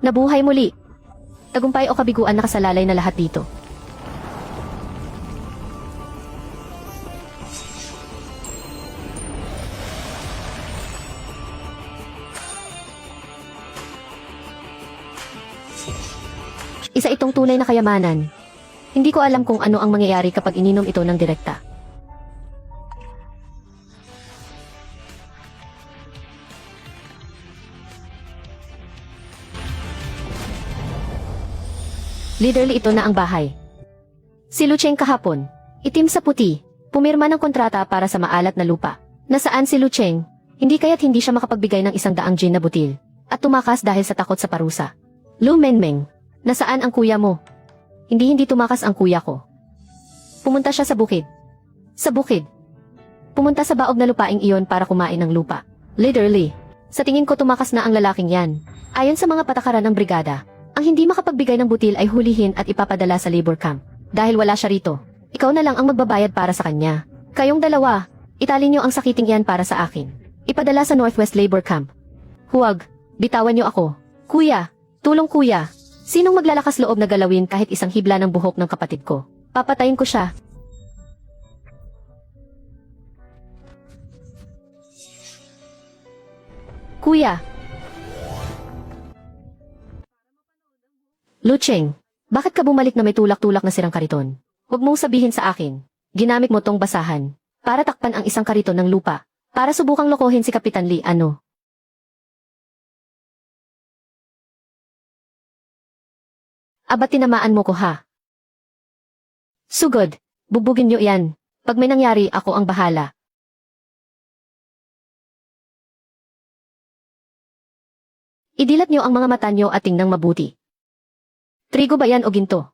Nabuhay muli. Tagumpay o kabiguan nakasalalay na lahat dito. Isa itong tunay na kayamanan. Hindi ko alam kung ano ang mangyayari kapag ininom ito ng direkta. Literally ito na ang bahay. Si Lucheng kahapon, itim sa puti, pumirma ng kontrata para sa maalat na lupa. Nasaan si Lucheng? Hindi kaya't hindi siya makapagbigay ng 100 gin na butil. At tumakas dahil sa takot sa parusa. Lu Menmeng, nasaan ang kuya mo? Hindi tumakas ang kuya ko. Pumunta siya sa bukid. Sa bukid. Pumunta sa baog na lupaing iyon para kumain ng lupa. Literally. Sa tingin ko tumakas na ang lalaking yan. Ayon sa mga patakaran ng brigada, ang hindi makapagbigay ng butil ay hulihin at ipapadala sa labor camp. Dahil wala siya rito, ikaw na lang ang magbabayad para sa kanya. Kayong dalawa, itali niyo ang sakiting yan para sa akin. Ipadala sa Northwest Labor Camp. Huwag, bitawan niyo ako. Kuya, tulong kuya. Sinong maglalakas loob na galawin kahit isang hibla ng buhok ng kapatid ko? Papatayin ko siya. Kuya. Lucheng, bakit ka bumalik na may tulak-tulak na sirang kariton? Huwag mong sabihin sa akin. Ginamit mo tong basahan para takpan ang isang kariton ng lupa. Para subukang lokohin si Kapitan Lee, ano? Aba tinamaan mo ko ha? Sugod, bubugin niyo yan. Pag may nangyari, ako ang bahala. Idilat niyo ang mga mata niyo at tingnang mabuti. Trigo ba yan o ginto?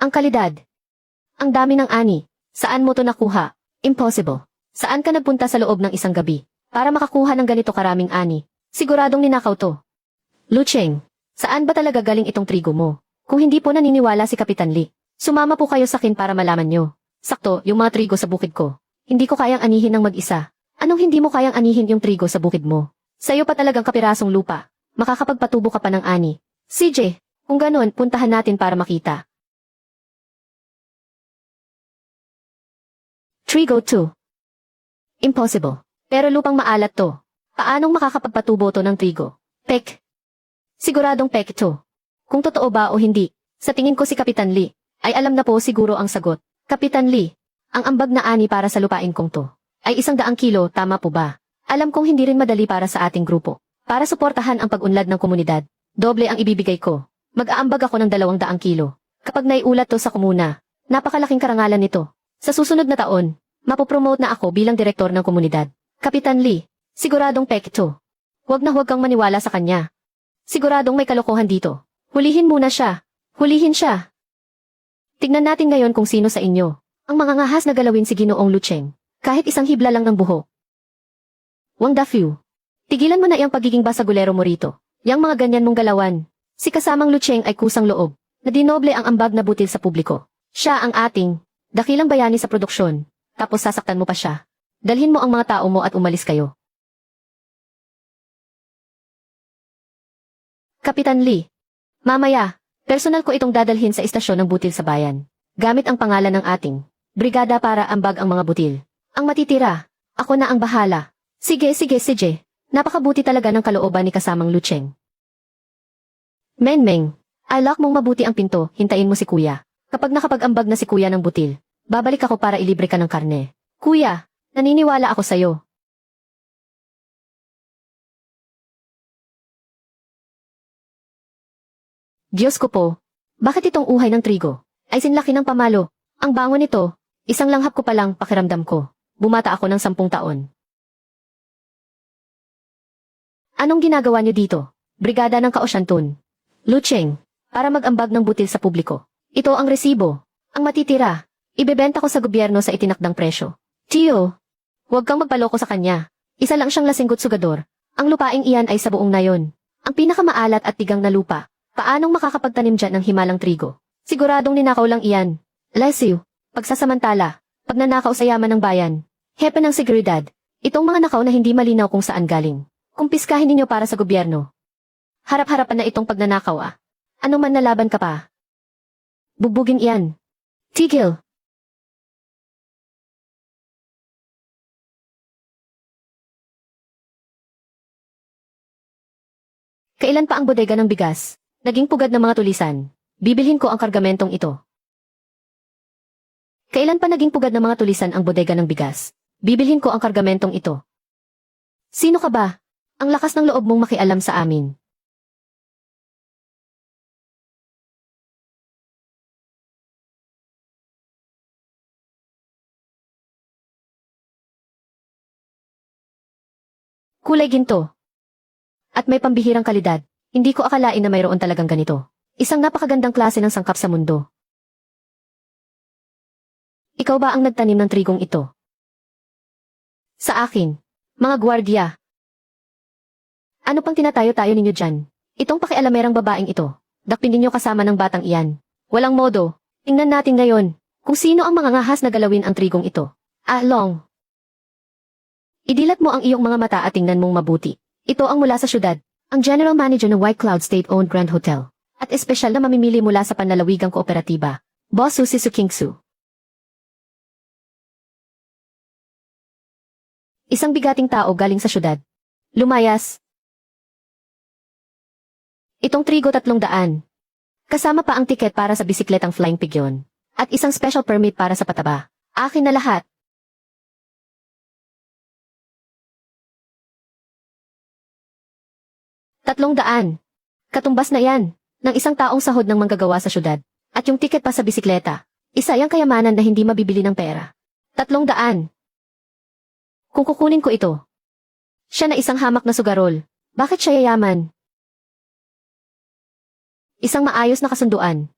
Ang kalidad. Ang dami ng ani. Saan mo to nakuha? Impossible. Saan ka nagpunta sa loob ng isang gabi para makakuha ng ganito karaming ani? Siguradong ninakaw to. Lucheng, saan ba talaga galing itong trigo mo? Kung hindi po naniniwala si Kapitan Lee, sumama po kayo sa akin para malaman nyo. Sakto, yung mga trigo sa bukid ko. Hindi ko kayang anihin ng mag-isa. Anong hindi mo kayang anihin yung trigo sa bukid mo? Sa'yo pa talagang kapirasong lupa. Makakapagpatubo ka pa ng ani. CJ, kung ganoon, puntahan natin para makita. Trigo 2. Impossible. Pero lupang maalat to. Paanong makakapagpatubo to ng trigo? Pek. Siguradong pek to. Kung totoo ba o hindi, sa tingin ko si Kapitan Lee, ay alam na po siguro ang sagot. Kapitan Lee, ang ambag na ani para sa lupain kong to, ay 100 kilo, tama po ba? Alam kong hindi rin madali para sa ating grupo. Para suportahan ang pag-unlad ng komunidad, doble ang ibibigay ko. Mag-aambag ako ng 200 kilo. Kapag naiulat to sa komuna, napakalaking karangalan nito. Sa susunod na taon, mapopromote na ako bilang direktor ng komunidad. Kapitan Lee, siguradong peke to. Huwag na huwag kang maniwala sa kanya. Siguradong may kalokohan dito. Hulihin muna siya. Hulihin siya. Tignan natin ngayon kung sino sa inyo ang mga ngahas na galawin si Ginoong Lucheng. Kahit isang hibla lang ng buhok. Wang Dafyu, tigilan mo na iyang pagiging basagulero mo rito. Yang mga ganyan mong galawan. Si kasamang Lucheng ay kusang loob na dinoble ang ambag na butil sa publiko. Siya ang ating dakilang bayani sa produksyon. Tapos sasaktan mo pa siya. Dalhin mo ang mga tao mo at umalis kayo. Kapitan Lee, mamaya, personal ko itong dadalhin sa istasyon ng butil sa bayan. Gamit ang pangalan ng ating brigada para ambag ang mga butil. Ang matitira, ako na ang bahala. Sige, napakabuti talaga ng kalooban ni kasamang Lucheng. Menmeng, alak mong mabuti ang pinto, hintayin mo si kuya. Kapag nakapag-ambag na si kuya ng butil, babalik ako para ilibre ka ng karne. Kuya, naniniwala ako sa'yo. Diyos ko po, bakit itong uhay ng trigo ay sinlaki ng pamalo? Ang bango nito, isang langhap ko palang pakiramdam ko. Bumata ako ng 10 taon. Anong ginagawa niyo dito? Brigada ng Kaosyantun. Lucheng, para mag-ambag ng butil sa publiko. Ito ang resibo. Ang matitira, ibebenta ko sa gobyerno sa itinakdang presyo. Tiyo, huwag kang magpaloko sa kanya. Isa lang siyang lasinggot sugador. Ang lupaing iyan ay sa buong nayon. Ang pinakamaalat at tigang na lupa. Paanong makakapagtanim dyan ng himalang trigo? Siguradong ninakaw lang iyan. Lesiw, pagsasamantala, pag nanakaw sa yaman ng bayan. Hepe ng seguridad, itong mga nakaw na hindi malinaw kung saan galing. Kumpiskahin ninyo para sa gobyerno. Harap-harapan na itong pagnanakaw ah. Ano man nalaban ka pa. Bubugin iyan. Tigil. Kailan pa ang bodega ng bigas? Naging pugad ng mga tulisan. Bibilhin ko ang kargamentong ito. Kailan pa naging pugad ng mga tulisan ang bodega ng bigas? Bibilhin ko ang kargamentong ito. Sino ka ba? Ang lakas ng loob mong makialam sa amin. Kulay ginto. At may pambihirang kalidad. Hindi ko akalain na mayroon talagang ganito. Isang napakagandang klase ng sangkap sa mundo. Ikaw ba ang nagtanim ng trigong ito? Sa akin. Mga gwardya. Ano pang tinatayo-tayo ninyo dyan? Itong pakialamerang babaeng ito. Dakpin ninyo kasama ng batang iyan. Walang modo. Tingnan natin ngayon kung sino ang mga ngahas na galawin ang trigong ito. Long. Idilat mo ang iyong mga mata at tingnan mong mabuti. Ito ang mula sa syudad, ang General Manager ng White Cloud State-Owned Grand Hotel, at espesyal na mamimili mula sa panlalawigang kooperatiba, Boss Susi Sukingsu. Isang bigating tao galing sa syudad. Lumayas. Itong trigo 300. Kasama pa ang tiket para sa bisikletang Flying Pigeon, at isang special permit para sa pataba. Akin na lahat. 300. Katumbas na yan, ng isang taong sahod ng manggagawa sa syudad. At yung tiket pa sa bisikleta. Isa yung kayamanan na hindi mabibili ng pera. 300. Kung kukunin ko ito. Siya na isang hamak na sugarol. Bakit siya yayaman? Isang maayos na kasunduan.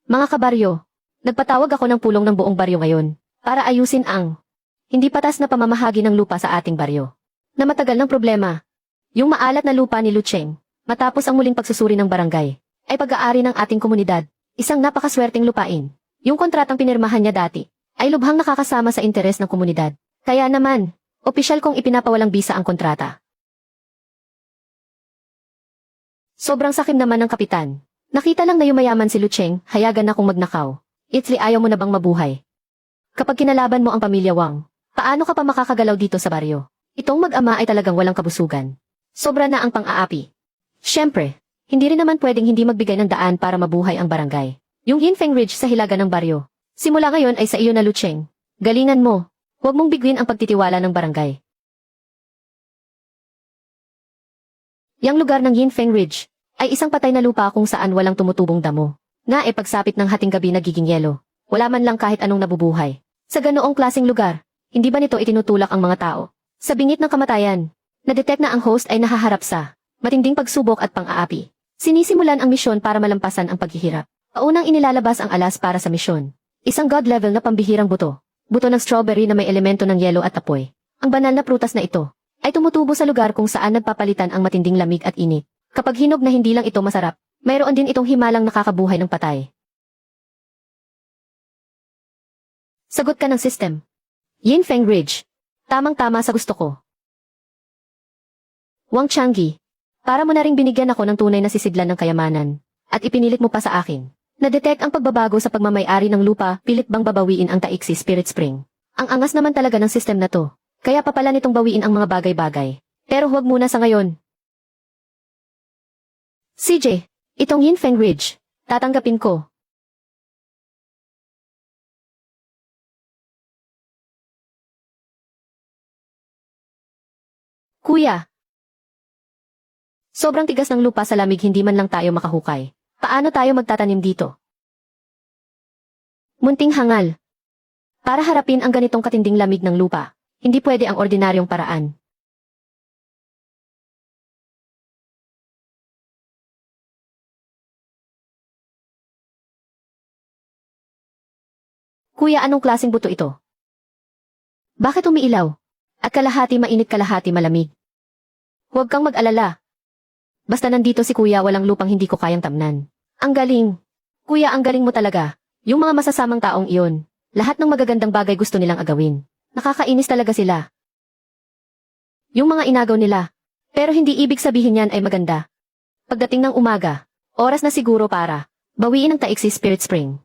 Mga kabaryo, nagpatawag ako ng pulong ng buong baryo ngayon, para ayusin ang hindi patas na pamamahagi ng lupa sa ating baryo. Na matagal ng problema. Yung maalat na lupa ni Lucheng, matapos ang muling pagsusuri ng barangay, ay pag-aari ng ating komunidad, isang napakaswerteng lupain. Yung kontratang pinirmahan niya dati, ay lubhang nakakasama sa interes ng komunidad. Kaya naman, opisyal kong ipinapawalang bisa ang kontrata. Sobrang sakim naman ng kapitan. Nakita lang na yumayaman si Lucheng, hayagan na kung magnakaw. Itli ayaw mo na bang mabuhay? Kapag kinalaban mo ang pamilya Wang, paano ka pa makakagalaw dito sa baryo? Itong mag-ama ay talagang walang kabusugan. Sobra na ang pang-aapi. Siyempre, hindi rin naman pwedeng hindi magbigay ng daan para mabuhay ang barangay. Yung Yinfeng Ridge sa hilaga ng baryo. Simula ngayon ay sa iyo na Lucheng. Galingan mo. Huwag mong bigwin ang pagtitiwala ng barangay. Yang lugar ng Yinfeng Ridge ay isang patay na lupa kung saan walang tumutubong damo. Nga pagsapit ng hating gabi nagiging yelo. Wala man lang kahit anong nabubuhay. Sa ganoong klaseng lugar, hindi ba nito itinutulak ang mga tao? Sa bingit ng kamatayan, na-detect na ang host ay nahaharap sa matinding pagsubok at pang-aapi. Sinisimulan ang misyon para malampasan ang paghihirap. Paunang inilalabas ang alas para sa misyon. Isang god level na pambihirang buto. Buto ng strawberry na may elemento ng yelo at apoy. Ang banal na prutas na ito ay tumutubo sa lugar kung saan nagpapalitan ang matinding lamig at init. Kapag hinog na hindi lang ito masarap, mayroon din itong himalang nakakabuhay ng patay. Sagot ka ng system. Yinfeng Ridge. Tamang-tama sa gusto ko. Wang Changgi, para mo na ring binigyan ako ng tunay na sisidlan ng kayamanan, at ipinilit mo pa sa akin. Na-detect ang pagbabago sa pagmamay-ari ng lupa, pilit bang babawiin ang Taixi Spirit Spring. Ang angas naman talaga ng sistem na to, kaya papala nitong bawiin ang mga bagay-bagay. Pero huwag muna sa ngayon. CJ, itong Yinfeng Ridge, tatanggapin ko. Kuya, sobrang tigas ng lupa sa lamig hindi man lang tayo makahukay. Paano tayo magtatanim dito? Munting hangal. Para harapin ang ganitong katinding lamig ng lupa, hindi pwede ang ordinaryong paraan. Kuya, anong klaseng buto ito? Bakit umiilaw? At kalahati mainit kalahati malamig. Huwag kang mag-alala. Basta nandito si kuya walang lupang hindi ko kayang tamnan. Ang galing. Kuya, ang galing mo talaga. Yung mga masasamang taong iyon, lahat ng magagandang bagay gusto nilang agawin. Nakakainis talaga sila. Yung mga inagaw nila, Pero hindi ibig sabihin yan ay maganda. Pagdating ng umaga, oras na siguro para bawiin ang taik si Spirit Spring.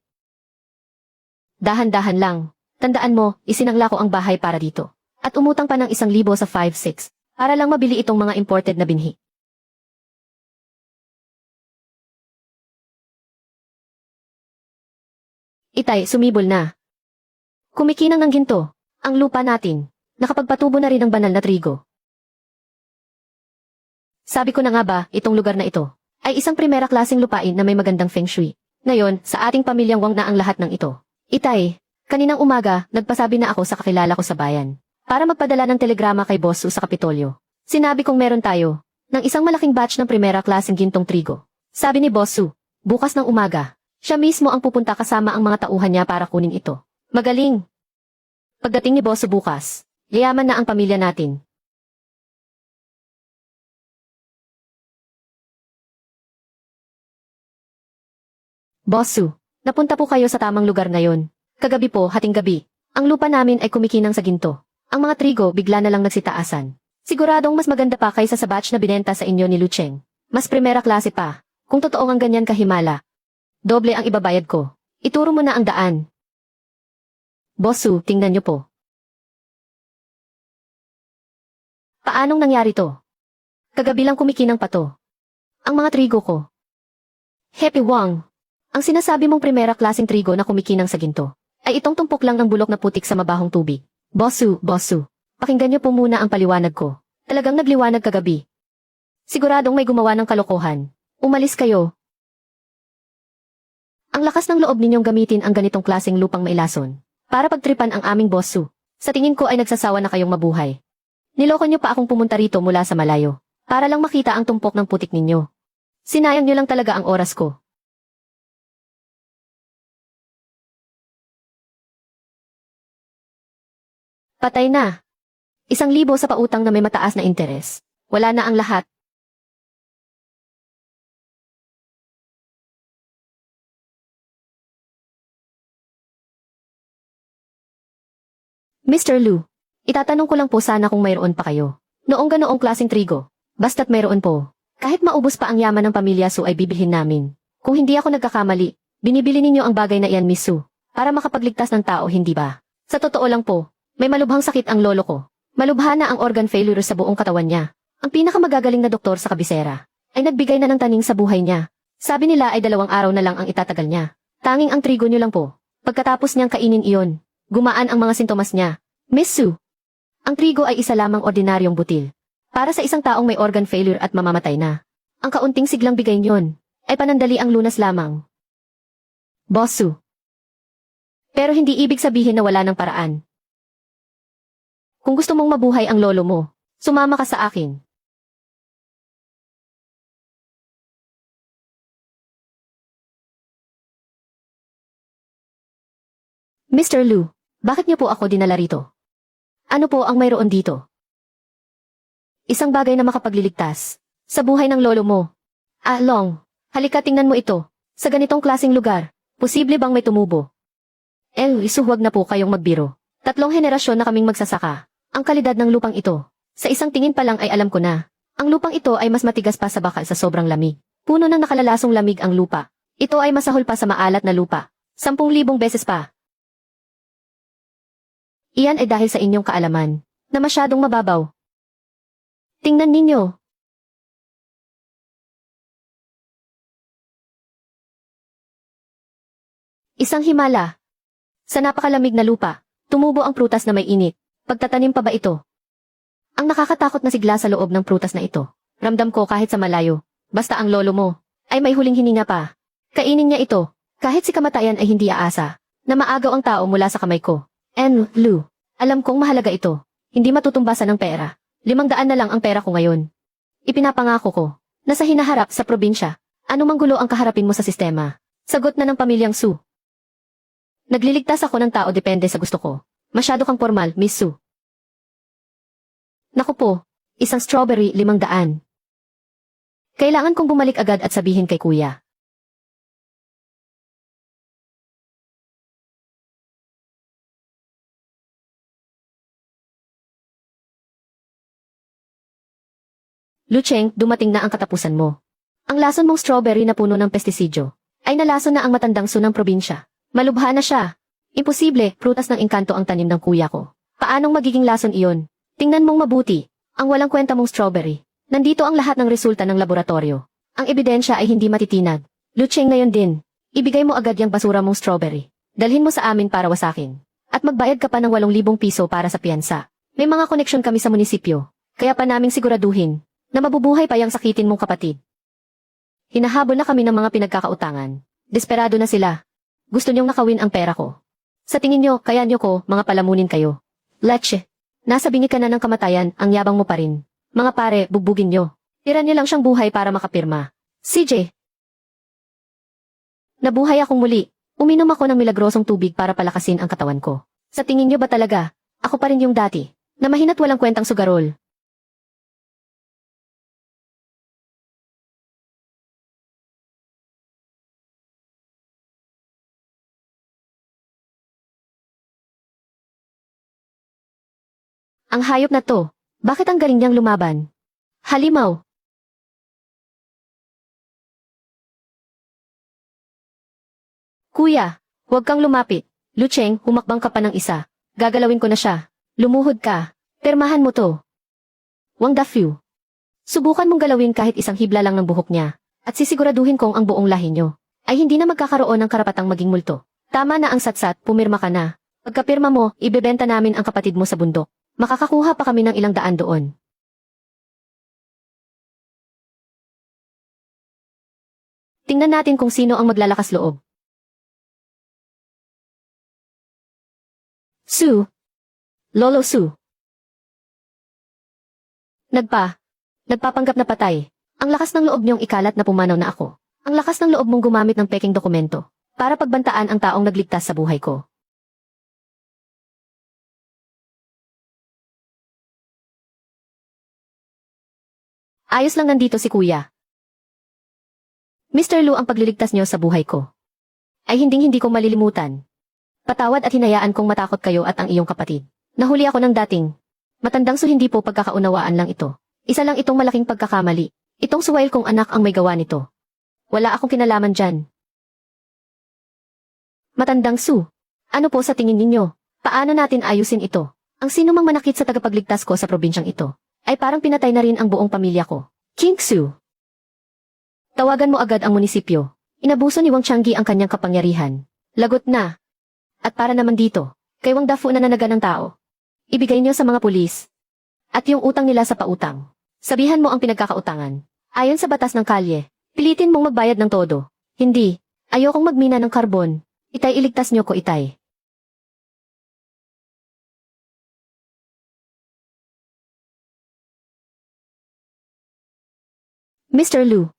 Dahan-dahan lang. Tandaan mo, isinangla ko ang bahay para dito. At umutang pa ng 1,000 sa 5-6 para lang mabili itong mga imported na binhi. Itay, sumibol na. Kumikinang ng ginto, ang lupa natin, nakapagpatubo na rin ang banal na trigo. Sabi ko na nga ba, itong lugar na ito, ay isang primera klaseng lupain na may magandang feng shui. Ngayon, sa ating pamilyang Wang na ang lahat ng ito. Itay, kaninang umaga, nagpasabi na ako sa kakilala ko sa bayan, para magpadala ng telegrama kay Boss Su sa Kapitolyo. Sinabi kong meron tayo, ng isang malaking batch ng primera klaseng gintong trigo. Sabi ni Boss Su, bukas ng umaga, siya mismo ang pupunta kasama ang mga tauhan niya para kunin ito. Magaling! Pagdating ni Boss Su bukas, yayaman na ang pamilya natin. Boss Su, napunta po kayo sa tamang lugar ngayon. Kagabi po, hating gabi, ang lupa namin ay kumikinang sa ginto. Ang mga trigo bigla na lang nagsitaasan. Siguradong mas maganda pa kaysa sa batch na binenta sa inyo ni Lucheng. Mas primera klase pa. Kung totoo ang ganyan kahimala, doble ang ibabayad ko. Ituro mo na ang daan. Boss Su, tingnan niyo po. Paanong nangyari to? Kagabi lang kumikinang pa to. Ang mga trigo ko. Happy Wang, ang sinasabi mong primera klaseng trigo na kumikinang sa ginto, ay itong tumpok lang ng bulok na putik sa mabahong tubig. Boss Su, pakinggan niyo po muna ang paliwanag ko. Talagang nagliwanag kagabi. Siguradong may gumawa ng kalokohan. Umalis kayo. Ang lakas ng loob ninyong gamitin ang ganitong klaseng lupang mailason para pagtripan ang aming Boss Su. Sa tingin ko ay nagsasawa na kayong mabuhay. Niloko niyo pa akong pumunta rito mula sa malayo para lang makita ang tumpok ng putik ninyo. Sinayang niyo lang talaga ang oras ko. Patay na. 1,000 sa pautang na may mataas na interes. Wala na ang lahat. Mr. Lu, itatanong ko lang po sana kung mayroon pa kayo. Noong ganoong klaseng trigo, basta't mayroon po. Kahit maubos pa ang yaman ng pamilya Su ay bibilhin namin. Kung hindi ako nagkakamali, binibili ninyo ang bagay na iyan, Miss Su, para makapagligtas ng tao, hindi ba? Sa totoo lang po, may malubhang sakit ang lolo ko. Malubha na ang organ failure sa buong katawan niya. Ang pinakamagagaling na doktor sa kabisera ay nagbigay na ng taning sa buhay niya. Sabi nila ay 2 araw na lang ang itatagal niya. Tanging ang trigo niyo lang po. Pagkatapos niyang kainin iyon, gumaan ang mga sintomas niya. Miss Su, ang trigo ay isa lamang ordinaryong butil. Para sa isang taong may organ failure at mamamatay na. Ang kaunting siglang bigay niyon ay panandali ang lunas lamang. Boss Su. Pero hindi ibig sabihin na wala ng paraan. Kung gusto mong mabuhay ang lolo mo, sumama ka sa akin. Mr. Lu, bakit niyo po ako dinala rito? Ano po ang mayroon dito? Isang bagay na makapagliligtas sa buhay ng lolo mo. Ah, Long, halika tingnan mo ito. Sa ganitong klaseng lugar, posible bang may tumubo? Isuhuwag na po kayong magbiro. 3 henerasyon na kaming magsasaka. Ang kalidad ng lupang ito, sa isang tingin pa lang ay alam ko na. Ang lupang ito ay mas matigas pa sa bakal sa sobrang lamig. Puno ng nakalalasong lamig ang lupa. Ito ay masahol pa sa maalat na lupa. 10,000 beses pa. Iyan ay dahil sa inyong kaalaman, na masyadong mababaw. Tingnan ninyo. Isang himala. Sa napakalamig na lupa, tumubo ang prutas na may init. Pagtatanim pa ba ito? Ang nakakatakot na sigla sa loob ng prutas na ito. Ramdam ko kahit sa malayo. Basta ang lolo mo ay may huling hininga pa. Kainin niya ito. Kahit si kamatayan ay hindi aasa na maagaw ang tao mula sa kamay ko. Lu, alam kong mahalaga ito. Hindi matutumbasan ng pera. 500 na lang ang pera ko ngayon. Ipinapangako ko na sa hinaharap sa probinsya, anumang gulo ang kaharapin mo sa sistema. Sagot na ng pamilyang Su. Nagliligtas ako ng tao depende sa gusto ko. Masyado kang formal, Miss Su. Naku po, isang strawberry 500. Kailangan kong bumalik agad at sabihin kay kuya. Lucheng, dumating na ang katapusan mo. Ang lason mong strawberry na puno ng pestisidyo ay nalason na ang matandang Su ng probinsya. Malubha na siya. Imposible, prutas ng engkanto ang tanim ng kuya ko. Paanong magiging lason iyon? Tingnan mong mabuti. Ang walang kwenta mong strawberry. Nandito ang lahat ng resulta ng laboratorio. Ang ebidensya ay hindi matitinag. Lucheng, ngayon din. Ibigay mo agad yung basura mong strawberry. Dalhin mo sa amin para wasakin. At magbayad ka pa ng 8,000 piso para sa piyansa. May mga koneksyon kami sa munisipyo. Kaya pa naming siguraduhin na mabubuhay pa yung sakitin mong kapatid. Hinahabol na kami ng mga pinagkakautangan. Desperado na sila. Gusto niyong nakawin ang pera ko. Sa tingin niyo, kaya niyo ko, mga palamunin kayo. Leche. Nasa bingi ka na ng kamatayan, ang yabang mo pa rin. Mga pare, bugbugin niyo. Tira niyo lang siyang buhay para makapirma. CJ. Nabuhay akong muli. Uminom ako ng milagrosong tubig para palakasin ang katawan ko. Sa tingin niyo ba talaga, ako pa rin yung dati, na mahina't walang kwentang sugarol? Ang hayop na to, bakit ang galing niyang lumaban? Halimaw. Kuya, huwag kang lumapit. Lucheng, humakbang ka pa ng isa. Gagalawin ko na siya. Lumuhod ka. Pirmahan mo to. Wang Dafyu. Subukan mong galawin kahit isang hibla lang ng buhok niya. At sisiguraduhin kong ang buong lahi niyo ay hindi na magkakaroon ng karapatang maging multo. Tama na ang satsat, pumirma ka na. Pagkapirma mo, ibebenta namin ang kapatid mo sa bundok. Makakakuha pa kami ng ilang daan doon. Tingnan natin kung sino ang maglalakas loob. Su. Lolo Su. Nagpapanggap na patay. Ang lakas ng loob niyong ikalat na pumanaw na ako. Ang lakas ng loob mong gumamit ng peking dokumento para pagbantaan ang taong nagligtas sa buhay ko. Ayos lang, nandito si kuya. Mr. Lu, ang pagliligtas niyo sa buhay ko ay hinding-hindi ko malilimutan. Patawad at hinayaan kong matakot kayo at ang iyong kapatid. Nahuli ako ng dating matandang Su, hindi po pagkakaunawaan lang ito. Isa lang itong malaking pagkakamali. Itong suwail kong anak ang may gawa nito. Wala akong kinalaman dyan. Matandang Su, ano po sa tingin ninyo? Paano natin ayusin ito? Ang sino mang manakit sa tagapagligtas ko sa probinsyang ito ay parang pinatay na rin ang buong pamilya ko. King Su. Tawagan mo agad ang munisipyo. Inabuso ni Wang Changgi ang kanyang kapangyarihan. Lagot na. At para naman dito, kay Wang Dafu na nanaga ng tao. Ibigay niyo sa mga pulis. At yung utang nila sa pautang. Sabihan mo ang pinagkakautangan. Ayon sa batas ng kalye, pilitin mong magbayad ng todo. Hindi. Ayokong magmina ng karbon. Itay, iligtas niyo ko, Itay. Mr. Lu.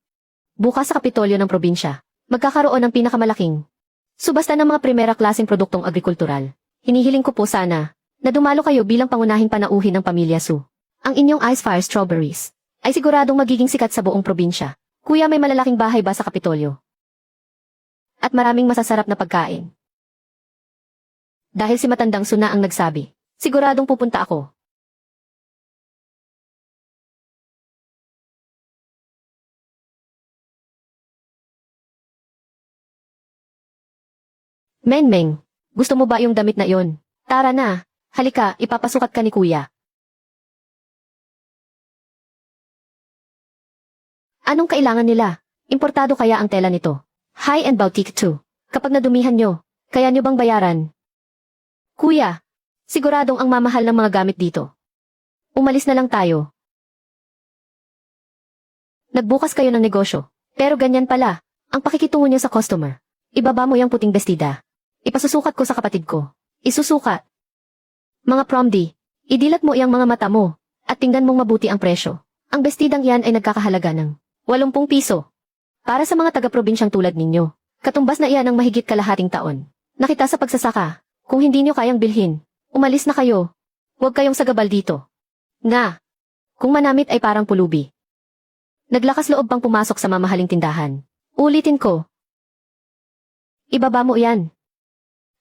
Bukas sa Kapitolyo ng probinsya, magkakaroon ng pinakamalaking subasta ng mga primera klaseng produktong agrikultural. Hinihiling ko po sana na dumalo kayo bilang pangunahing panauhin ng pamilya Su. Ang inyong Ice Fire Strawberries ay siguradong magiging sikat sa buong probinsya. Kuya, may malalaking bahay ba sa Kapitolyo? At maraming masasarap na pagkain. Dahil si matandang Su na ang nagsabi, siguradong pupunta ako. Menmeng, gusto mo ba yung damit na iyon? Tara na, halika, ipapasukat ka ni kuya. Anong kailangan nila? Importado kaya ang tela nito? High-end boutique too. Kapag nadumihan nyo, kaya nyo bang bayaran? Kuya, siguradong ang mamahal ng mga gamit dito. Umalis na lang tayo. Nagbukas kayo ng negosyo. Pero ganyan pala, ang pakikitungo nyo sa customer. Ibaba mo yung puting bestida. Ipasusukat ko sa kapatid ko. Isusukat. Mga promdi, idilat mo iyang mga mata mo, at tingnan mong mabuti ang presyo. Ang bestidang yan ay nagkakahalaga ng 80 piso. Para sa mga taga-probinsyang tulad ninyo, katumbas na iyan ang mahigit kalahating taon. Nakita sa pagsasaka, kung hindi nyo kayang bilhin, umalis na kayo. Huwag kayong sagabal dito. Nga, kung manamit ay parang pulubi. Naglakas loob pang pumasok sa mamahaling tindahan. Ulitin ko. Ibaba mo iyan.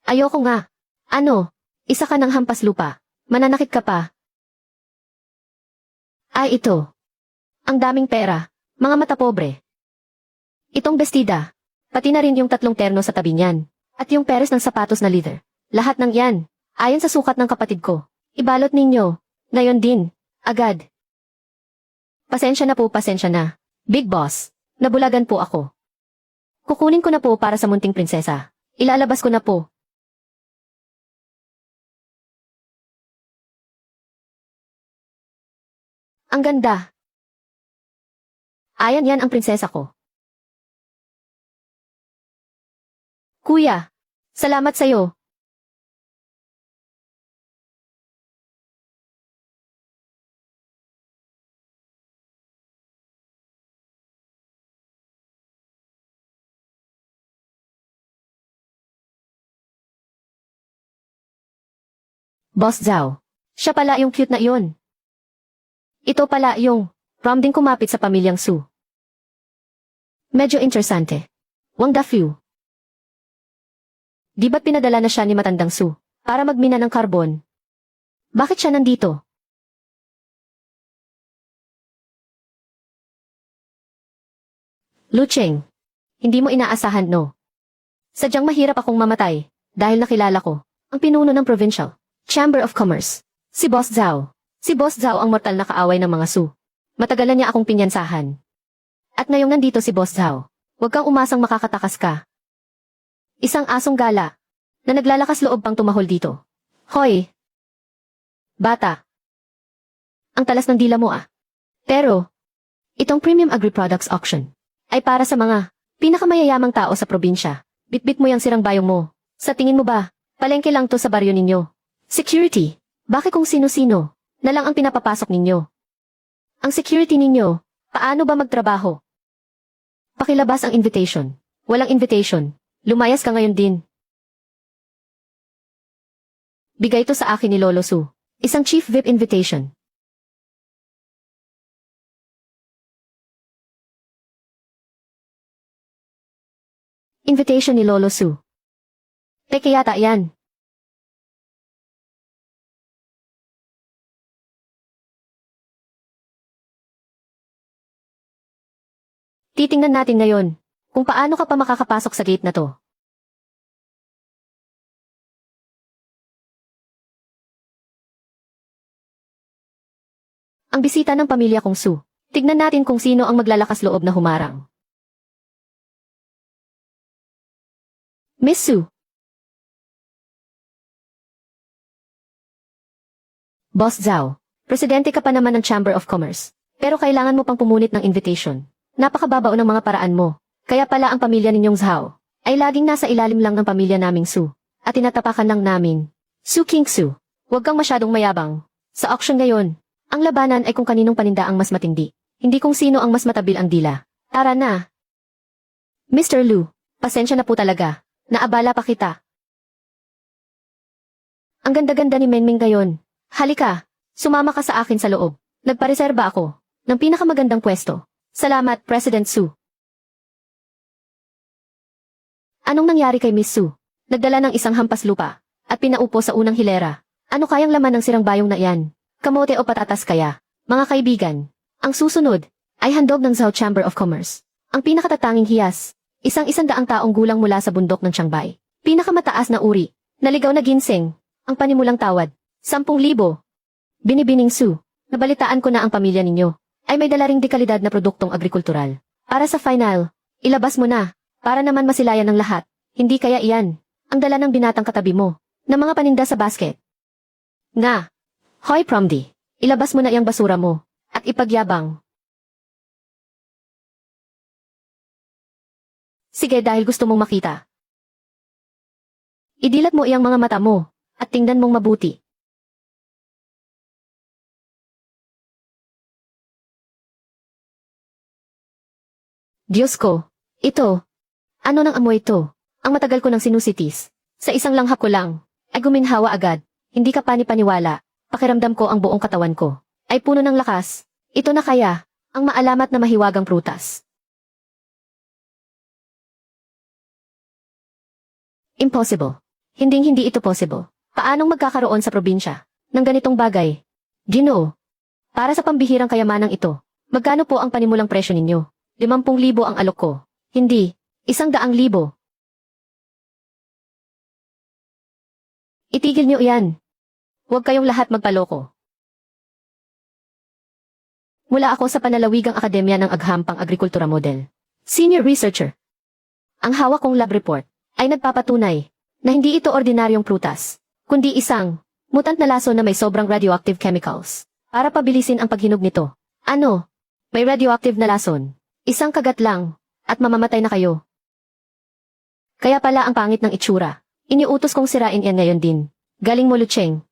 Ayoko nga. Ano? Isa ka ng hampas lupa. Mananakit ka pa. Ay, ito. Ang daming pera, mga mata pobre. Itong bestida, pati na rin yung 3 terno sa tabi niyan, at yung peres ng sapatos na leather. Lahat ng yan, ayon sa sukat ng kapatid ko. Ibalot ninyo, ngayon din, agad. Pasensya na. Big boss, nabulagan po ako. Kukunin ko na po para sa munting prinsesa. Ilalabas ko na po. Ang ganda. Ayan yan ang prinsesa ko. Kuya, salamat sa'yo. Boss Zhao. Siya pala yung cute na iyon. Ito pala yung prom din kumapit sa pamilyang Su. Medyo interesante. Wang Dafu. Di ba't pinadala na siya ni matandang Su para magmina ng karbon? Bakit siya nandito? Lu Cheng. Hindi mo inaasahan, no? Sadyang mahirap akong mamatay dahil nakilala ko ang pinuno ng Provincial Chamber of Commerce. Si Boss Zhao. Si Boss Zhao ang mortal na kaaway ng mga Su. Matagalan niya akong pinyansahan. At ngayong nandito si Boss Zhao, huwag kang umasang makakatakas ka. Isang asong gala na naglalakas loob pang tumahol dito. Hoy! Bata! Ang talas ng dila mo ah. Pero, itong Premium Agri-Products Auction ay para sa mga pinakamayayamang tao sa probinsya. Bitbit mo yung sirang bayong mo. Sa tingin mo ba, palengke lang to sa baryo ninyo? Security, bakit kung sino-sino na lang ang pinapapasok ninyo? Ang security ninyo, paano ba magtrabaho? Pakilabas ang invitation. Walang invitation. Lumayas ka ngayon din. Bigay ito sa akin ni Lolo Su. Isang Chief VIP invitation. Invitation ni Lolo Su. Peke yata yan. Titingnan natin ngayon kung paano ka pa makakapasok sa gate na to. Ang bisita ng pamilya kong Su. Tignan natin kung sino ang maglalakas loob na humarang. Miss Su. Boss Zhao, presidente ka pa naman ng Chamber of Commerce. Pero kailangan mo pang pumunit ng invitation. Napakababao ng mga paraan mo. Kaya pala ang pamilya ninyong Zhao ay laging nasa ilalim lang ng pamilya naming Su. At tinatapakan lang namin. Su King Su, huwag kang masyadong mayabang. Sa auction ngayon, ang labanan ay kung kaninong paninda ang mas matindi. Hindi kung sino ang mas matabil ang dila. Tara na. Mr. Lu, pasensya na po talaga. Naabala pa kita. Ang ganda-ganda ni Menming ngayon. Halika, sumama ka sa akin sa loob. Nagpareserba ako ng pinakamagandang pwesto. Salamat, President Su. Anong nangyari kay Miss Su? Nagdala ng isang hampas lupa at pinaupo sa unang hilera. Ano kayang laman ng sirang bayong na iyan? Kamote o patatas kaya? Mga kaibigan, ang susunod ay handog ng Zhao Chamber of Commerce. Ang pinakatatanging hiyas, isang 100 taong gulang mula sa bundok ng Chiangbai. Pinakamataas na uri, naligaw na ginseng, ang panimulang tawad, 10,000. Binibining Su, nabalitaan ko na ang pamilya ninyo ay may dala ring dekalidad na produktong agrikultural. Para sa final, ilabas mo na, para naman masilayan ng lahat. Hindi kaya iyan, ang dala ng binatang katabi mo, na mga paninda sa basket. Nga, hoy Promdi, ilabas mo na iyang basura mo, at ipagyabang. Sige dahil gusto mong makita. Idilat mo iyang mga mata mo, at tingnan mong mabuti. Diyos ko, ito. Ano nang amoy ito? Ang matagal ko nang sinusitis. Sa isang langhap ko lang, ay guminhawa agad. Hindi ka pani-paniwala. Pakiramdam ko ang buong katawan ko ay puno ng lakas. Ito na kaya, ang maalamat na mahiwagang prutas. Impossible. Hinding-hindi ito possible. Paanong magkakaroon sa probinsya ng ganitong bagay? Ginoo, para sa pambihirang kayamanang ito, Magkano po ang panimulang presyo ninyo? 50,000 ang alok ko. Hindi. 100,000. Itigil niyo iyan. Huwag kayong lahat magpaloko. Mula ako sa Panalawigang Akademya ng Aghampang Agrikultura Model. Senior Researcher. Ang hawak kong lab report ay nagpapatunay na hindi ito ordinaryong prutas, kundi isang mutant na laso na may sobrang radioactive chemicals. Para pabilisin ang paghinog nito. Ano? May radioactive na lason. Isang kagat lang, at mamamatay na kayo. Kaya pala ang pangit ng itsura. Iniutos kong sirain yan ngayon din. Galing mo, Lucheng.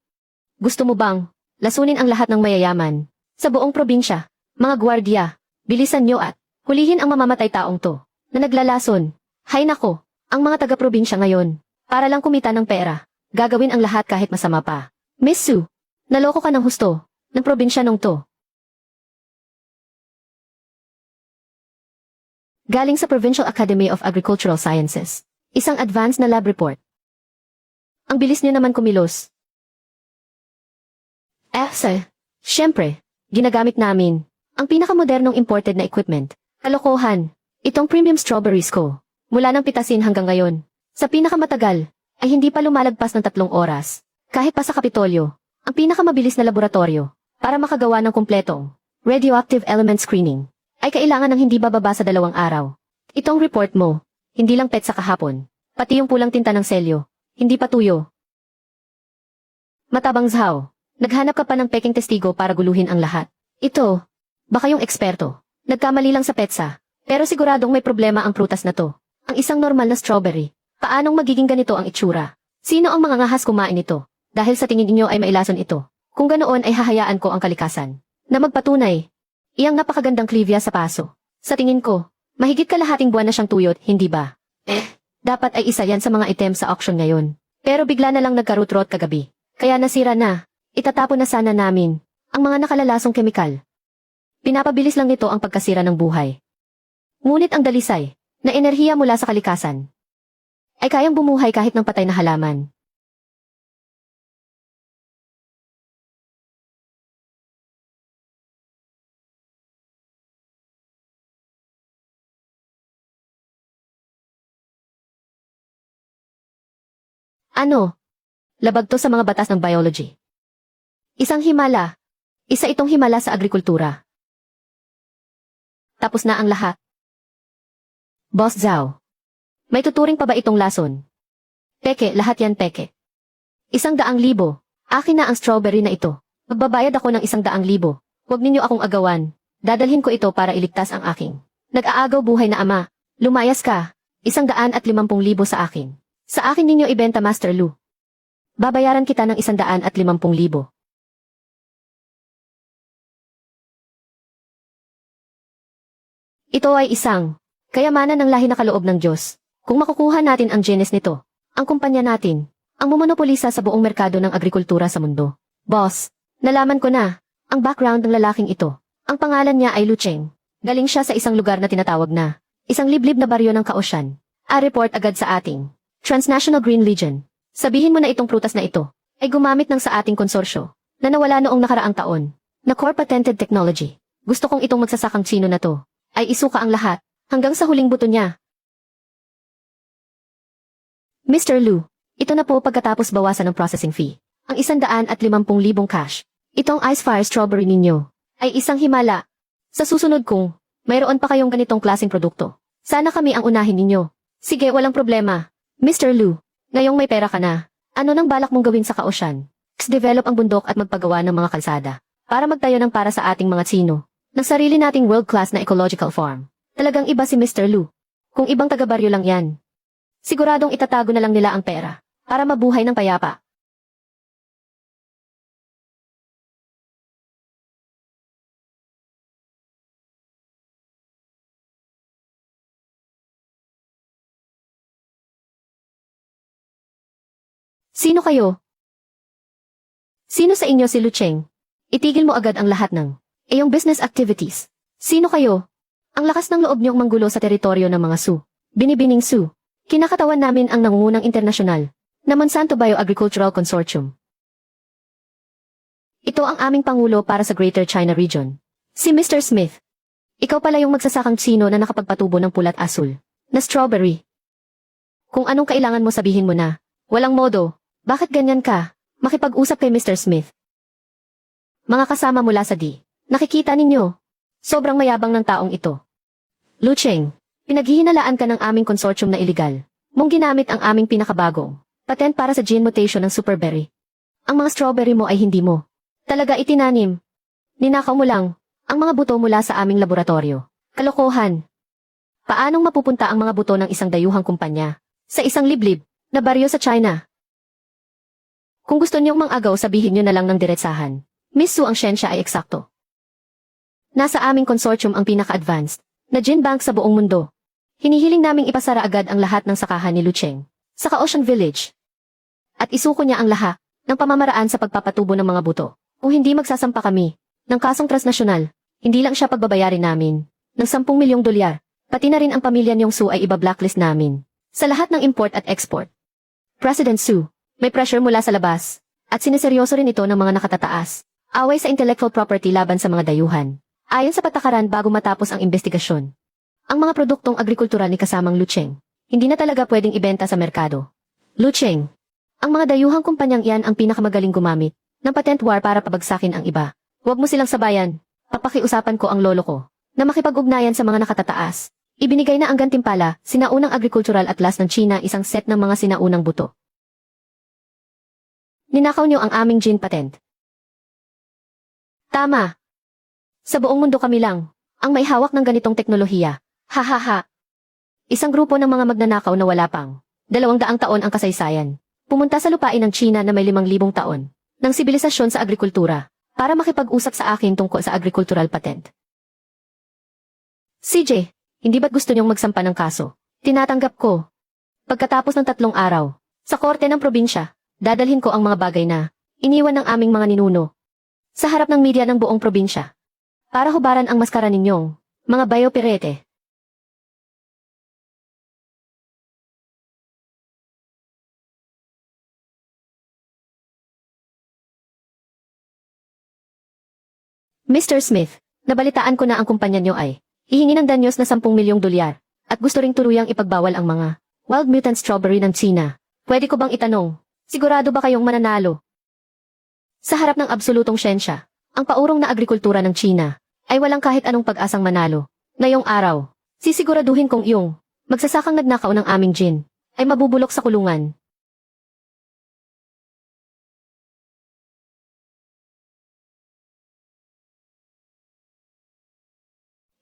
Gusto mo bang lasunin ang lahat ng mayayaman sa buong probinsya? Mga gwardiya, bilisan nyo at hulihin ang mamamatay taong to na naglalason. Hay nako, ang mga taga-probinsya ngayon, para lang kumita ng pera, gagawin ang lahat kahit masama pa. Miss Sue, naloko ka ng husto ng probinsya nung to. Galing sa Provincial Academy of Agricultural Sciences, isang advanced na lab report. Ang bilis niyo naman kumilos. Siyempre, ginagamit namin ang pinakamodernong imported na equipment. Kalokohan, itong premium strawberries ko, mula ng pitasin hanggang ngayon, sa pinakamatagal, ay hindi pa lumalagpas ng 3 oras. Kahit pa sa Kapitolyo, ang pinakamabilis na laboratorio, para makagawa ng kumpletong radioactive element screening, ay kailangan ng hindi bababa sa 2 araw. Itong report mo, hindi lang petsa kahapon, pati yung pulang tinta ng selyo, hindi pa tuyo. Matabang Zhao, naghanap ka pa ng peking testigo para guluhin ang lahat. Ito, baka yung eksperto. Nagkamali lang sa petsa, pero siguradong may problema ang prutas na to. Ang isang normal na strawberry. Paanong magiging ganito ang itsura? Sino ang mga ngahas kumain nito? Dahil sa tingin ninyo ay mailason ito. Kung ganoon ay hahayaan ko ang kalikasan na magpatunay. Iyang napakagandang klivya sa paso. Sa tingin ko, mahigit kalahating buwan na siyang tuyot, hindi ba? Dapat ay isa yan sa mga item sa auction ngayon. Pero bigla na lang nagkarutrot kagabi. Kaya nasira na. Itatapon na sana namin ang mga nakalalasong kemikal. Pinapabilis lang nito ang pagkasira ng buhay. Ngunit ang dalisay na enerhiya mula sa kalikasan ay kayang bumuhay kahit ng patay na halaman. Ano? Labag to sa mga batas ng biology. Isang himala. Isa itong himala sa agrikultura. Tapos na ang lahat. Boss Zhao. May tuturing pa ba itong lason? Peke, lahat yan peke. 100,000. Akin na ang strawberry na ito. Magbabayad ako ng 100,000. Huwag ninyo akong agawan. Dadalhin ko ito para iligtas ang aking nag-aagaw buhay na ama. Lumayas ka. 150,000 sa akin. Sa akin ninyo ibenta, Master Lu. Babayaran kita ng 150,000. Ito ay isang kayamanan ng lahi na kaloob ng Diyos. Kung makukuha natin ang genes nito, ang kumpanya natin, ang mumonopolisa sa buong merkado ng agrikultura sa mundo. Boss, nalaman ko na ang background ng lalaking ito. Ang pangalan niya ay Lucheng. Galing siya sa isang lugar na tinatawag na isang liblib na baryo ng Kaosyan. A-report agad sa ating Transnational Green Legion. Sabihin mo na itong prutas na ito ay gumamit ng sa ating konsorsyo na nawala noong nakaraang taon na core patented technology. Gusto kong itong magsasakang Chino na to ay isuka ang lahat hanggang sa huling buto niya. Mr. Lu, ito na po pagkatapos bawasan ng processing fee. Ang 150,000 cash. Itong Ice Fire Strawberry ninyo ay isang himala. Sa susunod kung mayroon pa kayong ganitong klaseng produkto, sana kami ang unahin ninyo. Sige, walang problema. Mr. Lu, ngayong may pera ka na, ano nang balak mong gawin sa Kaosyan? Develop ang bundok at magpagawa ng mga kalsada para magtayo ng para sa ating mga Chino ng sarili nating world-class na ecological farm. Talagang iba si Mr. Lu. Kung ibang taga-baryo lang yan, siguradong itatago na lang nila ang pera para mabuhay ng payapa. Sino kayo? Sino sa inyo si Lucheng? Itigil mo agad ang lahat ng iyong business activities. Sino kayo? Ang lakas ng loob niyong manggulo sa teritoryo ng mga Sioux. Binibining Sioux. Kinakatawan namin ang nangungunang internasyonal na Monsanto Bioagricultural Consortium. Ito ang aming pangulo para sa Greater China Region. Si Mr. Smith. Ikaw pala yung magsasakang Tsino na nakapagpatubo ng pulat asul na strawberry. Kung anong kailangan mo sabihin mo na. Walang modo. Bakit ganyan ka? Makipag-usap kay Mr. Smith. Mga kasama mula sa D. Nakikita ninyo. Sobrang mayabang ng taong ito. Lu Cheng, pinaghihinalaan ka ng aming konsortium na iligal. Mong ginamit ang aming pinakabagong patent para sa gene mutation ng superberry. Ang mga strawberry mo ay hindi mo talaga itinanim. Ninakaw mo lang ang mga buto mula sa aming laboratorio. Kalokohan. Paanong mapupunta ang mga buto ng isang dayuhang kumpanya sa isang liblib na baryo sa China? Kung gusto niyong mang-agaw, sabihin niyo na lang ng diretsahan. Miss Su, ang siyensya ay eksakto. Nasa aming consortium ang pinaka-advanced na gene bank sa buong mundo. Hinihiling naming ipasara agad ang lahat ng sakahan ni Lu Cheng sa Ocean Village. At isuko niya ang lahat ng pamamaraan sa pagpapatubo ng mga buto. Kung hindi, magsasampa kami ng kasong transnasyonal. Hindi lang siya pagbabayarin namin ng 10 milyong dolyar. Pati na rin ang pamilya niyong Su ay iba-blacklist namin sa lahat ng import at export. President Su, may pressure mula sa labas at sineseryoso rin ito ng mga nakatataas. Away sa intellectual property laban sa mga dayuhan. Ayon sa patakaran, bago matapos ang investigasyon, ang mga produktong agrikultural ni kasamang Lu Cheng hindi na talaga pwedeng ibenta sa merkado. Lu Cheng, ang mga dayuhang kumpanyang iyan ang pinakamagaling gumamit ng patent war para pabagsakin ang iba. Huwag mo silang sabayan. Papakiusapan ko ang lolo ko na makipag-ugnayan sa mga nakatataas. Ibinigay na ang gantimpala, sinaunang agricultural atlas ng China, isang set ng mga sinaunang buto. Ninakaw niyo ang aming gene patent. Tama. Sa buong mundo kami lang ang may hawak ng ganitong teknolohiya. Ha ha ha. Isang grupo ng mga magnanakaw na wala pang 200 taon ang kasaysayan. Pumunta sa lupain ng China na may 5,000 taon ng sibilisasyon sa agrikultura para makipag-usap sa akin tungkol sa agricultural patent. CJ, hindi ba't gusto niyong magsampa ng kaso? Tinatanggap ko. Pagkatapos ng 3 araw, sa korte ng probinsya, dadalhin ko ang mga bagay na iniwan ng aming mga ninuno sa harap ng media ng buong probinsya para hubaran ang maskara ninyong mga bayopirete. Mr. Smith, nabalitaan ko na ang kumpanya niyo ay hihingi ng danyos na 10 milyong dolyar at gusto ring tuluyang ipagbawal ang mga wild mutant strawberry ng China. Pwede ko bang itanong, sigurado ba kayong mananalo? Sa harap ng absolutong siyensya, ang paurong na agrikultura ng China ay walang kahit anong pag-asang manalo. Ngayong araw, sisiguraduhin kong iyong magsasakang nagnakaw ng aming gin ay mabubulok sa kulungan.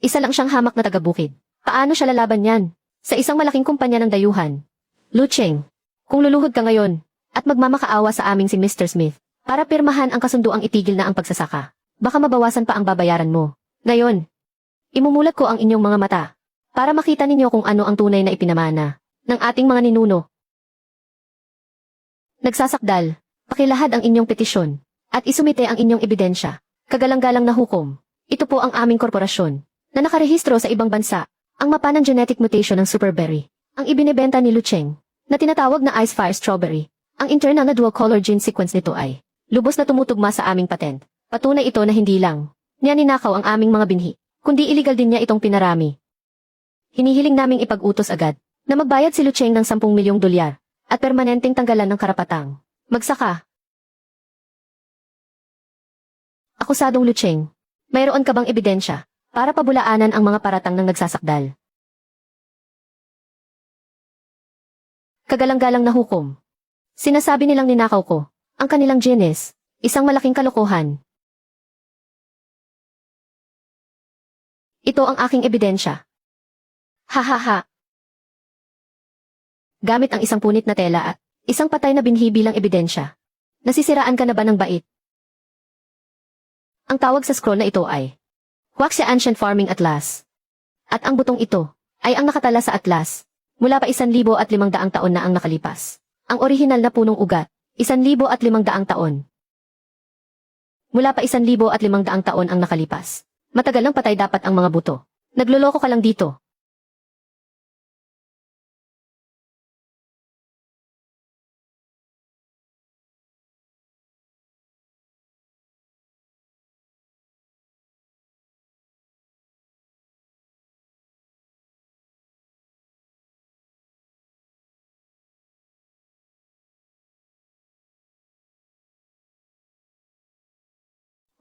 Isa lang siyang hamak na taga-bukid. Paano siya lalaban yan? Sa isang malaking kumpanya ng dayuhan. Lu Cheng, kung luluhod ka ngayon at magmamakaawa sa aming si Mr. Smith para pirmahan ang kasunduang itigil na ang pagsasaka, baka mabawasan pa ang babayaran mo. Ngayon, imumulat ko ang inyong mga mata para makita ninyo kung ano ang tunay na ipinamana ng ating mga ninuno. Nagsasakdal, pakilahad ang inyong petisyon at isumite ang inyong ebidensya. Kagalang-galang na hukom. Ito po ang aming korporasyon na nakarehistro sa ibang bansa, ang mapa ng genetic mutation ng superberry, ang ibinebenta ni Lu Cheng, na tinatawag na Ice Fire Strawberry. Ang internal na dual-color gene sequence nito ay lubos na tumutugma sa aming patent. Patunay ito na hindi lang niya ninakaw ang aming mga binhi, kundi iligal din niya itong pinarami. Hinihiling naming ipag-utos agad na magbayad si Lu Cheng ng 10 milyong dolyar at permanenteng tanggalan ng karapatang magsaka. Akusadong Lu Cheng, mayroon ka bang ebidensya para pabulaanan ang mga paratang ng nagsasakdal? Kagalang-galang na hukom. Sinasabi nilang ninakaw ko ang kanilang genes, isang malaking kalokohan. Ito ang aking ebidensya. Ha ha ha. Gamit ang isang punit na tela at isang patay na binhi bilang ebidensya. Nasisiraan ka na ba ng bait? Ang tawag sa scroll na ito ay Huaxia Ancient Farming Atlas. At ang butong ito ay ang nakatala sa atlas mula pa 1,500 taon na ang nakalipas. Ang orihinal na punong ugat, 1,500 taon. Mula pa 1,500 taon ang nakalipas. Matagal nang patay dapat ang mga buto. Nagloloko ka lang dito.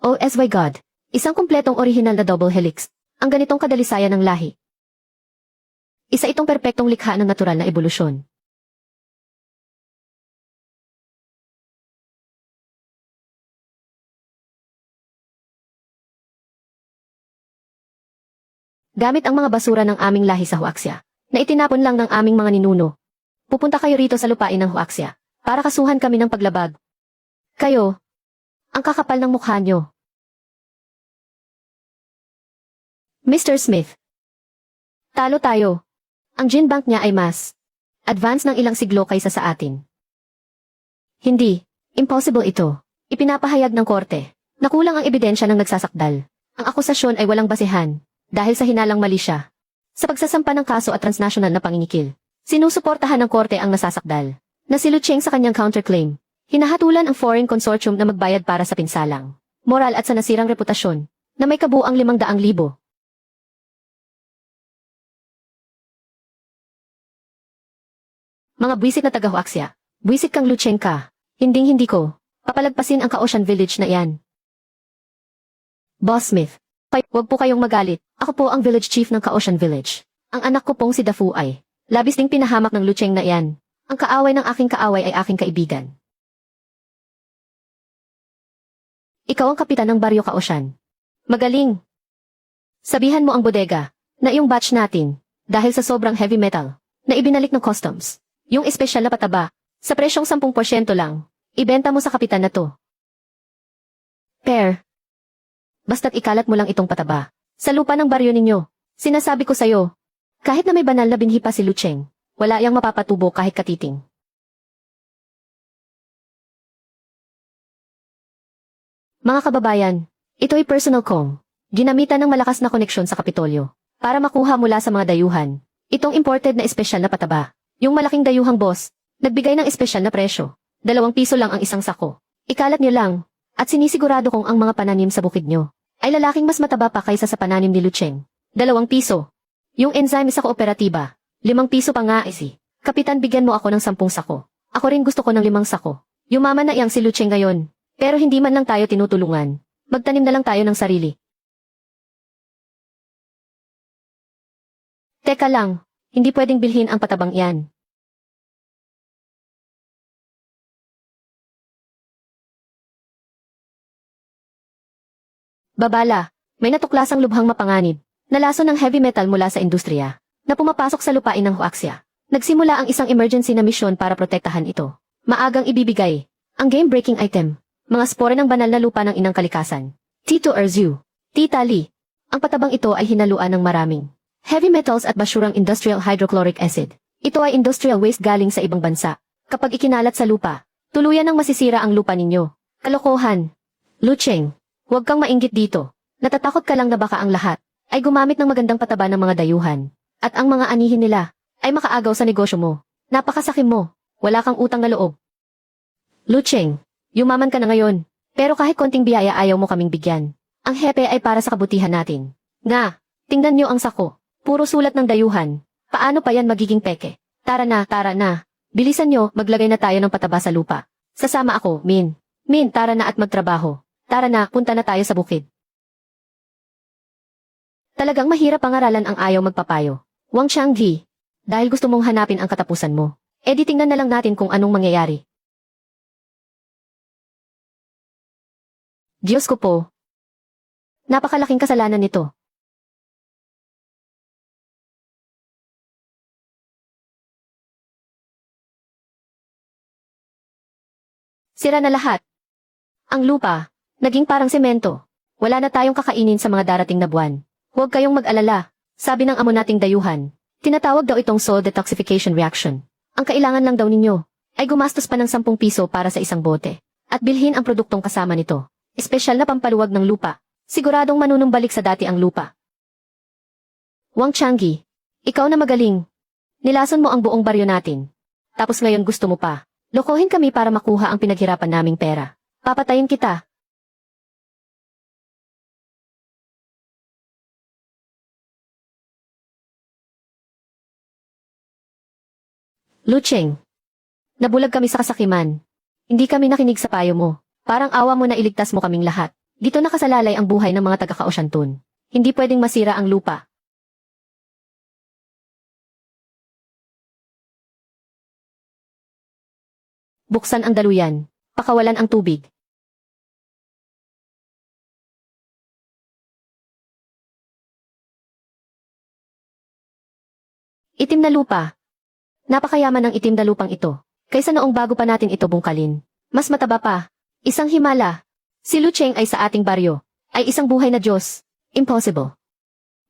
Oh my God! Isang kumpletong orihinal na double helix. Ang ganitong kadalisayan ng lahi. Isa itong perpektong likha ng natural na ebolusyon. Gamit ang mga basura ng aming lahi sa Huaxia, na itinapon lang ng aming mga ninuno. Pupunta kayo rito sa lupain ng Huaxia, para kasuhan kami ng paglabag. Kayo, ang kakapal ng mukha nyo. Mr. Smith. Talo tayo. Ang gene bank niya ay mas advance ng ilang siglo kaysa sa atin. Hindi. Impossible ito. Ipinapahayag ng korte. Nakulang ang ebidensya ng nagsasakdal. Ang akusasyon ay walang basehan. Dahil sa hinalang mali siya. Sa pagsasampa ng kaso at transnational na pangingikil. Sinusuportahan ng korte ang nasasakdal. Na si Lu Cheng sa kanyang counterclaim. Hinahatulan ang foreign consortium na magbayad para sa pinsalang. Moral at sa nasirang reputasyon. Na may kabuang 500,000. Mga buwisit na taga-Huaxia. Buwisit kang Lu Cheng ka. Hinding-hindi ko. Papalagpasin ang Kaocean Village na iyan. Boss Smith. Huwag po kayong magalit. Ako po ang village chief ng Kaocean Village. Ang anak ko pong si Dafu ay labis ding pinahamak ng Lu Cheng na iyan. Ang kaaway ng aking kaaway ay aking kaibigan. Ikaw ang kapitan ng Baryo Kaocean. Magaling. Sabihan mo ang bodega na iyong batch natin dahil sa sobrang heavy metal na ibinalik ng customs. Yung espesyal na pataba, sa presyong 10% lang, ibenta mo sa kapitan na to. Pair. Basta't ikalat mo lang itong pataba. Sa lupa ng baryo ninyo, sinasabi ko sa'yo, kahit na may banal na binhi pa si Lu Cheng, wala yang mapapatubo kahit katiting. Mga kababayan, ito'y personal kong, ginamitan ng malakas na koneksyon sa Kapitolyo, para makuha mula sa mga dayuhan, itong imported na espesyal na pataba. Yung malaking dayuhang boss, nagbigay ng espesyal na presyo. 2 piso lang ang isang sako. Ikalat niyo lang, at sinisigurado kong ang mga pananim sa bukid niyo ay lalaking mas mataba pa kaysa sa pananim ni Lu Cheng. 2 piso. Yung enzyme sa kooperatiba, 5 piso pa nga si. Kapitan, bigyan mo ako ng 10 sako. Ako rin gusto ko ng 5 sako. Yumaman na iyang si Lu Cheng ngayon, pero hindi man lang tayo tinutulungan. Magtanim na lang tayo ng sarili. Teka lang. Hindi pwedeng bilhin ang patabang iyan. Babala, may natuklasang lubhang mapanganib, na laso ng heavy metal mula sa industriya, na pumapasok sa lupain ng Huaxia. Nagsimula ang isang emergency na misyon para protektahan ito. Maagang ibibigay, ang game-breaking item, mga spore ng banal na lupa ng inang kalikasan. Tito Erzu, Tita Lee, ang patabang ito ay hinaluan ng maraming heavy metals at basurang industrial hydrochloric acid. Ito ay industrial waste galing sa ibang bansa. Kapag ikinalat sa lupa, tuluyan ng masisira ang lupa ninyo. Kalokohan. Lu Cheng, huwag kang mainggit dito. Natatakot ka lang na baka ang lahat ay gumamit ng magandang pataba ng mga dayuhan. At ang mga anihin nila ay makaagaw sa negosyo mo. Napakasakim mo. Wala kang utang na loob. Lu Cheng, yumaman ka na ngayon. Pero kahit konting biyaya ayaw mo kaming bigyan. Ang hepe ay para sa kabutihan natin. Nga, tingnan niyo ang sako. Puro sulat ng dayuhan. Paano pa yan magiging peke? Tara na, tara na. Bilisan nyo, maglagay na tayo ng pataba sa lupa. Sasama ako, Min. Min, tara na at magtrabaho. Tara na, punta na tayo sa bukid. Talagang mahirap pangaralan ang ayaw magpapayo. Wang Xiangji, dahil gusto mong hanapin ang katapusan mo, edi tingnan na lang natin kung anong mangyayari. Diyos ko po. Napakalaking kasalanan nito. Sira na lahat. Ang lupa, naging parang semento. Wala na tayong kakainin sa mga darating na buwan. Huwag kayong mag-alala, sabi ng amo nating dayuhan. Tinatawag daw itong soil detoxification reaction. Ang kailangan lang daw ninyo ay gumastos pa ng 10 piso para sa isang bote at bilhin ang produktong kasama nito. Espesyal na pampaluwag ng lupa. Siguradong manunumbalik sa dati ang lupa. Wang Xiangji, ikaw na magaling. Nilason mo ang buong baryo natin. Tapos ngayon gusto mo pa lokohin kami para makuha ang pinaghirapan naming pera. Papatayin kita. Lu Cheng, nabulag kami sa kasakiman. Hindi kami nakinig sa payo mo. Parang awa mo na iligtas mo kaming lahat. Dito nakasalalay ang buhay ng mga taga-Kaohsiantun. Hindi pwedeng masira ang lupa. Buksan ang daluyan. Pakawalan ang tubig. Itim na lupa. Napakayaman ng itim na lupang ito. Kaysa noong bago pa natin ito bungkalin. Mas mataba pa. Isang himala. Si Lu Cheng ay sa ating baryo. Ay isang buhay na Diyos. Impossible.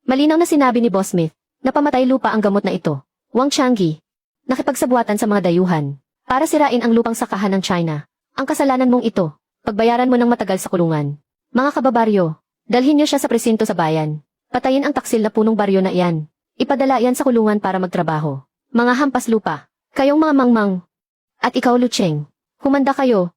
Malinaw na sinabi ni Boss Smith na pamatay lupa ang gamot na ito. Wang Changgi. Nakipagsabuatan sa mga dayuhan. Para sirain ang lupang sakahan ng China. Ang kasalanan mong ito. Pagbayaran mo ng matagal sa kulungan. Mga kababaryo. Dalhin niyo siya sa presinto sa bayan. Patayin ang taksil na punong baryo na iyan. Ipadala yan sa kulungan para magtrabaho. Mga hampas lupa. Kayong mga mangmang. At ikaw Lu Cheng. Humanda kayo.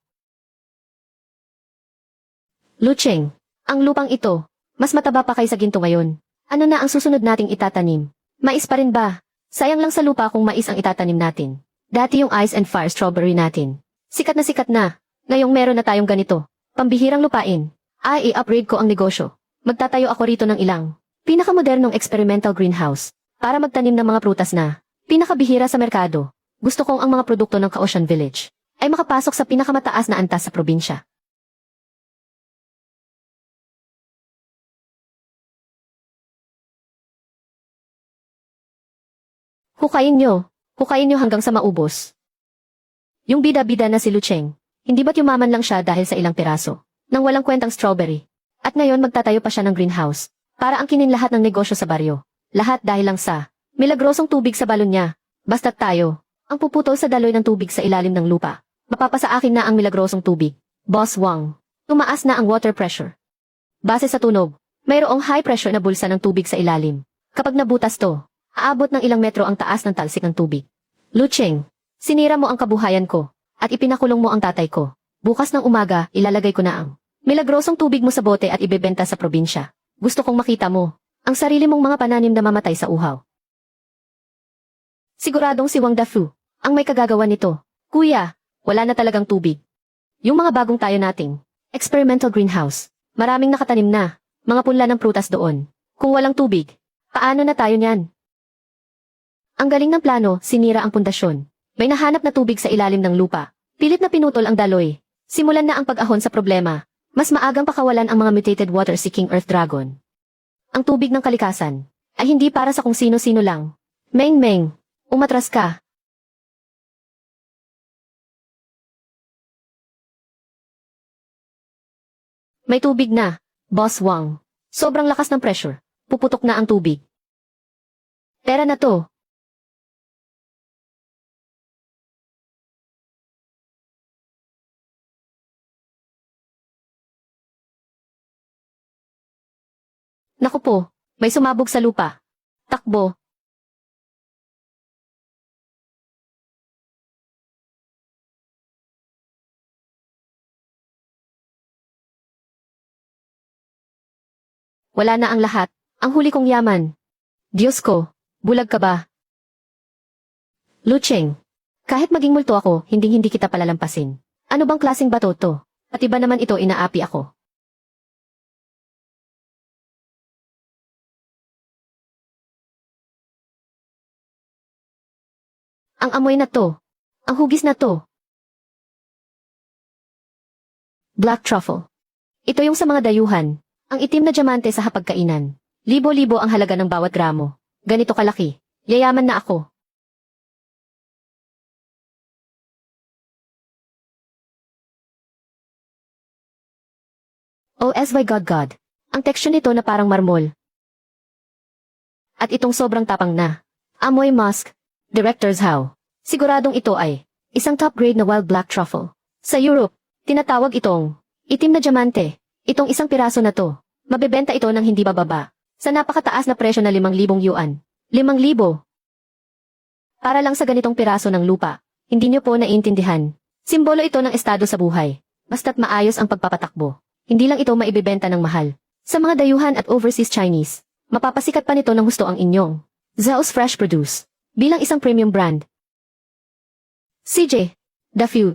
Lu Cheng. Ang lupang ito. Mas mataba pa kaysa ginto ngayon. Ano na ang susunod nating itatanim? Mais pa rin ba? Sayang lang sa lupa kung mais ang itatanim natin. Dati yung ice and fire strawberry natin. Sikat na. Ngayong meron na tayong ganito. Pambihirang lupain. Ay i-upgrade ko ang negosyo. Magtatayo ako rito ng ilang pinakamodernong experimental greenhouse para magtanim ng mga prutas na pinakabihira sa merkado. Gusto kong ang mga produkto ng Kaohsian Village ay makapasok sa pinakamataas na antas sa probinsya. Hukayin nyo hanggang sa maubos. Yung bida-bida na si Lu Cheng, hindi ba't yumaman lang siya dahil sa ilang piraso, nang walang kwentang strawberry? At ngayon magtatayo pa siya ng greenhouse, para angkinin lahat ng negosyo sa baryo. Lahat dahil lang sa milagrosong tubig sa balon niya. Basta't tayo, ang puputol sa daloy ng tubig sa ilalim ng lupa. Mapapasa akin na ang milagrosong tubig. Boss Wang, tumaas na ang water pressure. Base sa tunog, mayroong high pressure na bulsa ng tubig sa ilalim. Kapag nabutas to, aabot ng ilang metro ang taas ng talsik ng tubig. Lu Cheng, sinira mo ang kabuhayan ko, at ipinakulong mo ang tatay ko. Bukas ng umaga, ilalagay ko na ang milagrosong tubig mo sa bote at ibebenta sa probinsya. Gusto kong makita mo ang sarili mong mga pananim na mamatay sa uhaw. Siguradong si Wang Dafu ang may kagagawa nito. Kuya, wala na talagang tubig. Yung mga bagong tayo nating experimental greenhouse, maraming nakatanim na, mga punla ng prutas doon. Kung walang tubig, paano na tayo niyan? Ang galing ng plano, sinira ang pundasyon. May nahanap na tubig sa ilalim ng lupa. Pilit na pinutol ang daloy. Simulan na ang pag-ahon sa problema. Mas maagang pakawalan ang mga mutated water-seeking earth dragon. Ang tubig ng kalikasan ay hindi para sa kung sino-sino lang. Meng, umatras ka. May tubig na, Boss Wang. Sobrang lakas ng pressure. Puputok na ang tubig. Pera na to. Naku po, may sumabog sa lupa. Takbo. Wala na ang lahat. Ang huli kong yaman. Diyos ko, bulag ka ba? Lu Cheng, kahit maging multo ako, hindi kita palalampasin. Ano bang klaseng bato to? At iba naman ito inaapi ako. Ang amoy na to. Ang hugis na to. Black truffle. Ito yung sa mga dayuhan. Ang itim na diamante sa hapagkainan. Libo-libo ang halaga ng bawat gramo. Ganito kalaki. Yayaman na ako. OSY God. Ang teksture nito na parang marmol. At itong sobrang tapang na. Amoy musk. Director's How. Siguradong ito ay isang top grade na wild black truffle. Sa Europe, tinatawag itong itim na diamante. Itong isang piraso na to, mabebenta ito ng hindi bababa. Sa napakataas na presyo na 5,000 yuan. 5,000. Para lang sa ganitong piraso ng lupa, hindi niyo po naiintindihan. Simbolo ito ng estado sa buhay. Basta't maayos ang pagpapatakbo. Hindi lang ito maibebenta ng mahal. Sa mga dayuhan at overseas Chinese, mapapasikat pa nito ng husto ang inyong Zhao's Fresh Produce. Bilang isang premium brand. CJ, Dafu.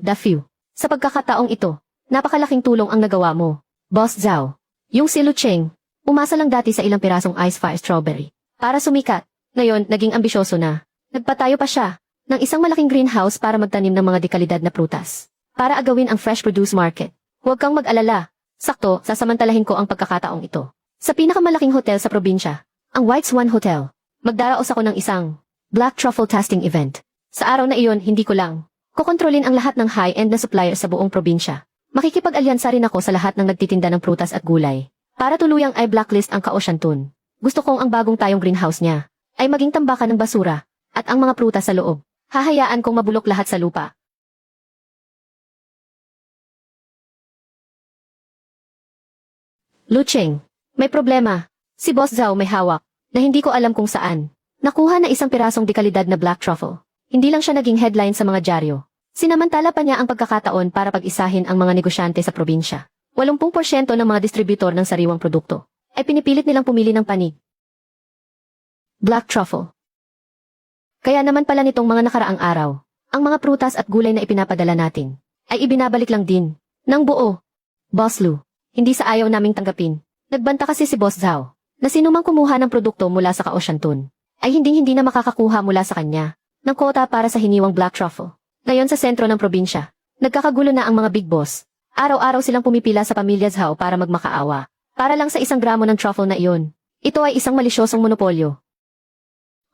Sa pagkakataong ito, napakalaking tulong ang nagawa mo. Boss Zhao. Yung si Lu Cheng, umasa lang dati sa ilang pirasong ice fire strawberry. Para sumikat. Ngayon, naging ambisyoso na. Nagpatayo pa siya ng isang malaking greenhouse para magtanim ng mga dekalidad na prutas. Para agawin ang fresh produce market. Huwag kang mag-alala. Sakto, sasamantalahin ko ang pagkakataong ito. Sa pinakamalaking hotel sa probinsya, ang White Swan Hotel. Magdaraos ako ng isang Black Truffle Tasting Event. Sa araw na iyon, hindi ko lang kukontrolin ang lahat ng high-end na supplier sa buong probinsya. Makikipag-alyansa rin ako sa lahat ng nagtitinda ng prutas at gulay. Para tuluyang ay blacklist ang Kaoshantun. Gusto kong ang bagong tayong greenhouse niya ay maging tambakan ng basura at ang mga prutas sa loob. Hahayaan kong mabulok lahat sa lupa. Lu Cheng, may problema. Si Boss Zhao may hawak na hindi ko alam kung saan. Nakuha na isang pirasong dekalidad na black truffle. Hindi lang siya naging headline sa mga dyaryo. Sinamantala pa niya ang pagkakataon para pag-isahin ang mga negosyante sa probinsya. 80% ng mga distributor ng sariwang produkto ay pinipilit nilang pumili ng panig. Black truffle. Kaya naman pala nitong mga nakaraang araw, ang mga prutas at gulay na ipinapadala natin ay ibinabalik lang din ng buo. Boss Lu, hindi sa ayaw naming tanggapin. Nagbanta kasi si Boss Zhao na sinumang kumuha ng produkto mula sa Kaoshantun ay hindi na makakakuha mula sa kanya ng quota para sa hiniwang black truffle. Ngayon sa sentro ng probinsya, nagkakagulo na ang mga big boss. Araw-araw silang pumipila sa pamilya Zhao para magmakaawa. Para lang sa 1 gramo ng truffle na iyon. Ito ay isang malisyosong monopolyo.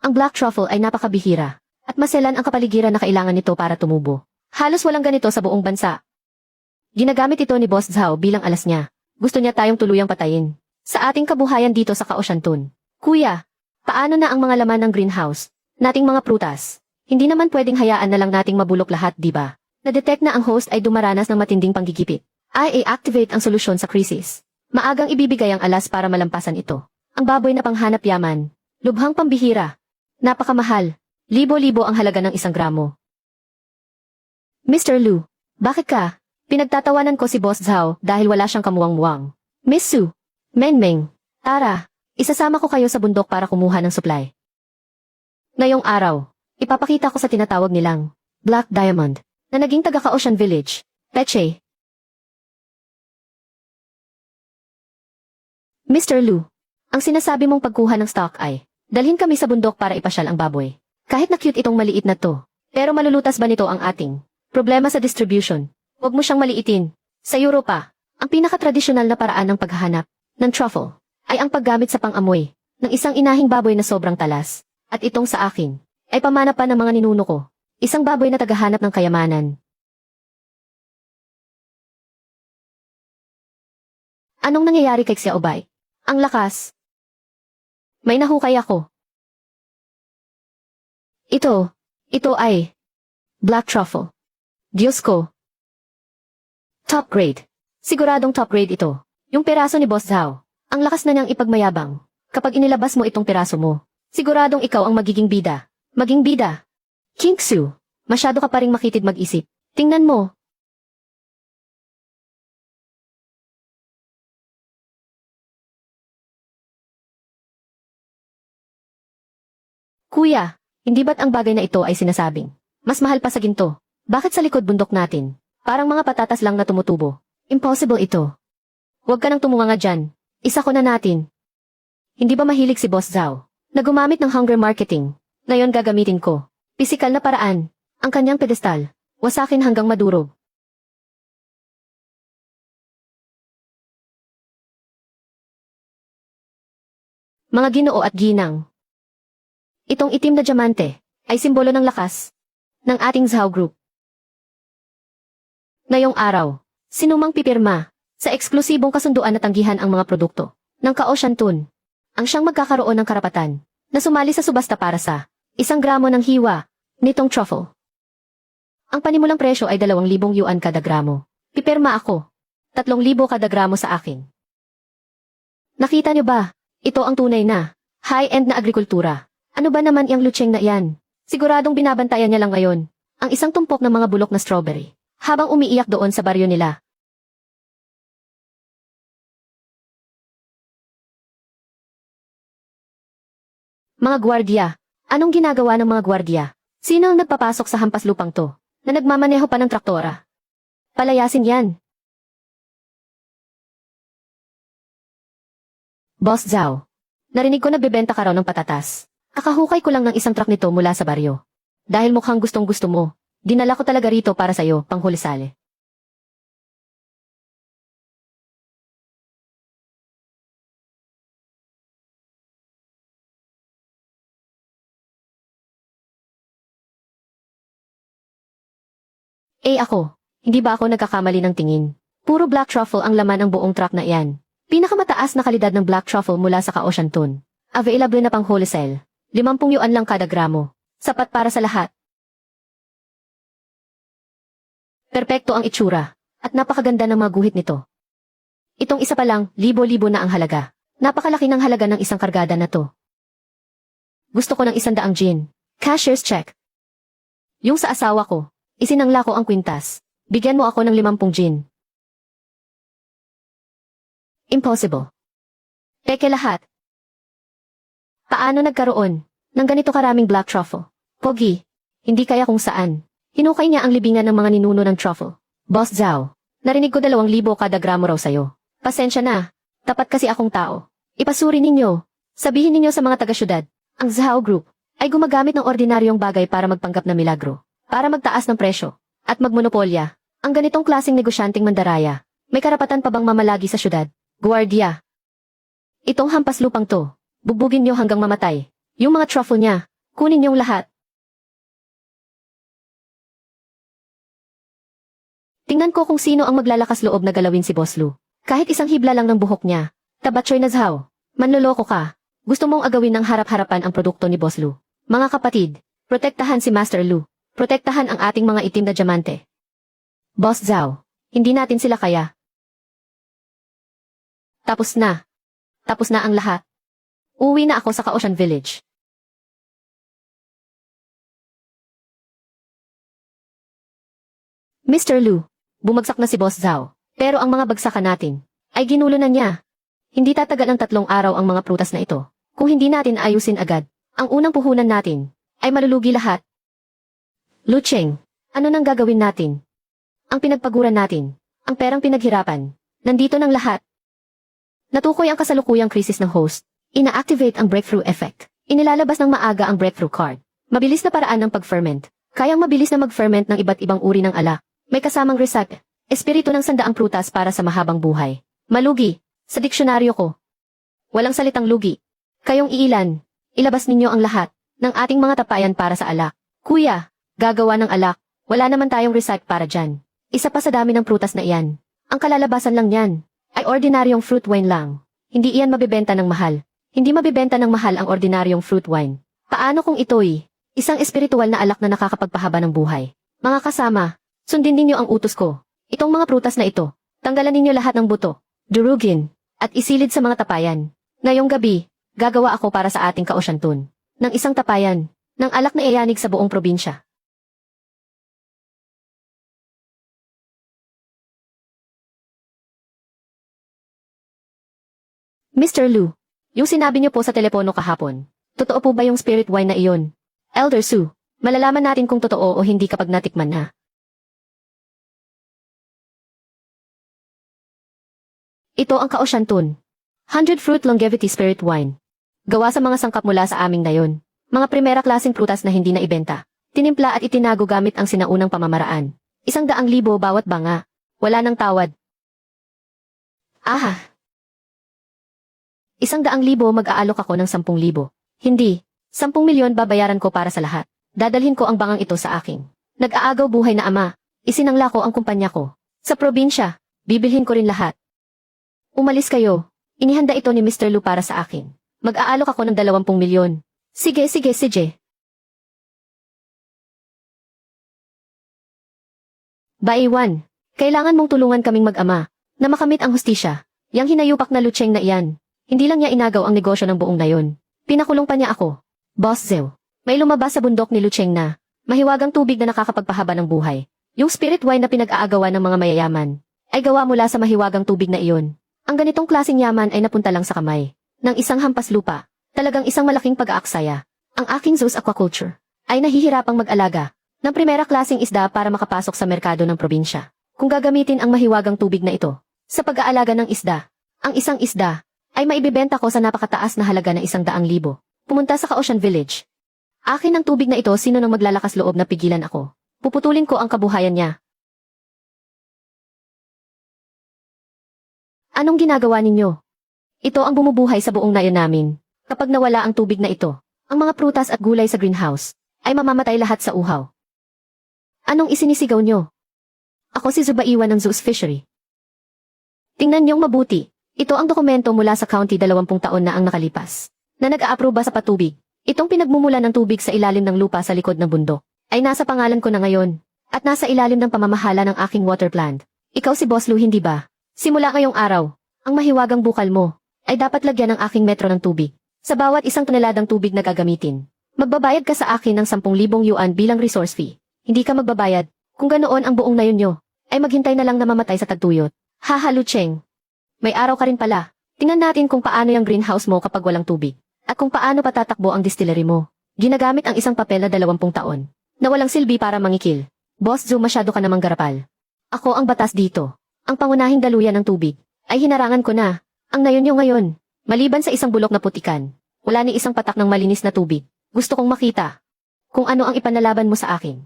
Ang black truffle ay napakabihira, at maselan ang kapaligiran na kailangan nito para tumubo. Halos walang ganito sa buong bansa. Ginagamit ito ni Boss Zhao bilang alas niya. Gusto niya tayong tuluyang patayin. Sa ating kabuhayan dito sa Kaoshantun. Kuya, paano na ang mga laman ng greenhouse? Nating mga prutas. Hindi naman pwedeng hayaan na lang nating mabulok lahat, di ba? Na-detect na ang host ay dumaranas ng matinding panggigipit. IA-activate ang solusyon sa krisis. Maagang ibibigay ang alas para malampasan ito. Ang baboy na panghanap yaman. Lubhang pambihira. Napakamahal. Libo-libo ang halaga ng 1 gramo. Mr. Lu, bakit ka? Pinagtatawanan ko si Boss Zhao dahil wala siyang kamuwang-muwang. Miss Su, Menmeng, tara, isasama ko kayo sa bundok para kumuha ng supply. Ngayong araw, ipapakita ko sa tinatawag nilang Black Diamond na naging taga-Kaotian Village, Peche. Mr. Lu, ang sinasabi mong pagkuha ng stock ay, dalhin kami sa bundok para ipasyal ang baboy. Kahit na cute itong maliit na to, pero malulutas ba nito ang ating problema sa distribution? Huwag mo siyang maliitin. Sa Europa, ang pinakatradisyonal na paraan ng paghahanap ng truffle ay ang paggamit sa pang-amoy ng isang inahing baboy na sobrang talas. At itong sa akin ay pamana pa ng mga ninuno ko. Isang baboy na tagahanap ng kayamanan. Anong nangyayari kay Xiaobay? Ang lakas. May nahukay ako. Ito ay black truffle. Diyos ko. Top grade. Siguradong top grade ito. Yung piraso ni Boss Zhao. Ang lakas na niyang ipagmayabang. Kapag inilabas mo itong piraso mo, siguradong ikaw ang magiging bida. Maging bida. King Su, masyado ka pa ring makitid mag-isip. Tingnan mo. Kuya, hindi ba't ang bagay na ito ay sinasabing mas mahal pa sa ginto? Bakit sa likod bundok natin? Parang mga patatas lang na tumutubo. Impossible ito. Huwag ka nang tumunganga dyan. Isa ko na natin. Hindi ba mahilig si Boss Zhao na gumamit ng hunger marketing? Ngayon gagamitin ko. Pisikal na paraan. Ang kanyang pedestal. Wasakin hanggang madurog. Mga ginoo at ginang. Itong itim na diamante ay simbolo ng lakas ng ating Zhao Group. Ngayong araw, sinumang pipirma sa eksklusibong kasunduan na tanggihan ang mga produkto ng Kaoshantun ang siyang magkakaroon ng karapatan na sumali sa subasta para sa 1 gramo ng hiwa nitong truffle. Ang panimulang presyo ay 2,000 yuan kada gramo. Pipirma ako. 3,000 kada gramo sa akin. Nakita niyo ba? Ito ang tunay na high-end na agrikultura. Ano ba naman yung Lu Cheng na iyan? Siguradong binabantayan niya lang ngayon ang isang tumpok ng mga bulok na strawberry habang umiiyak doon sa baryo nila. Mga gwardiya. Anong ginagawa ng mga gwardiya? Sino ang nagpapasok sa hampas lupang to na nagmamaneho pa ng traktora? Palayasin yan. Boss Zhao, narinig ko nagbebenta ka raw ng patatas. Kakahukay ko lang ng isang truck nito mula sa baryo. Dahil mukhang gustong-gusto mo, dinala ko talaga rito para sa'yo, panghulisali. Ako, hindi ba ako nagkakamali ng tingin? Puro black truffle ang laman ng buong truck na iyan. Pinakamataas na kalidad ng black truffle mula sa Kaocean Tun. Available na pang wholesale. 50 yuan lang kada gramo. Sapat para sa lahat. Perpekto ang itsura, at napakaganda ng mga guhit nito. Itong isa pa lang, libo-libo na ang halaga. Napakalaki ng halaga ng isang kargada na to. Gusto ko ng 100 gin. Cashier's check. Yung sa asawa ko, isinangla ko ang kwintas. Bigyan mo ako ng 50 gin. Impossible. Peke lahat. Paano nagkaroon ng ganito karaming black truffle? Pogi, hindi kaya kung saan. Hinukay niya ang libingan ng mga ninuno ng truffle. Boss Zhao, narinig ko 2,000 kada gramo raw sayo. Pasensya na, tapat kasi akong tao. Ipasuri ninyo, sabihin ninyo sa mga taga-syudad, ang Zhao Group ay gumagamit ng ordinaryong bagay para magpanggap na milagro, para magtaas ng presyo, at magmonopolya. Ang ganitong klaseng negosyanteng mandaraya, may karapatan pa bang mamalagi sa syudad? Guardia. Itong hampas lupang to, bugbugin niyo hanggang mamatay. Yung mga truffle niya, kunin niyong lahat. Tingnan ko kung sino ang maglalakas loob na galawin si Boss Lu. Kahit isang hibla lang ng buhok niya. Tabatsoy na Zhao. Manloloko ka. Gusto mong agawin ng harap-harapan ang produkto ni Boss Lu. Mga kapatid, protektahan si Master Lu. Protektahan ang ating mga itim na diamante. Boss Zhao, hindi natin sila kaya. Tapos na. Tapos na ang lahat. Uwi na ako sa Kaocean Village. Mr. Lu, bumagsak na si Boss Zhao. Pero ang mga bagsakan natin, ay ginulo na niya. Hindi tatagal ng 3 araw ang mga prutas na ito. Kung hindi natin ayusin agad, ang unang puhunan natin, ay malulugi lahat. Lu Cheng, ano nang gagawin natin? Ang pinagpaguran natin, ang perang pinaghirapan, nandito ng lahat. Natukoy ang kasalukuyang krisis ng host. Ina-activate ang breakthrough effect. Inilalabas ng maaga ang breakthrough card. Mabilis na paraan ng pag-ferment. Kayang mabilis na mag-ferment ng iba't ibang uri ng alak. May kasamang recipe. Espiritu ng 100 prutas para sa mahabang buhay. Malugi. Sa diksyonaryo ko. Walang salitang lugi. Kayong iilan. Ilabas ninyo ang lahat ng ating mga tapayan para sa alak. Kuya, gagawa ng alak. Wala naman tayong recipe para dyan. Isa pa sa dami ng prutas na iyan. Ang kalalabasan lang niyan ay ordinaryong fruit wine lang. Hindi iyan mabibenta ng mahal. Hindi mabibenta ng mahal ang ordinaryong fruit wine. Paano kung ito'y isang espiritual na alak na nakakapagpahaba ng buhay? Mga kasama, sundin ninyo ang utos ko. Itong mga prutas na ito, tanggalan ninyo lahat ng buto, durugin, at isilid sa mga tapayan. Ngayong gabi, gagawa ako para sa ating Kaocean Tun ng isang tapayan ng alak na iyanig sa buong probinsya. Mr. Lu, yung sinabi niyo po sa telepono kahapon, totoo po ba yung spirit wine na iyon? Elder Su, malalaman natin kung totoo o hindi kapag natikman na. Ito ang Kaocean Tun. 100 Fruit Longevity Spirit Wine. Gawa sa mga sangkap mula sa aming nayon. Mga primera klaseng prutas na hindi na ibenta. Tinimpla at itinago gamit ang sinaunang pamamaraan. 100,000 bawat banga. Wala nang tawad. Aha! 100,000 mag-aalok ako ng 10,000. Hindi. 10 milyon babayaran ko para sa lahat. Dadalhin ko ang bangang ito sa akin. Nag-aagaw buhay na ama. Isinangla ko ang kumpanya ko. Sa probinsya, bibilhin ko rin lahat. Umalis kayo. Inihanda ito ni Mr. Lu para sa akin. Mag-aalok ako ng 20 milyon. Sige. Baiwan, kailangan mong tulungan kaming mag-ama na makamit ang hustisya. Yang hinayupak na Lu Cheng na iyan. Hindi lang niya inagaw ang negosyo ng buong nayon. Pinakulong pa niya ako. Boss Zhao, may lumabas sa bundok ni Lu Cheng na mahiwagang tubig na nakakapagpahaba ng buhay. Yung spirit wine na pinag-aagawan ng mga mayayaman ay gawa mula sa mahiwagang tubig na iyon. Ang ganitong klaseng yaman ay napunta lang sa kamay ng isang hampas lupa. Talagang isang malaking pag-aaksaya. Ang aking Zeus Aquaculture ay nahihirapang mag-alaga ng primera klaseng isda para makapasok sa merkado ng probinsya. Kung gagamitin ang mahiwagang tubig na ito sa pag-aalaga ng isda, ang isang isda ay maibibenta ko sa napakataas na halaga na 100,000. Pumunta sa Kaocean Village. Akin ang tubig na ito, sino nang maglalakas loob na pigilan ako. Puputulin ko ang kabuhayan niya. Anong ginagawa ninyo? Ito ang bumubuhay sa buong nayon namin. Kapag nawala ang tubig na ito, ang mga prutas at gulay sa greenhouse ay mamamatay lahat sa uhaw. Anong isinisigaw nyo? Ako si Zubaiwan ng Zeus Fishery. Tingnan niyong mabuti. Ito ang dokumento mula sa county 20 taon na ang nakalipas, na nag-aaproba sa patubig. Itong pinagmumula ng tubig sa ilalim ng lupa sa likod ng bundok ay nasa pangalan ko na ngayon at nasa ilalim ng pamamahala ng aking water plant. Ikaw si Boss Lou, hindi ba? Simula ngayong araw, ang mahiwagang bukal mo ay dapat lagyan ng aking metro ng tubig. Sa bawat 1 toneladang tubig na gagamitin, magbabayad ka sa akin ng 10,000 yuan bilang resource fee. Hindi ka magbabayad. Kung ganoon ang buong nayon nyo, ay maghintay na lang na mamatay sa tagtuyot. Haha, Lucheng. May araw ka rin pala. Tingnan natin kung paano yung greenhouse mo kapag walang tubig. At kung paano patatakbo ang distillery mo. Ginagamit ang isang papel na 20 taon na walang silbi para mangikil. Boss Zhu, masyado ka namang garapal. Ako ang batas dito. Ang pangunahing daluyan ng tubig ay hinarangan ko na. Ang nayon nyo ngayon, maliban sa isang bulok na putikan, wala ni isang patak ng malinis na tubig. Gusto kong makita kung ano ang ipanlalaban mo sa akin.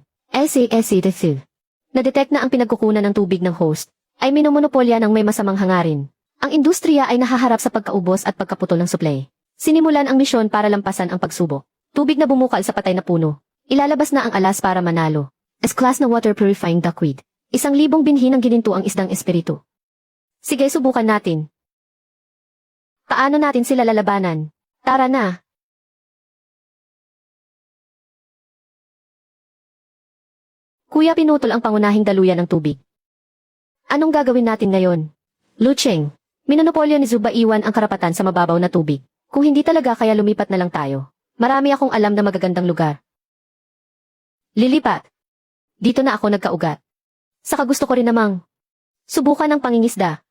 Na-detect na ang pinagkukunan ng tubig ng host ay minomonopolya ng may masamang hangarin. Ang industriya ay nahaharap sa pagkaubos at pagkaputol ng supply. Sinimulan ang misyon para lampasan ang pagsubok. Tubig na bumukal sa patay na puno. Ilalabas na ang alas para manalo. S-class na water purifying duckweed. 1,000 binhi ng gininto ang isdang espiritu. Sige, subukan natin. Paano natin sila lalabanan? Tara na. Kuya, pinutol ang pangunahing daluyan ng tubig. Anong gagawin natin ngayon? Lucheng, minonopolyo ni Zubaiwan ang karapatan sa mababaw na tubig. Kung hindi talaga, kaya lumipat na lang tayo. Marami akong alam na magagandang lugar. Lilipat. Dito na ako nagkaugat. Saka gusto ko rin namang subukan ng pangingisda.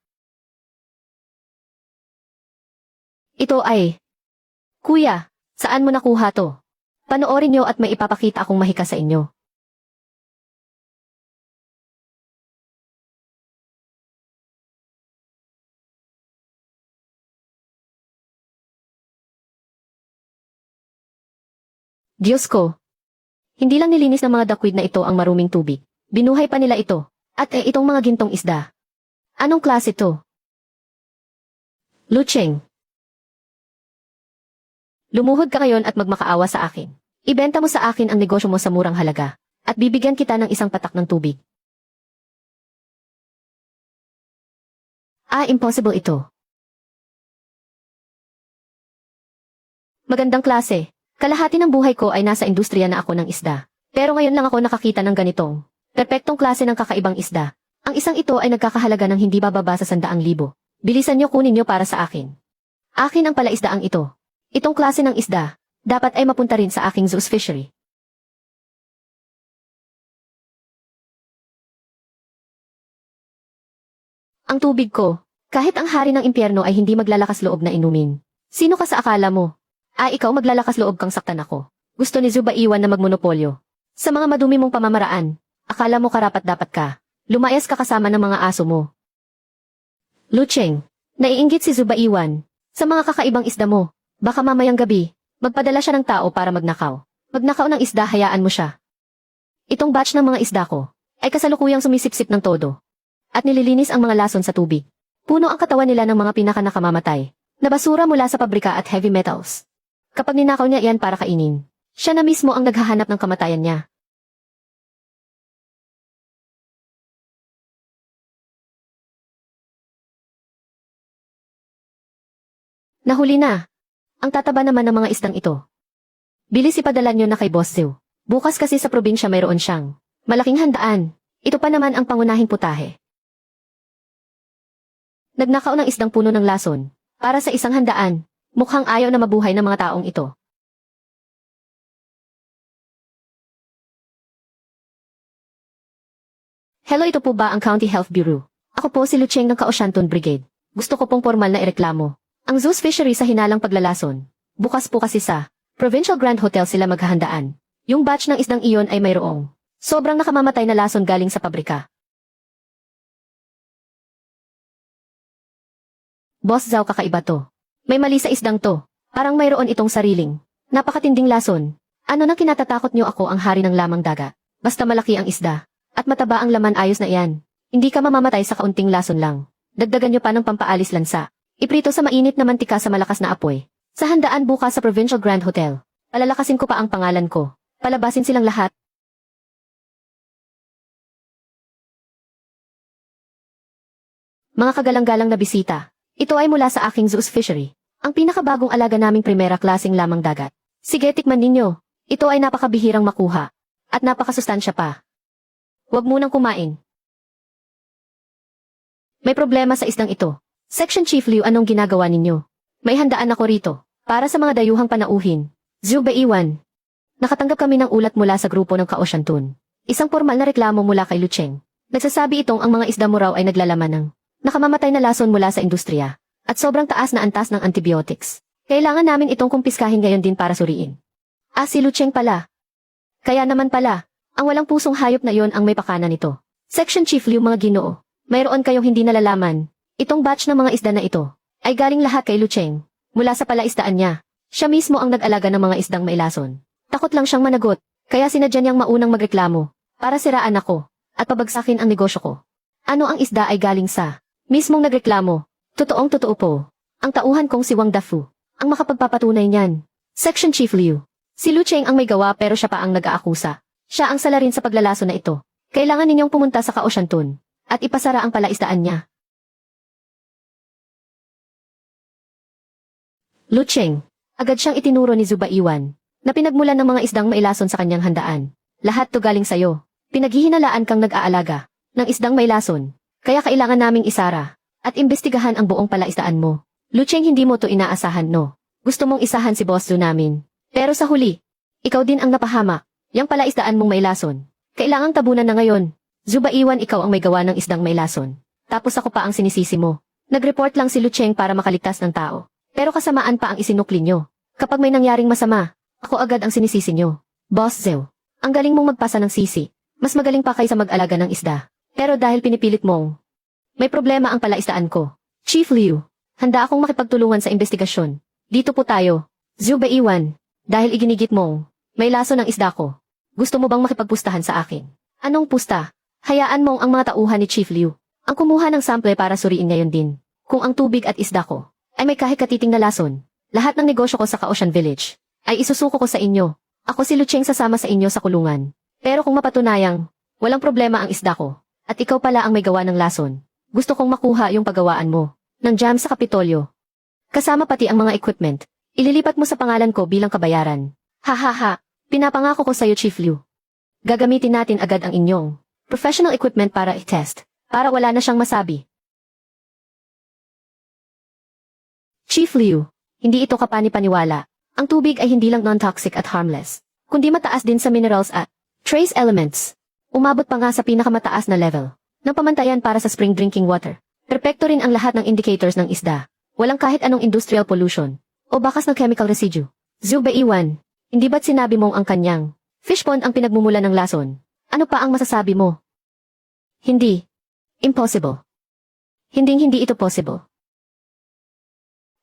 Ito ay... Kuya, saan mo nakuha to? Panoorin nyo at may ipapakita akong mahika sa inyo. Diyos ko! Hindi lang nilinis ng mga dakwid na ito ang maruming tubig. Binuhay pa nila ito. At itong mga gintong isda. Anong klase to? Lucheng. Lumuhod ka ngayon at magmakaawa sa akin. Ibenta mo sa akin ang negosyo mo sa murang halaga. At bibigyan kita ng 1 patak ng tubig. Impossible ito. Magandang klase. Kalahati ng buhay ko ay nasa industriya na ako ng isda. Pero ngayon lang ako nakakita ng ganitong perpektong klase ng kakaibang isda. Ang isang ito ay nagkakahalaga ng hindi bababa sa 100,000. Bilisan nyo, kunin nyo para sa akin. Akin ang palaisdaang ito. Itong klase ng isda, dapat ay mapunta rin sa aking Zeus Fishery. Ang tubig ko, kahit ang hari ng impyerno ay hindi maglalakas loob na inumin. Sino ka sa akala mo? Ikaw maglalakas loob kang saktan ako. Gusto ni Zubaiwan na magmonopolyo. Sa mga madumi mong pamamaraan, akala mo karapat-dapat ka. Lumayas ka kasama ng mga aso mo. Lucheng, naiinggit si Zubaiwan sa mga kakaibang isda mo. Baka mamayang gabi, magpadala siya ng tao para magnakaw. Magnakaw ng isda, hayaan mo siya. Itong batch ng mga isda ko ay kasalukuyang sumisipsip ng todo. At nililinis ang mga lason sa tubig. Puno ang katawan nila ng mga pinakanakamamatay na basura mula sa pabrika at heavy metals. Kapag ninakaw niya iyan para kainin, siya na mismo ang naghahanap ng kamatayan niya. Nahuli na. Ang tataba naman ng mga isdang ito. Bilis ipadala niyo na kay Boss Zhu. Bukas kasi sa probinsya mayroon siyang malaking handaan. Ito pa naman ang pangunahing putahe. Nagnakaw ng isdang puno ng lason para sa isang handaan. Mukhang ayaw na mabuhay ng mga taong ito. Hello, ito po ba ang County Health Bureau? Ako po si Lucheng ng Kaoshanton Brigade. Gusto ko pong formal na ireklamo ang Zeus Fishery sa hinalang paglalason. Bukas po kasi sa Provincial Grand Hotel sila maghahandaan. Yung batch ng isdang iyon ay mayroong sobrang nakamamatay na lason galing sa pabrika. Boss Zhao, kakaiba to. May mali sa isdang to. Parang mayroon itong sariling napakatinding lason. Ano nang kinatatakot niyo ako ang hari ng lamang dagat? Basta malaki ang isda. At mataba ang laman ayos na iyan. Hindi ka mamamatay sa kaunting lason lang. Dagdagan niyo pa ng pampaalis lansa. Iprito sa mainit na mantika sa malakas na apoy. Sa handaan bukas sa Provincial Grand Hotel. Palalakasin ko pa ang pangalan ko. Palabasin silang lahat. Mga kagalang-galang na bisita. Ito ay mula sa aking Zeus Fishery. Ang pinakabagong alaga naming primera klaseng lamang dagat. Sige, tikman ninyo. Ito ay napakabihirang makuha. At napakasustansya pa. Huwag munang kumain. May problema sa isdang ito. Section Chief Liu, anong ginagawa ninyo? May handaan ako rito. Para sa mga dayuhang panauhin. Zhu Beiwan. Nakatanggap kami ng ulat mula sa grupo ng Kaoshantun. Isang formal na reklamo mula kay Lu Cheng. Nagsasabi itong ang mga isda mo raw ay naglalaman ng nakamamatay na lason mula sa industriya. At sobrang taas na antas ng antibiotics. Kailangan namin itong kumpiskahin ngayon din para suriin. Si Lu Cheng pala. Kaya naman pala, ang walang pusong hayop na yon ang may pakana nito. Section Chief Liu, mga ginoo. Mayroon kayong hindi nalalaman. Itong batch ng mga isda na ito ay galing lahat kay Lu Cheng. Mula sa palaisdaan niya. Siya mismo ang nag-alaga ng mga isdang may lason. Takot lang siyang managot, kaya sinadya niyang maunang magreklamo. Para siraan ako, at pabagsakin ang negosyo ko. Ano ang isda ay galing sa mismong nagreklamo. Totoong totoo po. Ang tauhan kong si Wang Dafu. Ang makapagpapatunay niyan. Section Chief Liu. Si Lu Cheng ang may gawa pero siya pa ang nag-aakusa. Siya ang salarin sa paglalaso na ito. Kailangan ninyong pumunta sa Kaoshantun at ipasara ang palaisdaan niya. Lu Cheng. Agad siyang itinuro ni Zhu Beiwan na pinagmulan ng mga isdang may lason sa kanyang handaan. Lahat to galing sayo. Pinaghihinalaan kang nag-aalaga ng isdang may lason. Kaya kailangan naming isara at imbestigahan ang buong palaisdaan mo. Lu Cheng, hindi mo to inaasahan, no? Gusto mong isahan si Boss Lu namin. Pero sa huli, ikaw din ang napahamak. Yang palaisdaan mong may lason. Kailangang tabunan na ngayon. Zhu Beiwan, ikaw ang may gawa ng isdang may lason. Tapos ako pa ang sinisisi mo. Nag-report lang si Lu Cheng para makaligtas ng tao. Pero kasamaan pa ang isinukli nyo. Kapag may nangyaring masama, ako agad ang sinisisi nyo. Boss Zhou, ang galing mong magpasa ng sisi. Mas magaling pa kaysa mag-alaga ng isda. Pero dahil pinipilit mong may problema ang palaisdaan ko. Chief Liu, handa akong makipagtulungan sa investigasyon. Dito po tayo. Zhu Beiwan, dahil iginigit mong may laso ng isda ko. Gusto mo bang makipagpustahan sa akin? Anong pusta? Hayaan mong ang mga tauhan ni Chief Liu ang kumuha ng sample para suriin ngayon din. Kung ang tubig at isda ko ay may kahit katiting na lason, lahat ng negosyo ko sa Kaohsian Village ay isusuko ko sa inyo. Ako si Lu Cheng, sasama sa inyo sa kulungan. Pero kung mapatunayang walang problema ang isda ko at ikaw pala ang may gawa ng lason, gusto kong makuha yung paggawaan mo ng jam sa Kapitolyo. Kasama pati ang mga equipment. Ililipat mo sa pangalan ko bilang kabayaran. Ha. Pinapangako ko sa'yo, Chief Liu. Gagamitin natin agad ang inyong professional equipment para i-test, para wala na siyang masabi. Chief Liu, hindi ito kapani-paniwala. Ang tubig ay hindi lang non-toxic at harmless, kundi mataas din sa minerals at trace elements. Umabot pa nga sa pinakamataas na level ng pamantayan para sa spring drinking water. Perpekto rin ang lahat ng indicators ng isda. Walang kahit anong industrial pollution o bakas ng chemical residue. Zhu Beiwan, hindi ba't sinabi mong ang kanyang fish pond ang pinagmumulan ng lason? Ano pa ang masasabi mo? Hindi. Impossible. Hindi ito possible.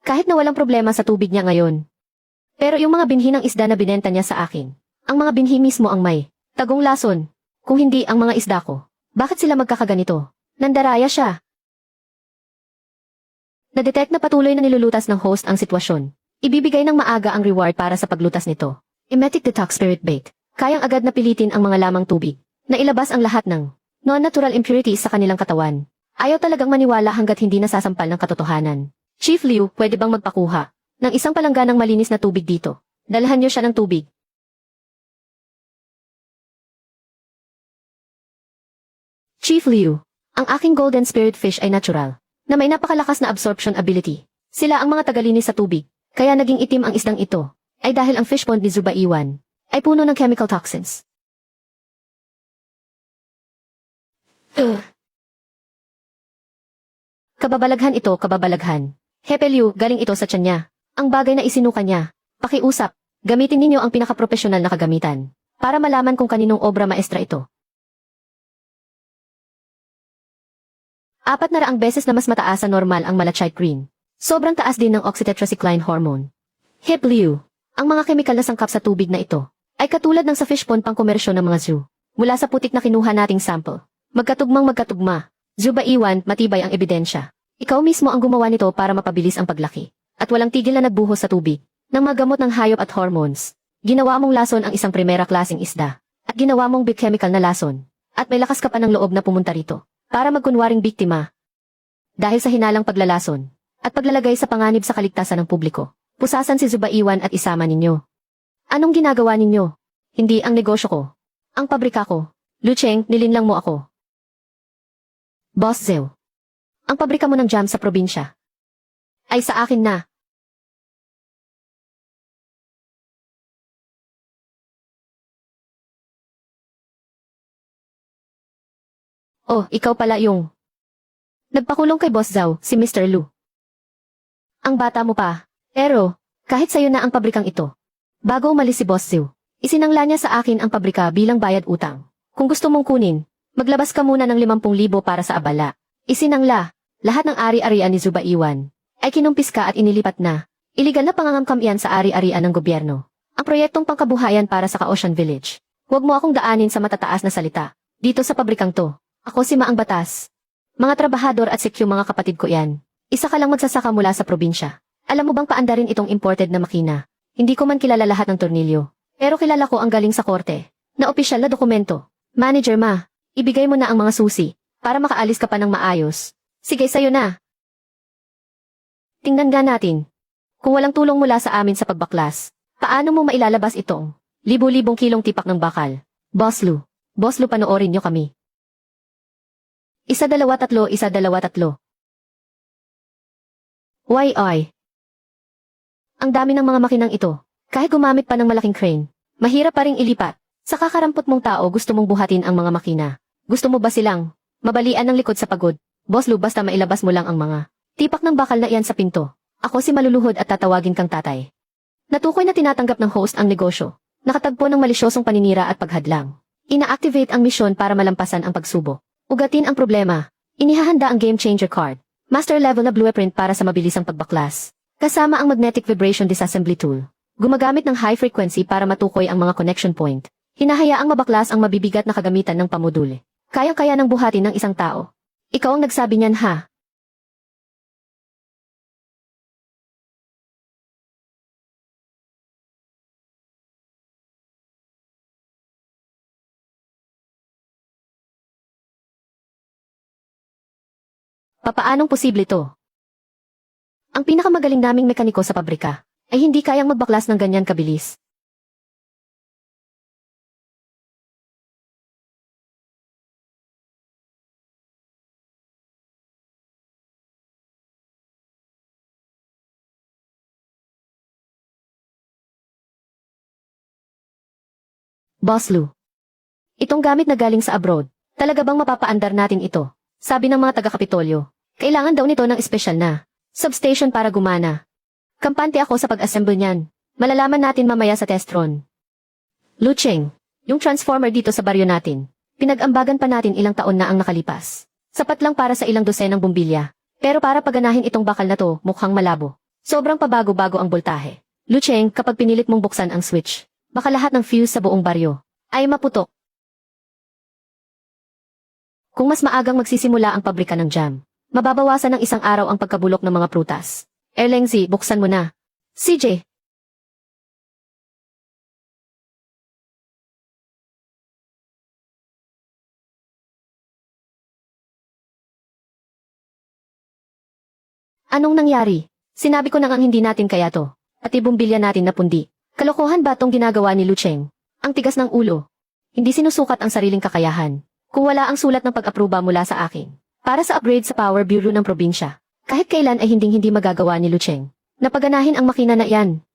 Kahit na walang problema sa tubig niya ngayon. Pero yung mga binhi ng isda na binenta niya sa akin, ang mga binhi mismo ang may tagong lason. Kung hindi ang mga isda ko, bakit sila magkakaganito? Nandaraya siya. Na-detect na patuloy na nilulutas ng host ang sitwasyon. Ibibigay ng maaga ang reward para sa paglutas nito. Emetic Detox Spirit Bait. Kayang agad na pilitin ang mga lamang tubig na ilabas ang lahat ng non-natural impurities sa kanilang katawan. Ayaw talagang maniwala hanggat hindi nasasampal ng katotohanan. Chief Liu, pwede bang magpakuha ng isang palangganang malinis na tubig dito? Dalhan niyo siya ng tubig. Chief Liu, ang aking golden spirit fish ay natural, na may napakalakas na absorption ability. Sila ang mga tagalinis sa tubig, kaya naging itim ang isdang ito, ay dahil ang fish pond ni Zhu Beiwan ay puno ng chemical toxins. Kababalaghan ito, kababalaghan. Hepe Liu, galing ito sa tiyan niya. Ang bagay na isinuka niya. Pakiusap, gamitin ninyo ang pinakaprofesional na kagamitan para malaman kung kaninong obra maestra ito. 400 beses na mas mataas sa normal ang malachite green. Sobrang taas din ng oxytetracycline hormone. HIP-LU. Ang mga kemikal na sangkap sa tubig na ito ay katulad ng sa fish pond pangkomersyo ng mga zoo. Mula sa putik na kinuha nating sample. Magkatugma. Zubaiwan, matibay ang ebidensya. Ikaw mismo ang gumawa nito para mapabilis ang paglaki. At walang tigil na nagbuhos sa tubig ng mga gamot ng hayop at hormones. Ginawa mong lason ang isang primera klaseng isda. At ginawa mong big chemical na lason. At may lakas ka pa ng loob na pumunta rito para magkunwaring biktima. Dahil sa hinalang paglalason at paglalagay sa panganib sa kaligtasan ng publiko, pusasan si Zubaiwan at isama ninyo. Anong ginagawa ninyo? Hindi ang negosyo ko. Ang pabrika ko. Lucheng, nilinlang mo ako. Boss Zhou. Ang pabrika mo ng jam sa probinsya ay sa akin na. Oh, ikaw pala yung nagpakulong kay Boss Zhou, si Mr. Lu. Ang bata mo pa. Pero, kahit sayo na ang pabrikang ito. Bago umalis si Boss Zhou, isinangla niya sa akin ang pabrika bilang bayad utang. Kung gusto mong kunin, maglabas ka muna ng 50,000 para sa abala. Isinangla, lahat ng ari-arian ni Zubaiwan ay kinumpiska at inilipat na. Iligal na pangangamkam yan sa ari-arian ng gobyerno. Ang proyektong pangkabuhayan para sa Ka-Ocean Village. Huwag mo akong daanin sa matataas na salita. Dito sa pabrikang to. Ako si Maang Batas. Mga trabahador at sikyo mga kapatid ko yan. Isa ka lang magsasaka mula sa probinsya. Alam mo bang paandarin itong imported na makina? Hindi ko man kilala lahat ng tornilyo. Pero kilala ko ang galing sa korte. Na opisyal na dokumento. Manager ma, ibigay mo na ang mga susi. Para makaalis ka pa ng maayos. Sige sayo na. Tingnan nga natin. Kung walang tulong mula sa amin sa pagbaklas, paano mo mailalabas itong libu-libong kilong tipak ng bakal? Boss Lu, panoorin nyo kami. 1, 2, 3, 1, 2, 3. Oy. Ang dami ng mga makinang ito. Kahit gumamit pa ng malaking crane, mahirap pa ring ilipat. Sa kakarampot mong tao gusto mong buhatin ang mga makina. Gusto mo ba silang mabalian ng likod sa pagod? Boss Lu, basta mailabas mo lang ang mga tipak ng bakal na iyan sa pinto. Ako si maluluhod at tatawagin kang tatay. Natukoy na tinatanggap ng host ang negosyo. Nakatagpo ng malisyosong paninira at paghadlang. Ina-activate ang misyon para malampasan ang pagsubo. Ugatin ang problema. Inihahanda ang game changer card. Master level na blueprint para sa mabilisang pagbaklas. Kasama ang magnetic vibration disassembly tool. Gumagamit ng high frequency para matukoy ang mga connection point. Hinahayaang mabaklas ang mabibigat na kagamitan ng pamodule. Kayang-kaya ng buhatin ng isang tao. Ikaw ang nagsabi niyan ha? Papaanong posible to? Ang pinakamagaling naming mekaniko sa pabrika ay hindi kayang magbaklas ng ganyan kabilis. Boss Lu, itong gamit na galing sa abroad, talaga bang mapapaandar natin ito? Sabi ng mga taga-Kapitolyo, kailangan daw nito ng espesyal na substation para gumana. Kampante ako sa pag-assemble niyan. Malalaman natin mamaya sa test run. Lucheng, yung transformer dito sa baryo natin, pinag-ambagan pa natin ilang taon na ang nakalipas. Sapat lang para sa ilang dosenang bumbilya. Pero para paganahin itong bakal na to, mukhang malabo. Sobrang pabago-bago ang boltahe. Lucheng, kapag pinilit mong buksan ang switch, baka lahat ng fuse sa buong baryo ay maputok. Kung mas maagang magsisimula ang pabrika ng jam, mababawasan ng isang araw ang pagkabulok ng mga prutas. Erlengzi, buksan mo na. CJ. Anong nangyari? Sinabi ko na nga hindi natin kaya to. At ibumbilya natin na pundi. Kalokohan ba tong ginagawa ni Lucheng? Ang tigas ng ulo. Hindi sinusukat ang sariling kakayahan. Kung wala ang sulat ng pag-aproba mula sa akin. Para sa upgrade sa Power Bureau ng probinsya. Kahit kailan ay hindi magagawa ni Lucheng. Napaganahin ang makina na iyan.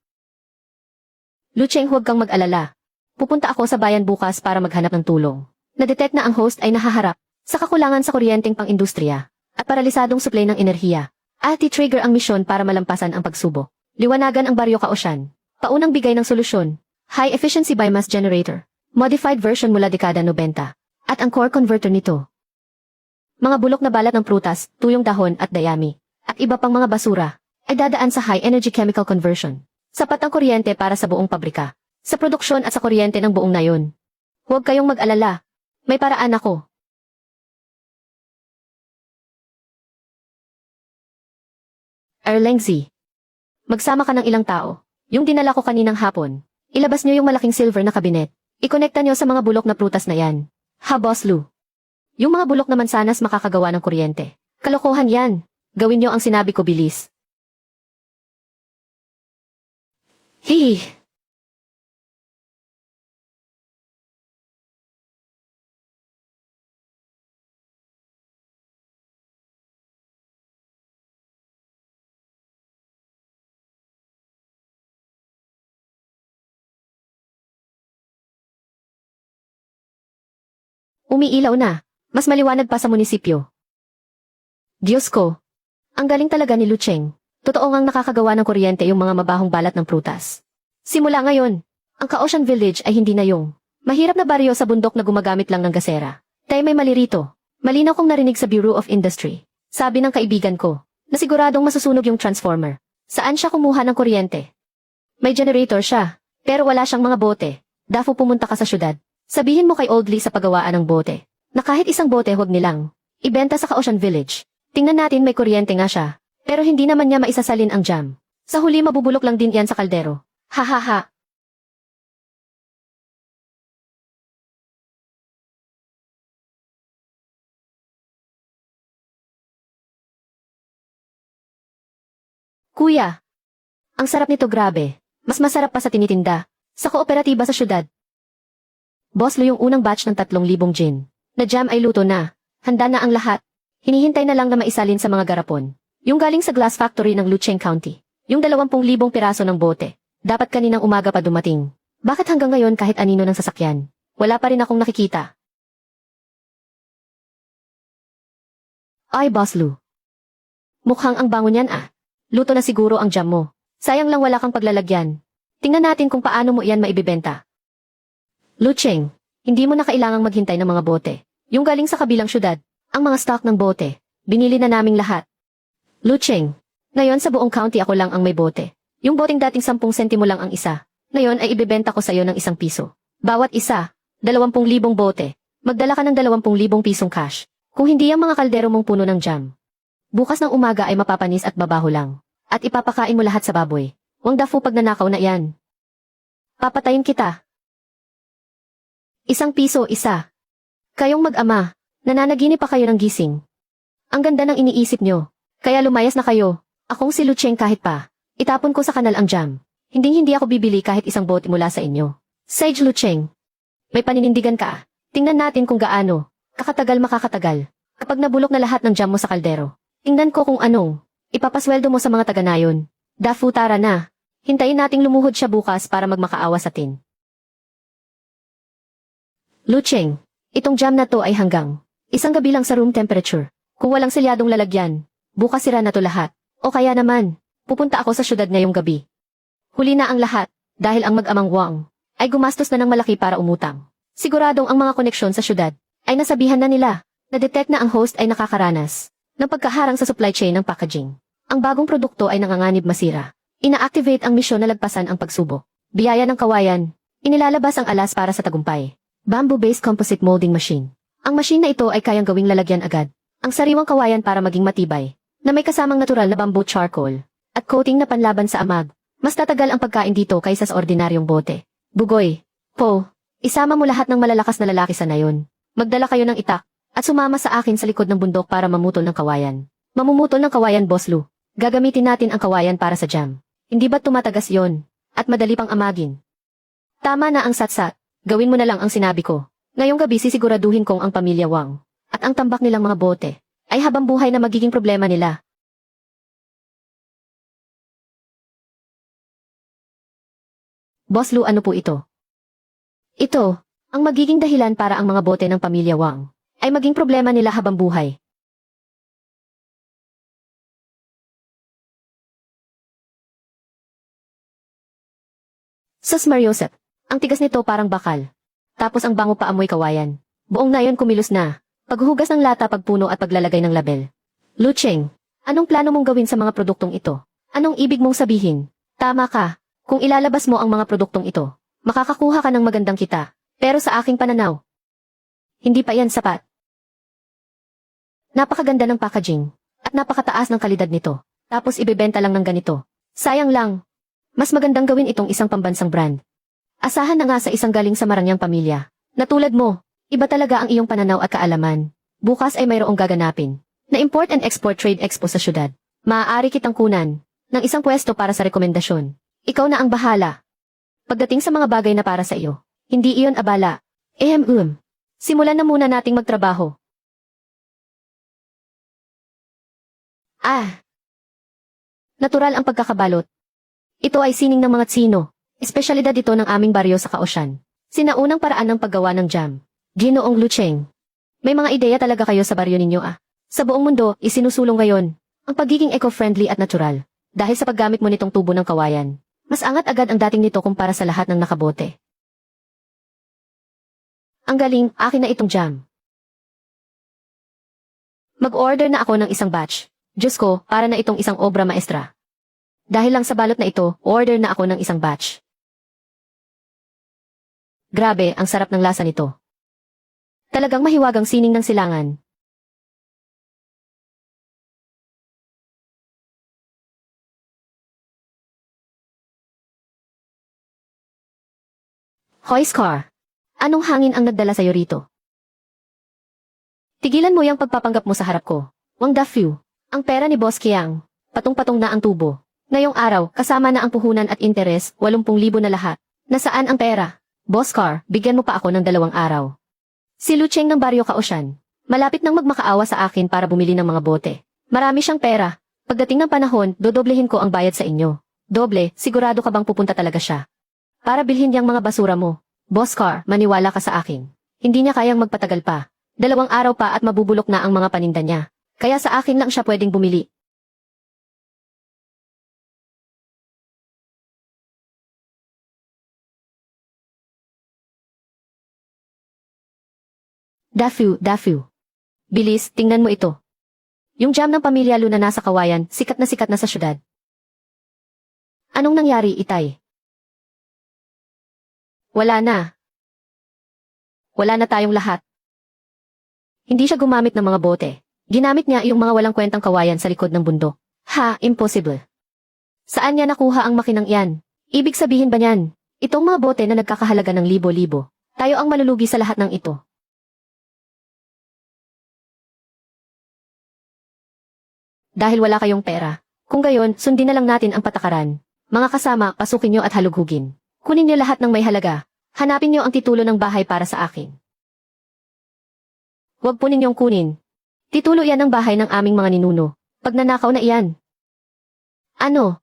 Lucheng, huwag kang mag-alala. Pupunta ako sa bayan bukas para maghanap ng tulong. Na-detect na ang host ay nahaharap sa kakulangan sa kuryenteng pang-industriya at paralisadong supply ng enerhiya. At i-trigger ang misyon para malampasan ang pagsubo. Liwanagan ang baryo Ka-Ocean. Paunang bigay ng solusyon. High efficiency biomass generator. Modified version mula dekada 90. At ang core converter nito. Mga bulok na balat ng prutas, tuyong dahon at dayami. At iba pang mga basura. ay dadaan sa high energy chemical conversion. Sapat ang kuryente para sa buong pabrika. Sa produksyon at sa kuryente ng buong nayon. Huwag kayong mag-alala. May paraan ako. Erlengzi. Magsama ka ng ilang tao. Yung dinala ko kaninang hapon. Ilabas niyo yung malaking silver na kabinet. Ikonekta niyo sa mga bulok na prutas na yan. Ha, Boss Lu? Yung mga bulok na mansanas makakagawa ng kuryente. Kalokohan yan. Gawin niyo ang sinabi ko, bilis. Hihi. Umiilaw na. Mas maliwanag pa sa munisipyo. Diyos ko. Ang galing talaga ni Lucheng. Totoo ngang nakakagawa ng kuryente yung mga mabahong balat ng prutas. Simula ngayon, ang Kaocean Village ay hindi na yung mahirap na baryo sa bundok na gumagamit lang ng gasera. Tay, may mali rito. Malinaw kong narinig sa Bureau of Industry. Sabi ng kaibigan ko, na siguradong masusunog yung transformer. Saan siya kumuha ng kuryente? May generator siya, pero wala siyang mga bote. Dafu, pumunta ka sa syudad. Sabihin mo kay Old Lee sa pagawaan ng bote, na kahit isang bote huwag nilang ibenta sa Kaocean Village. Tingnan natin, may kuryente nga siya. Pero hindi naman niya maisasalin ang jam. Sa huli mabubulok lang din yan sa kaldero. Ha ha ha. Kuya, ang sarap nito, grabe. Mas masarap pa sa tinitinda. Sa kooperatiba sa syudad. Boss Lu, yung unang batch ng 3,000 gin. Na jam ay luto na. Handa na ang lahat. Hinihintay na lang na maisalin sa mga garapon. Yung galing sa glass factory ng Lucheng County. Yung 20,000 piraso ng bote. Dapat kaninang umaga pa dumating. Bakit hanggang ngayon kahit anino ng sasakyan? Wala pa rin akong nakikita. Ay, Boss Lu. Mukhang ang bango niyan ah. Luto na siguro ang jam mo. Sayang lang wala kang paglalagyan. Tingnan natin kung paano mo iyan maibibenta. Lucheng, hindi mo na kailangang maghintay ng mga bote. Yung galing sa kabilang syudad, ang mga stock ng bote, binili na naming lahat. Lucheng, ngayon sa buong county ako lang ang may bote. Yung boteng dating 10 sentimo lang ang isa. Ngayon ay ibebenta ko sa'yo ng 1 piso. Bawat isa, 20,000 bote. Magdala ka ng 20,000 pisong cash. Kung hindi ang mga kaldero mong puno ng jam. Bukas ng umaga ay mapapanis at babaho lang. At ipapakain mo lahat sa baboy. Wang dafu pag nanakaw na yan. Papatayin kita. 1 piso isa. Kayong mag-ama, nananaginip pa kayo ng gising. Ang ganda ng iniisip nyo. Kaya lumayas na kayo. Akong si Lucheng kahit pa. Itapon ko sa kanal ang jam. Hindi ako bibili kahit 1 bote mula sa inyo. Sage Lucheng. May paninindigan ka. Tingnan natin kung gaano. Kakatagal makakatagal. Kapag nabulok na lahat ng jam mo sa kaldero. Tingnan ko kung anong. Ipapasweldo mo sa mga taga-nayon. Dafu, tara na. Hintayin nating lumuhod siya bukas para magmakaawa sa atin. Lucheng, itong jam na to ay hanggang 1 gabi lang sa room temperature. Kung walang selyadong lalagyan, bukas sira na to lahat. O kaya naman, pupunta ako sa syudad ngayong gabi. Huli na ang lahat, dahil ang mag-amang Wang ay gumastos na ng malaki para umutang. Siguradong ang mga koneksyon sa syudad ay nasabihan na nila na detect na ang host ay nakakaranas ng pagkaharang sa supply chain ng packaging. Ang bagong produkto ay nanganganib masira. Ina-activate ang misyon na lagpasan ang pagsubok. Biyaya ng kawayan, inilalabas ang alas para sa tagumpay. Bamboo-based composite molding machine. Ang machine na ito ay kayang gawing lalagyan agad. Ang sariwang kawayan para maging matibay, na may kasamang natural na bamboo charcoal, at coating na panlaban sa amag. Mas tatagal ang pagkain dito kaysa sa ordinaryong bote. Bugoy, Po, isama mo lahat ng malalakas na lalaki sa nayon. Magdala kayo ng itak, at sumama sa akin sa likod ng bundok para mamutol ng kawayan. Mamumutol ng kawayan, Boss Lu. Gagamitin natin ang kawayan para sa jam. Hindi ba't tumatagas yon? At madali pang amagin. Tama na ang satsat. Gawin mo na lang ang sinabi ko. Ngayong gabi sisiguraduhin kong ang pamilya Wang at ang tambak nilang mga bote ay habang buhay na magiging problema nila. Boss Lu, ano po ito? Ito, ang magiging dahilan para ang mga bote ng pamilya Wang ay maging problema nila habang buhay. Sus Mariosep, ang tigas nito parang bakal. Tapos ang bango pa, amoy kawayan. Buong nayon kumilos na. Paghuhugas ng lata, pagpuno at paglalagay ng label. Lucheng, anong plano mong gawin sa mga produktong ito? Anong ibig mong sabihin? Tama ka. Kung ilalabas mo ang mga produktong ito, makakakuha ka ng magandang kita. Pero sa aking pananaw, hindi pa yan sapat. Napakaganda ng packaging, at napakataas ng kalidad nito. Tapos ibebenta lang ng ganito. Sayang lang. Mas magandang gawin itong isang pambansang brand. Asahan na nga sa isang galing sa marangyang pamilya. Na tulad mo, iba talaga ang iyong pananaw at kaalaman. Bukas ay mayroong gaganapin na Import and Export Trade Expo sa syudad. Maaari kitang kunan ng isang pwesto para sa rekomendasyon. Ikaw na ang bahala. Pagdating sa mga bagay na para sa iyo, hindi iyon abala. Simulan na muna nating magtrabaho. Natural ang pagkakabalot. Ito ay sining ng mga Tsino. Espesyalidad ito ng aming baryo sa Kaosyan. Sinaunang paraan ng paggawa ng jam. Ginoong Lucheng. May mga ideya talaga kayo sa baryo ninyo Sa buong mundo, isinusulong ngayon ang pagiging eco-friendly at natural. Dahil sa paggamit mo nitong tubo ng kawayan, mas angat agad ang dating nito kumpara sa lahat ng nakabote. Ang galing, akin na itong jam. Mag-order na ako ng isang batch. Diyos ko, para na itong isang obra maestra. Dahil lang sa balot na ito, order na ako ng isang batch. Grabe, ang sarap ng lasa nito. Talagang mahiwagang sining ng silangan. Hoy Scar, anong hangin ang nagdala sa'yo rito? Tigilan mo yung pagpapanggap mo sa harap ko. Wang Dafyu, ang pera ni Boss Kiang, patong-patong na ang tubo. Ngayong araw, kasama na ang puhunan at interes, 80,000 na lahat. Nasaan ang pera? Boss Car, bigyan mo pa ako ng 2 araw. Si Lucheng ng Baryo Kaosyan, malapit nang magmakaawa sa akin para bumili ng mga bote. Marami siyang pera. Pagdating ng panahon, dodoblehin ko ang bayad sa inyo. Doble, sigurado ka bang pupunta talaga siya? Para bilhin niyang mga basura mo. Boss Car, maniwala ka sa akin. Hindi niya kayang magpatagal pa. 2 araw pa at mabubulok na ang mga paninda niya. Kaya sa akin lang siya pwedeng bumili. Dafyu. Bilis, tingnan mo ito. Yung jam ng pamilya Lu na nasa kawayan, sikat na sa syudad. Anong nangyari, Itay? Wala na. Wala na tayong lahat. Hindi siya gumamit ng mga bote. Ginamit niya yung mga walang kwentang kawayan sa likod ng bundok. Impossible. Saan niya nakuha ang makinang iyan? Ibig sabihin ba niyan? Itong mga bote na nagkakahalaga ng libo-libo. Tayo ang malulugi sa lahat ng ito. Dahil wala kayong pera. Kung gayon, sundin na lang natin ang patakaran. Mga kasama, pasukin niyo at halughugin. Kunin niyo lahat ng may halaga. Hanapin niyo ang titulo ng bahay para sa akin. Huwag po ninyong kunin. Titulo yan ng bahay ng aming mga ninuno. Pag nanakaw na iyan. Ano?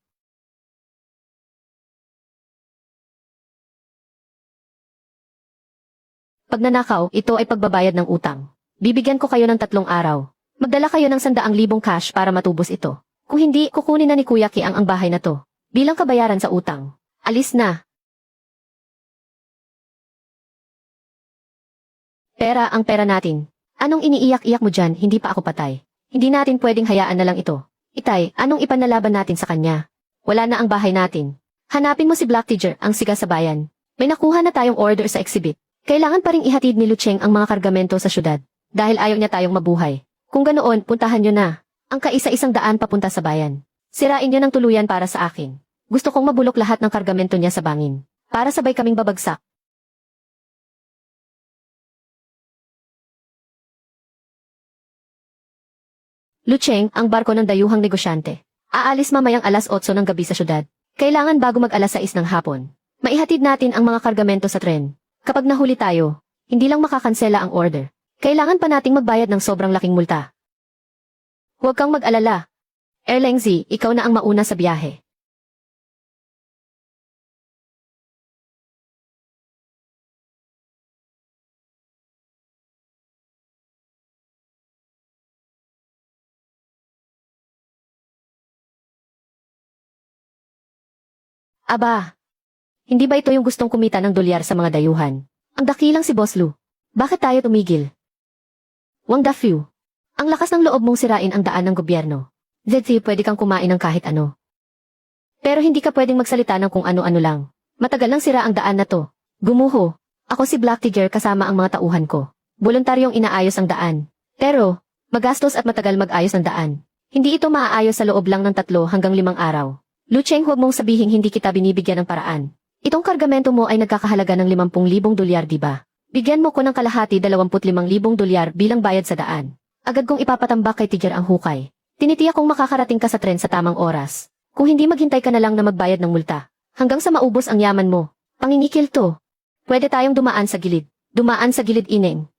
Pag nanakaw, ito ay pagbabayad ng utang. Bibigyan ko kayo ng 3 araw. Magdala kayo ng 100,000 cash para matubos ito. Kung hindi, kukunin na ni Kuya Kiang ang bahay na to. Bilang kabayaran sa utang. Alis na. Pera ang pera natin. Anong iniiyak-iyak mo dyan, hindi pa ako patay. Hindi natin pwedeng hayaan na lang ito. Itay, anong ipanlalaban natin sa kanya? Wala na ang bahay natin. Hanapin mo si Black Tiger, ang siga sa bayan. May nakuha na tayong order sa exhibit. Kailangan pa ring ihatid ni Lucheng ang mga kargamento sa syudad. Dahil ayaw niya tayong mabuhay. Kung ganoon, puntahan nyo na. Ang kaisa-isang daan papunta sa bayan. Sirain niyo ng tuluyan para sa akin. Gusto kong mabulok lahat ng kargamento niya sa bangin. Para sabay kaming babagsak. Lucheng, ang barko ng dayuhang negosyante. Aalis mamayang alas 8 ng gabi sa syudad. Kailangan bago mag-alas 6 ng hapon. Maihatid natin ang mga kargamento sa tren. Kapag nahuli tayo, hindi lang makakansela ang order. Kailangan pa nating magbayad ng sobrang laking multa. Huwag kang mag-alala. Erlengzi, ikaw na ang mauna sa biyahe. Aba, hindi ba ito yung gustong kumita ng dolyar sa mga dayuhan? Ang dakilang si Boss Lu. Bakit tayo tumigil? Wang Dafyu, ang lakas ng loob mong sirain ang daan ng gobyerno. Zetzi, pwede kang kumain ng kahit ano. Pero hindi ka pwedeng magsalita ng kung ano-ano lang. Matagal nang sira ang daan na to. Gumuho. Ako si Black Tiger kasama ang mga tauhan ko. Voluntaryong inaayos ang daan. Pero, magastos at matagal mag-ayos ng daan. Hindi ito maaayos sa loob lang ng 3 hanggang 5 araw. Lucheng, huwag mong sabihin hindi kita binibigyan ng paraan. Itong kargamento mo ay nagkakahalaga ng 50,000 dolyar, diba? Bigyan mo ko ng kalahati 25,000 dolyar bilang bayad sa daan. Agad kong ipapatambak kay Tiger ang hukay. Tinitiyak kong makakarating ka sa tren sa tamang oras. Kung hindi maghintay ka na lang na magbayad ng multa. Hanggang sa maubos ang yaman mo. Pangingikil to. Pwede tayong dumaan sa gilid. Dumaan sa gilid, ineng.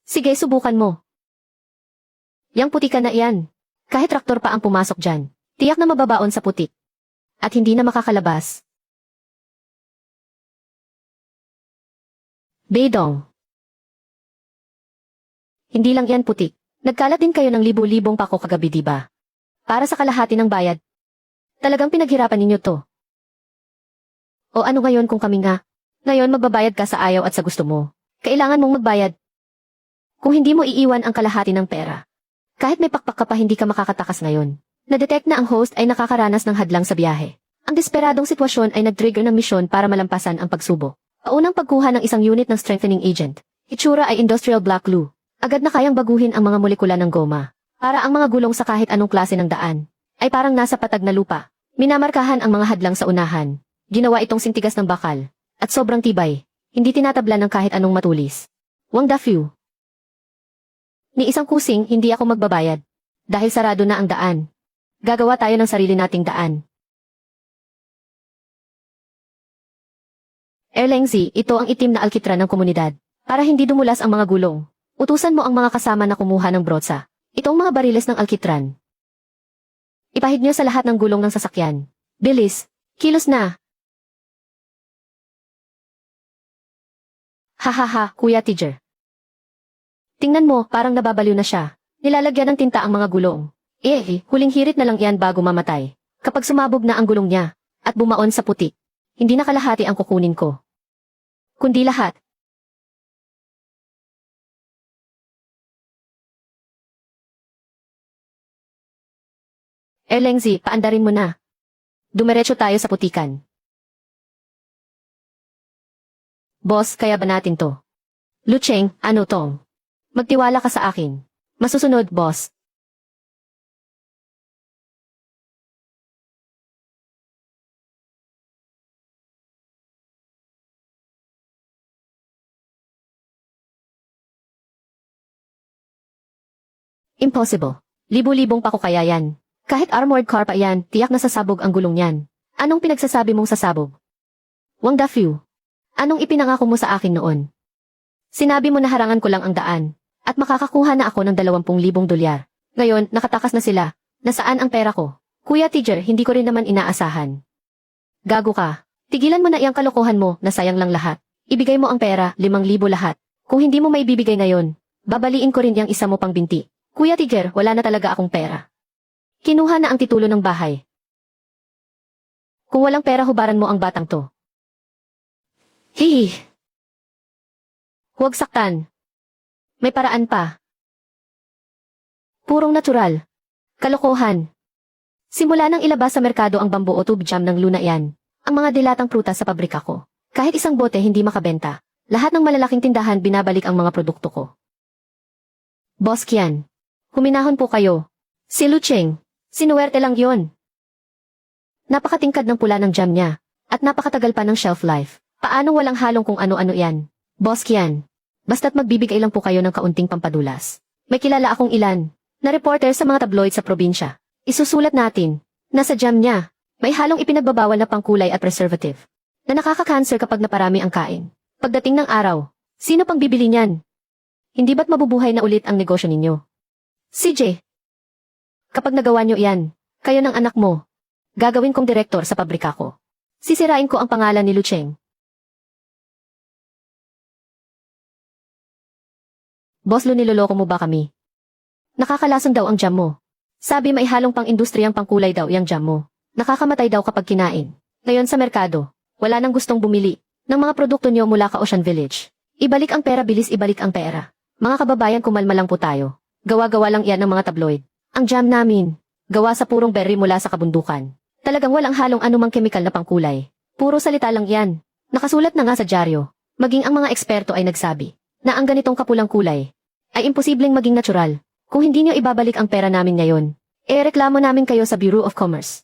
Sige, subukan mo. Yang puti ka na iyan. Kahit traktor pa ang pumasok dyan. Tiyak na mababaon sa putik. At hindi na makakalabas. Beidong. Hindi lang yan putik. Nagkalat din kayo ng libo-libong pako kagabi, diba? Para sa kalahati ng bayad. Talagang pinaghirapan ninyo to. O ano ngayon kung kami nga? Ngayon magbabayad ka sa ayaw at sa gusto mo. Kailangan mong magbayad. Kung hindi mo iiwan ang kalahati ng pera. Kahit may pakpak ka pa hindi ka makakatakas ngayon. Na-detect na ang host ay nakakaranas ng hadlang sa biyahe. Ang desperadong sitwasyon ay nag-trigger ng misyon para malampasan ang pagsubok. Paunang pagkuha ng isang unit ng strengthening agent. Itsura ay industrial black glue. Agad na kayang baguhin ang mga molekula ng goma. Para ang mga gulong sa kahit anong klase ng daan. Ay parang nasa patag na lupa. Minamarkahan ang mga hadlang sa unahan. Ginawa itong sintigas ng bakal. At sobrang tibay. Hindi tinatabla ng kahit anong matulis. Wang Dafyu. Ni isang kusing, hindi ako magbabayad. Dahil sarado na ang daan. Gagawa tayo ng sarili nating daan. Erlengzi, ito ang itim na alkitran ng komunidad. Para hindi dumulas ang mga gulong. Utusan mo ang mga kasama na kumuha ng brotsa. Itong mga bariles ng alkitran. Ipahid nyo sa lahat ng gulong ng sasakyan. Bilis, kilos na. Hahaha, Kuya Tiger. Tingnan mo, parang nababaliw na siya. Nilalagyan ng tinta ang mga gulong. Huling hirit na lang yan bago mamatay. Kapag sumabog na ang gulong niya, at bumaon sa putik, hindi na kalahati ang kukunin ko. Kundi lahat. Erlengzi, paandarin mo na. Dumiretso tayo sa putikan. Boss, kaya ba natin to? Lucheng, ano tong? Magtiwala ka sa akin. Masusunod, boss. Impossible. Libo-libong pako kaya yan. Kahit armored car pa yan, tiyak na sasabog ang gulong yan. Anong pinagsasabi mong sasabog? Wang Dafyu. Anong ipinangako mo sa akin noon? Sinabi mo na harangan ko lang ang daan, at makakakuha na ako ng 20,000 dolyar. Ngayon, nakatakas na sila. Nasaan ang pera ko? Kuya Tiger, hindi ko rin naman inaasahan. Gago ka. Tigilan mo na iyang kalokohan mo, na sayang lang lahat. Ibigay mo ang pera, 5,000 lahat. Kung hindi mo maibibigay ngayon, babaliin ko rin yang isa mo pang binti. Kuya Tiger, wala na talaga akong pera. Kinuha na ang titulo ng bahay. Kung walang pera, hubaran mo ang batang to. Hihi. Huwag saktan. May paraan pa. Purong natural. Kalokohan. Simula nang ilabas sa merkado ang bambu o tube jam ng Luna yan, ang mga dilatang prutas sa pabrika ko. Kahit isang bote hindi makabenta. Lahat ng malalaking tindahan binabalik ang mga produkto ko. Boss Kian. Huminahon po kayo. Si Lucheng. Sinuwerte lang yon. Napakatingkad ng pula ng jam niya. At napakatagal pa ng shelf life. Paano walang halong kung ano-ano yan? Boss Kian. Basta't magbibigay lang po kayo ng kaunting pampadulas. May kilala akong ilan. Na reporter sa mga tabloid sa probinsya. Isusulat natin. Nasa jam niya. May halong ipinagbabawal na pangkulay at preservative. Na nakaka-cancer kapag naparami ang kain. Pagdating ng araw, sino pang bibili niyan? Hindi ba't mabubuhay na ulit ang negosyo ninyo? CJ. Kapag nagawa niyo yan, kayo ng anak mo, gagawin kong direktor sa pabrika ko. Sisirain ko ang pangalan ni Lucheng. Boss Lu, niloloko mo ba kami? Nakakalason daw ang jam mo. Sabi may halong pang industriyang pangkulay daw yang jam mo. Nakakamatay daw kapag kinain. Ngayon sa merkado, wala nang gustong bumili ng mga produkto niyo mula ka Ocean Village. Ibalik ang pera, bilis ibalik ang pera. Mga kababayan, kumalma lang po tayo. Gawa-gawa lang yan ng mga tabloid. Ang jam namin, gawa sa purong berry mula sa kabundukan. Talagang walang halong anumang kemikal na pangkulay. Puro salita lang yan. Nakasulat na nga sa dyaryo. Maging ang mga eksperto ay nagsabi na ang ganitong kapulang kulay ay imposibleng maging natural. Kung hindi nyo ibabalik ang pera namin ngayon, reklamo namin kayo sa Bureau of Commerce.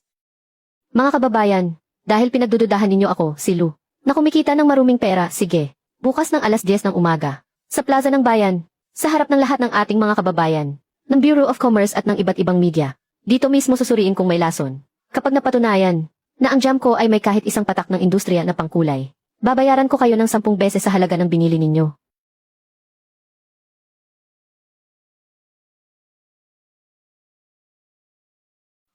Mga kababayan, dahil pinagdududahan ninyo ako, si Lou, na kumikita ng maruming pera, sige, bukas ng 10:00 ng umaga, sa Plaza ng Bayan, sa harap ng lahat ng ating mga kababayan, ng Bureau of Commerce at ng iba't ibang media, dito mismo susuriin kung may lason. Kapag napatunayan na ang jam ko ay may kahit isang patak ng industriya na pangkulay, babayaran ko kayo ng 10 beses sa halaga ng binili ninyo.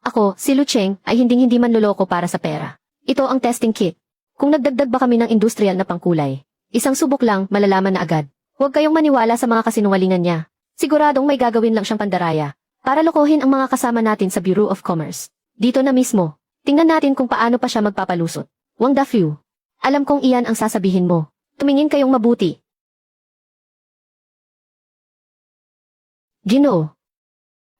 Ako, si Lu Cheng, ay hinding-hindi manloloko para sa pera. Ito ang testing kit. Kung nagdagdag ba kami ng industrial na pangkulay, isang subok lang, malalaman na agad. Huwag kayong maniwala sa mga kasinungalingan niya. Siguradong may gagawin lang siyang pandaraya para lokohin ang mga kasama natin sa Bureau of Commerce. Dito na mismo, tingnan natin kung paano pa siya magpapalusot. Wang Dafiu, alam kong iyan ang sasabihin mo. Tumingin kayong mabuti. Ginoo.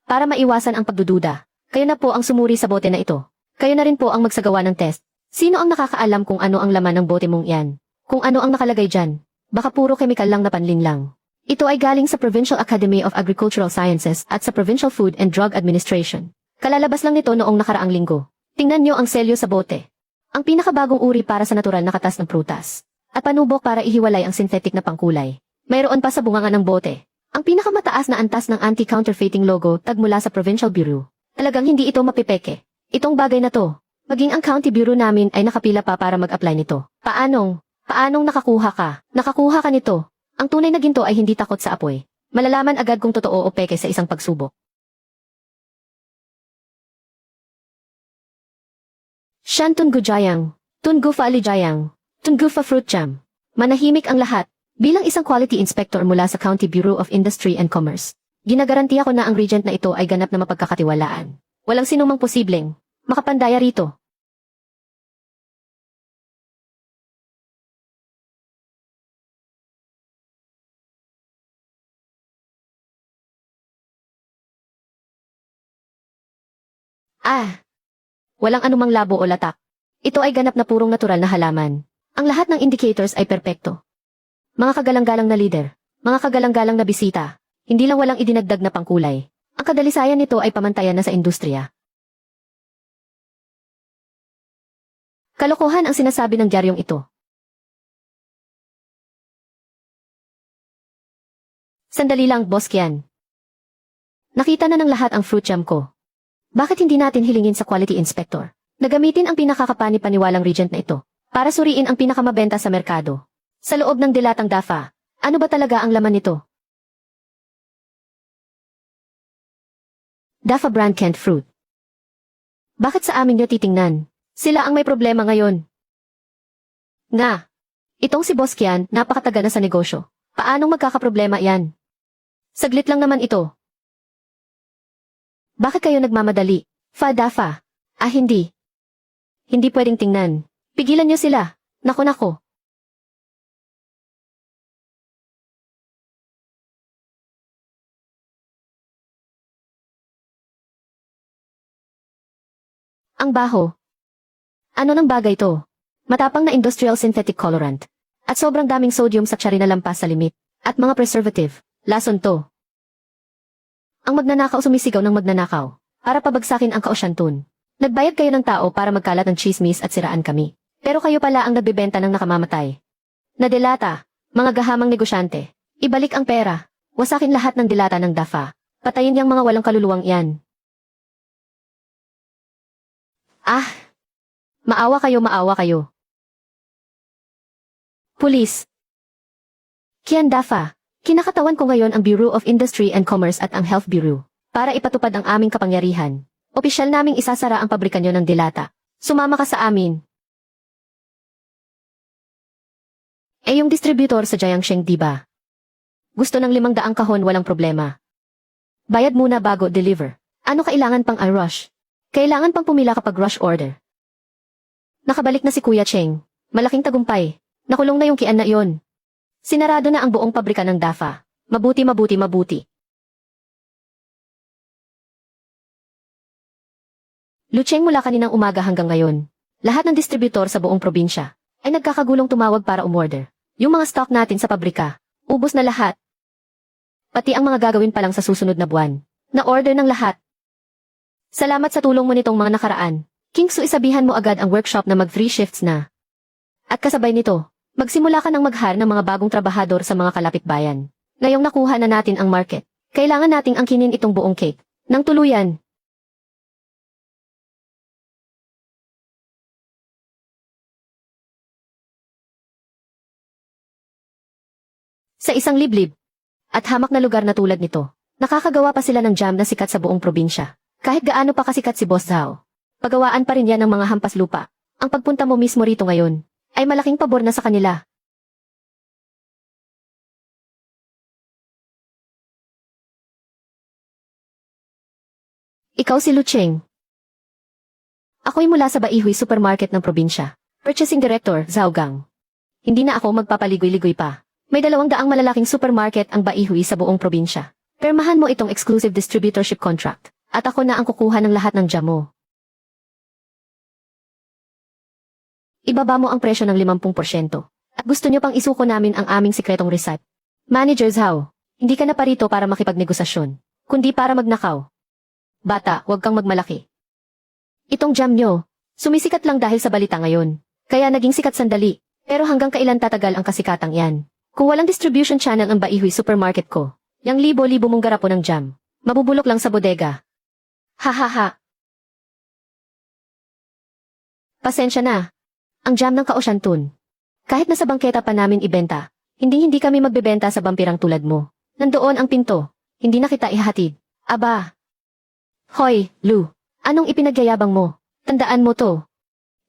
Para maiwasan ang pagdududa, kayo na po ang sumuri sa bote na ito. Kayo na rin po ang magsagawa ng test. Sino ang nakakaalam kung ano ang laman ng bote mong iyan? Kung ano ang nakalagay dyan? Baka puro chemical lang na panlin lang. Ito ay galing sa Provincial Academy of Agricultural Sciences at sa Provincial Food and Drug Administration. Kalalabas lang nito noong nakaraang linggo. Tingnan nyo ang selyo sa bote. Ang pinakabagong uri para sa natural na katas ng prutas. At panubok para ihiwalay ang synthetic na pangkulay. Mayroon pa sa bungangan ng bote. Ang pinakamataas na antas ng anti-counterfeiting logo tagmula sa Provincial Bureau. Talagang hindi ito mapipeke. Itong bagay na to, maging ang County Bureau namin ay nakapila pa para mag-apply nito. Paanong nakakuha ka? Nakakuha ka nito. Ang tunay na ginto ay hindi takot sa apoy. Malalaman agad kung totoo o peke sa isang pagsubok. Shan Tungu Jayang, Tungu Fa Alijayang, Tungu Fa Fruit Jam. Manahimik ang lahat. Bilang isang quality inspector mula sa County Bureau of Industry and Commerce, ginagarantiya ko na ang regent na ito ay ganap na mapagkakatiwalaan. Walang sinumang posibleng makapandaya rito. Walang anumang labo o latak. Ito ay ganap na purong natural na halaman. Ang lahat ng indicators ay perpekto. Mga kagalang-galang na leader, mga kagalang-galang na bisita, hindi lang walang idinagdag na pangkulay. Ang kadalisayan nito ay pamantayan na sa industriya. Kalokohan ang sinasabi ng diaryong ito. Sandali lang, Boss Kian. Nakita na ng lahat ang fruit jam ko. Bakit hindi natin hilingin sa quality inspector na gamitin ang pinakakapani-paniwalang regent na ito para suriin ang pinakamabenta sa merkado? Sa loob ng dilatang DAFA, ano ba talaga ang laman nito? DAFA brand canned fruit. Bakit sa amin nyo titingnan? Sila ang may problema ngayon. Nga. Itong si Boss Kian, napakataga na sa negosyo. Paanong magkakaproblema yan? Saglit lang naman ito. Bakit kayo nagmamadali? DAFA. Hindi. Hindi pwedeng tingnan. Pigilan nyo sila. Nako. Ang baho. Ano ng bagay to? Matapang na industrial synthetic colorant. At sobrang daming sodium sa na lampas sa limit. At mga preservative. Lason to. Ang magnanakaw sumisigaw ng magnanakaw. Para pabagsakin ang kausyantun. Nagbayad kayo ng tao para magkalat ng chismis at siraan kami. Pero kayo pala ang nagbebenta ng nakamamatay. Nadelata, mga gahamang negosyante. Ibalik ang pera. Wasakin lahat ng dilata ng DAFA. Patayin yang mga walang kaluluwang yan. Maawa kayo. Pulis. Kian DAFA, kinakatawan ko ngayon ang Bureau of Industry and Commerce at ang Health Bureau. Para ipatupad ang aming kapangyarihan. Opisyal naming isasara ang pabrika nyo ng dilata. Sumama ka sa amin. Yung distributor sa Jiangsheng diba? Gusto ng 500 kahon walang problema. Bayad muna bago deliver. Ano kailangan pang rush? Kailangan pang pumila kapag rush order. Nakabalik na si Kuya Cheng. Malaking tagumpay. Nakulong na yung Kian na iyon. Sinarado na ang buong pabrika ng DAFA. Mabuti. Lucheng, mula kaninang umaga hanggang ngayon, lahat ng distributor sa buong probinsya ay nagkakagulong tumawag para umorder. Yung mga stock natin sa pabrika, ubos na lahat. Pati ang mga gagawin pa lang sa susunod na buwan. Na-order ng lahat. Salamat sa tulong mo nitong mga nakaraan. King Su, isabihan mo agad ang workshop na mag 3 shifts na. At kasabay nito, magsimula ka ng mag-hire ng mga bagong trabahador sa mga kalapitbayan. Ngayong nakuha na natin ang market, kailangan nating angkinin itong buong cake. Nang tuluyan. Sa isang liblib at hamak na lugar na tulad nito, nakakagawa pa sila ng jam na sikat sa buong probinsya. Kahit gaano pa kasikat si Boss Zhao, pagawaan pa rin yan ng mga hampas lupa. Ang pagpunta mo mismo rito ngayon ay malaking pabor na sa kanila. Ikaw si Lucheng. Ako'y mula sa Baihui Supermarket ng probinsya. Purchasing Director, Zhao Gang. Hindi na ako magpapaligoy-ligoy pa. May 200 malalaking supermarket ang Baihui sa buong probinsya. Permahan mo itong exclusive distributorship contract, at ako na ang kukuha ng lahat ng jam mo. Ibaba mo ang presyo ng 50%. At gusto nyo pang isuko namin ang aming sikretong reset. Manager Zhao, hindi ka na parito para makipagnegosasyon, kundi para magnakaw. Bata, huwag kang magmalaki. Itong jam nyo, sumisikat lang dahil sa balita ngayon. Kaya naging sikat sandali, pero hanggang kailan tatagal ang kasikatang yan? Kung walang distribution channel ang Baihui Supermarket ko, yang libo-libo mong garapo ng jam, mabubulok lang sa bodega. Ha. Pasensya na. Ang jam ng Kaoshantun. Kahit nasa bangketa pa namin ibenta, hindi kami magbebenta sa vampirang tulad mo. Nandoon ang pinto, hindi na kita ihatid. Aba. Hoy, Lu, anong ipinagyayabang mo? Tandaan mo to.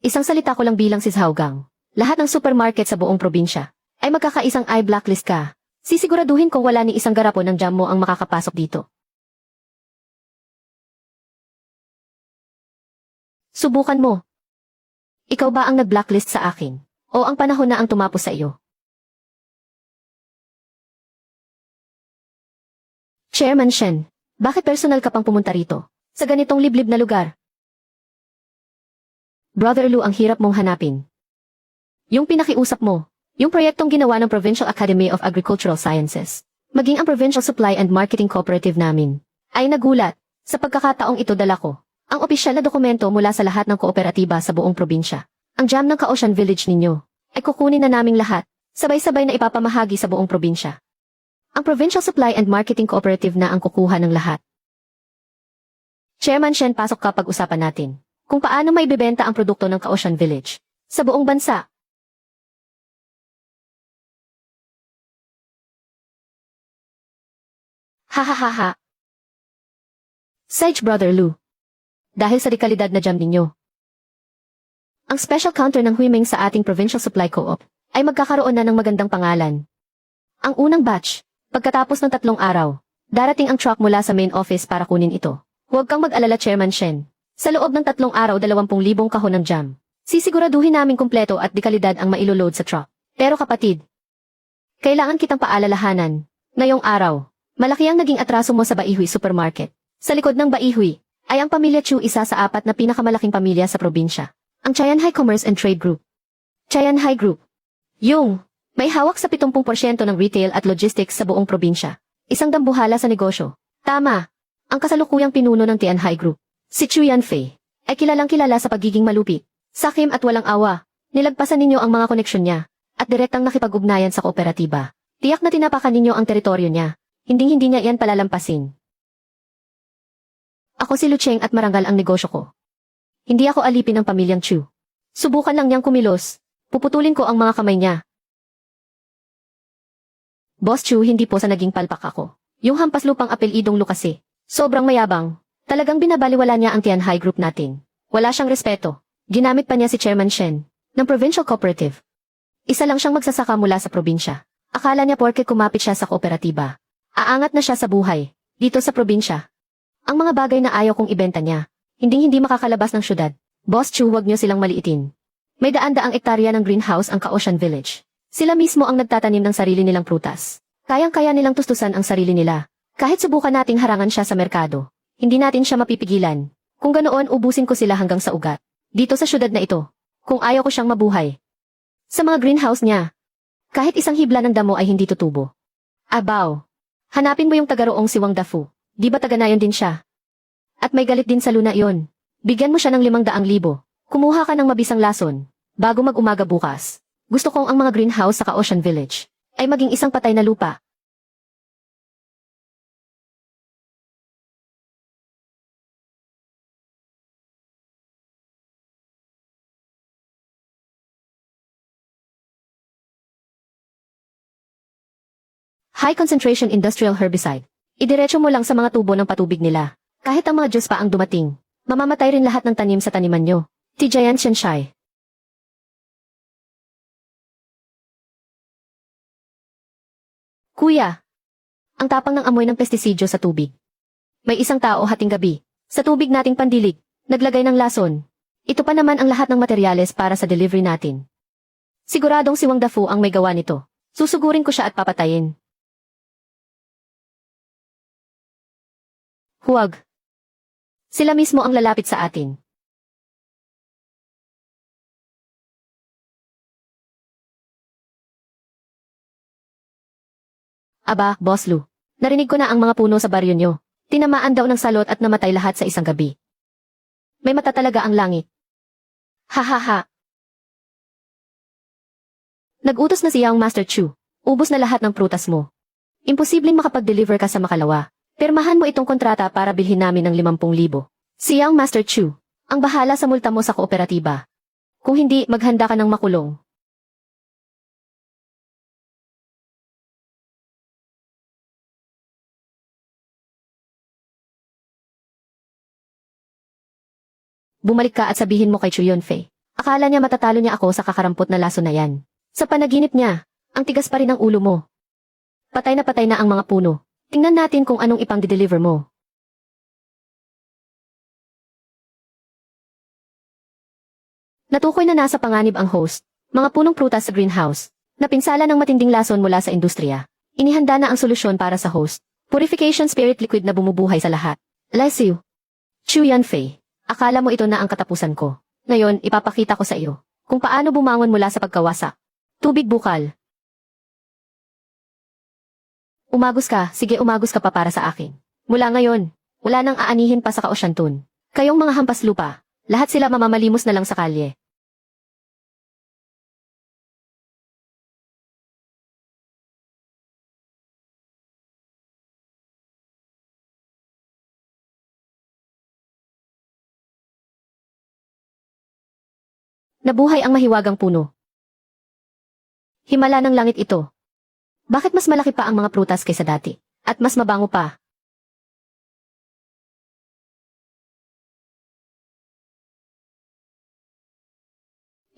Isang salita ko lang bilang si Zhaogang. Lahat ng supermarket sa buong probinsya ay magkakaisang i-blacklist ka. Sisiguraduhin kong wala ni isang garapo ng jam mo ang makakapasok dito. Subukan mo. Ikaw ba ang nag-blacklist sa akin? O ang panahon na ang tumapos sa iyo? Chairman Shen, bakit personal ka pang pumunta rito? Sa ganitong liblib na lugar? Brother Lu, ang hirap mong hanapin. Yung pinakiusap mo, yung proyektong ginawa ng Provincial Academy of Agricultural Sciences, maging ang Provincial Supply and Marketing Cooperative namin, ay nagulat. Sa pagkakataong ito dala ko ang opisyal na dokumento mula sa lahat ng kooperatiba sa buong probinsya. Ang jam ng Kaoshan Village ninyo ay kukunin na naming lahat, sabay-sabay na ipapamahagi sa buong probinsya. Ang Provincial Supply and Marketing Cooperative na ang kukuha ng lahat. Chairman Shen, pasok ka, pag-usapan natin kung paano maibebenta ang produkto ng Kaoshan Village sa buong bansa. Ha. Sage Brother Lu. Dahil sa dekalidad na jam ninyo, ang special counter ng Huiming sa ating Provincial Supply Co-op ay magkakaroon na ng magandang pangalan. Ang unang batch, pagkatapos ng 3 araw, darating ang truck mula sa main office para kunin ito. Huwag kang mag-alala, Chairman Shen. Sa loob ng 3 araw, 20,000 kahon ng jam. Sisiguraduhin namin kumpleto at dekalidad ang mailoload sa truck. Pero kapatid, kailangan kitang paalalahanan. Ngayong araw, malaki ang naging atraso mo sa Baihui Supermarket. Sa likod ng Baihui ay ang pamilya Chu, isa sa 4 na pinakamalaking pamilya sa probinsya. Ang Tianhai Commerce and Trade Group. Tianhai Group. Yung may hawak sa 70% ng retail at logistics sa buong probinsya. Isang dambuhala sa negosyo. Tama. Ang kasalukuyang pinuno ng Tianhai Group, si Chu Yanfei, ay kilalang-kilala sa pagiging malupit, sakim at walang awa. Nilagpasan ninyo ang mga koneksyon niya at direktang nakipag-ugnayan sa kooperatiba. Tiyak na tinapakan ninyo ang teritoryo niya. Hindi niya iyan palalampasin. Ako si Lucheng at marangal ang negosyo ko. Hindi ako alipin ng pamilyang Chu. Subukan lang niyang kumilos. Puputulin ko ang mga kamay niya. Boss Chu, hindi po sa naging palpak ako. Yung hampas lupang apelidong Lu kasi, sobrang mayabang. Talagang binabaliwala niya ang Tianhai Group natin. Wala siyang respeto. Ginamit pa niya si Chairman Shen ng Provincial Cooperative. Isa lang siyang magsasaka mula sa probinsya. Akala niya porke kumapit siya sa kooperatiba, aangat na siya sa buhay dito sa probinsya. Ang mga bagay na ayaw kong ibenta niya, hindi makakalabas ng syudad. Boss Chu, huwag niyo silang maliitin. May daan-daang ektarya ng greenhouse ang Kaoshan Village. Sila mismo ang nagtatanim ng sarili nilang prutas. Kayang-kaya nilang tustusan ang sarili nila. Kahit subukan nating harangan siya sa merkado, hindi natin siya mapipigilan. Kung ganoon, ubusin ko sila hanggang sa ugat. Dito sa syudad na ito. Kung ayaw ko siyang mabuhay. Sa mga greenhouse niya. Kahit isang hibla ng damo ay hindi tutubo. Abaw. Hanapin mo yung taga-roong si Wang Dafu. Di ba taga-nayon din siya? At may galit din sa luna yon. Bigyan mo siya ng 500,000. Kumuha ka ng mabisang lason. Bago mag-umaga bukas. Gusto kong ang mga greenhouse sa Ocean Village ay maging isang patay na lupa. High concentration industrial herbicide. Idiretso mo lang sa mga tubo ng patubig nila. Kahit ang mga Diyos pa ang dumating, mamamatay rin lahat ng tanim sa taniman nyo. Tijayan Shenshai. Kuya, ang tapang ng amoy ng pestisidyo sa tubig. May isang tao hating gabi, sa tubig nating pandilig, naglagay ng lason. Ito pa naman ang lahat ng materyales para sa delivery natin. Siguradong si Wang Dafu ang may gawa nito. Susugurin ko siya at papatayin. Huwag. Sila mismo ang lalapit sa atin. Aba, Boss Lu. Narinig ko na ang mga puno sa baryo nyo. Tinamaan daw ng salot at namatay lahat sa isang gabi. May mata talaga ang langit. Ha. Nag-utos na si Yang Master Chu. Ubos na lahat ng prutas mo. Imposibleng makapag-deliver ka sa Makalawa. Pirmahan mo itong kontrata para bilhin namin ng 50,000. Si Yang Master Chu, ang bahala sa multa mo sa kooperatiba. Kung hindi, maghanda ka ng makulong. Bumalik ka at sabihin mo kay Chu Yunfei. Akala niya matatalo niya ako sa kakarampot na laso na yan. Sa panaginip niya, ang tigas pa rin ang ulo mo. Patay na ang mga puno. Tingnan natin kung anong ipang-deliver mo. Natukoy na nasa panganib ang host, mga punong prutas sa greenhouse, napinsala ng matinding lason mula sa industriya. Inihanda na ang solusyon para sa host, purification spirit liquid na bumubuhay sa lahat. Lesiu. Chu Yanfei, akala mo ito na ang katapusan ko. Ngayon, ipapakita ko sa iyo kung paano bumangon mula sa pagkawasak. Tubig bukal. Umagos ka, sige umagos ka pa para sa akin. Mula ngayon, wala nang aanihin pa sa Kaosyantun. Kayong mga hampas lupa, lahat sila mamamalimos na lang sa kalye. Nabuhay ang mahiwagang puno. Himala ng langit ito. Bakit mas malaki pa ang mga prutas kaysa dati? At mas mabango pa?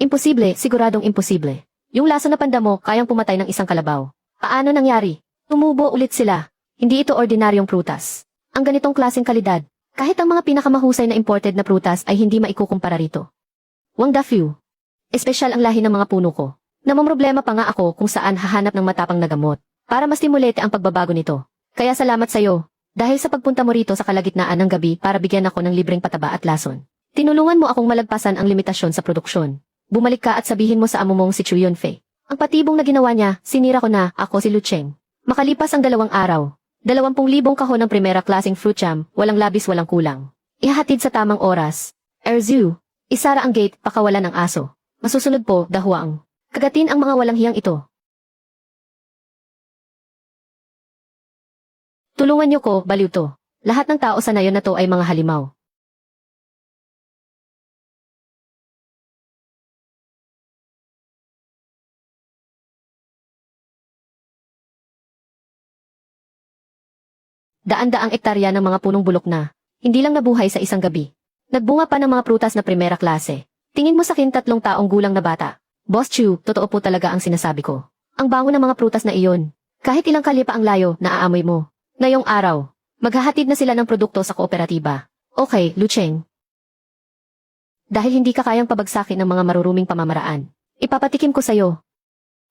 Imposible, siguradong imposible. Yung laso na panda mo kayang pumatay ng isang kalabaw. Paano nangyari? Tumubo ulit sila. Hindi ito ordinaryong prutas. Ang ganitong klaseng kalidad, kahit ang mga pinakamahusay na imported na prutas ay hindi maikukumpara rito. Wang Dafu. Espesyal ang lahi ng mga puno ko. Namomroblema pa nga ako kung saan hahanap ng matapang na gamot para mastimulate ang pagbabago nito. Kaya salamat sa'yo, dahil sa pagpunta mo rito sa kalagitnaan ng gabi para bigyan ako ng libreng pataba at lason. Tinulungan mo akong malagpasan ang limitasyon sa produksyon. Bumalik ka at sabihin mo sa amo mong si Chu Yunfei. Ang patibong na ginawa niya, sinira ko na, ako si Lu Cheng. Makalipas ang 2 araw, 20,000 kahon ng primera klaseng fruit jam, walang labis walang kulang. Ihahatid sa tamang oras. Erzu, isara ang gate, pakawalan ang aso. Masusunod po, dahuang. Kagatin ang mga walang hiyang ito. Tulungan niyo ko, baliw to. Lahat ng tao sa nayon na to ay mga halimaw. Daan-daang ektarya ng mga punong bulok na, hindi lang nabuhay sa isang gabi. Nagbunga pa ng mga prutas na primera klase. Tingin mo sa akin 3 taong gulang na bata. Boss Chu, totoo po talaga ang sinasabi ko. Ang bango ng mga prutas na iyon. Kahit ilang kalye pa ang layo, naaamoy mo. Ngayong araw, maghahatid na sila ng produkto sa kooperatiba. Okay, Lu Cheng. Dahil hindi ka kayang pabagsakin ng mga maruruming pamamaraan, ipapatikim ko sa'yo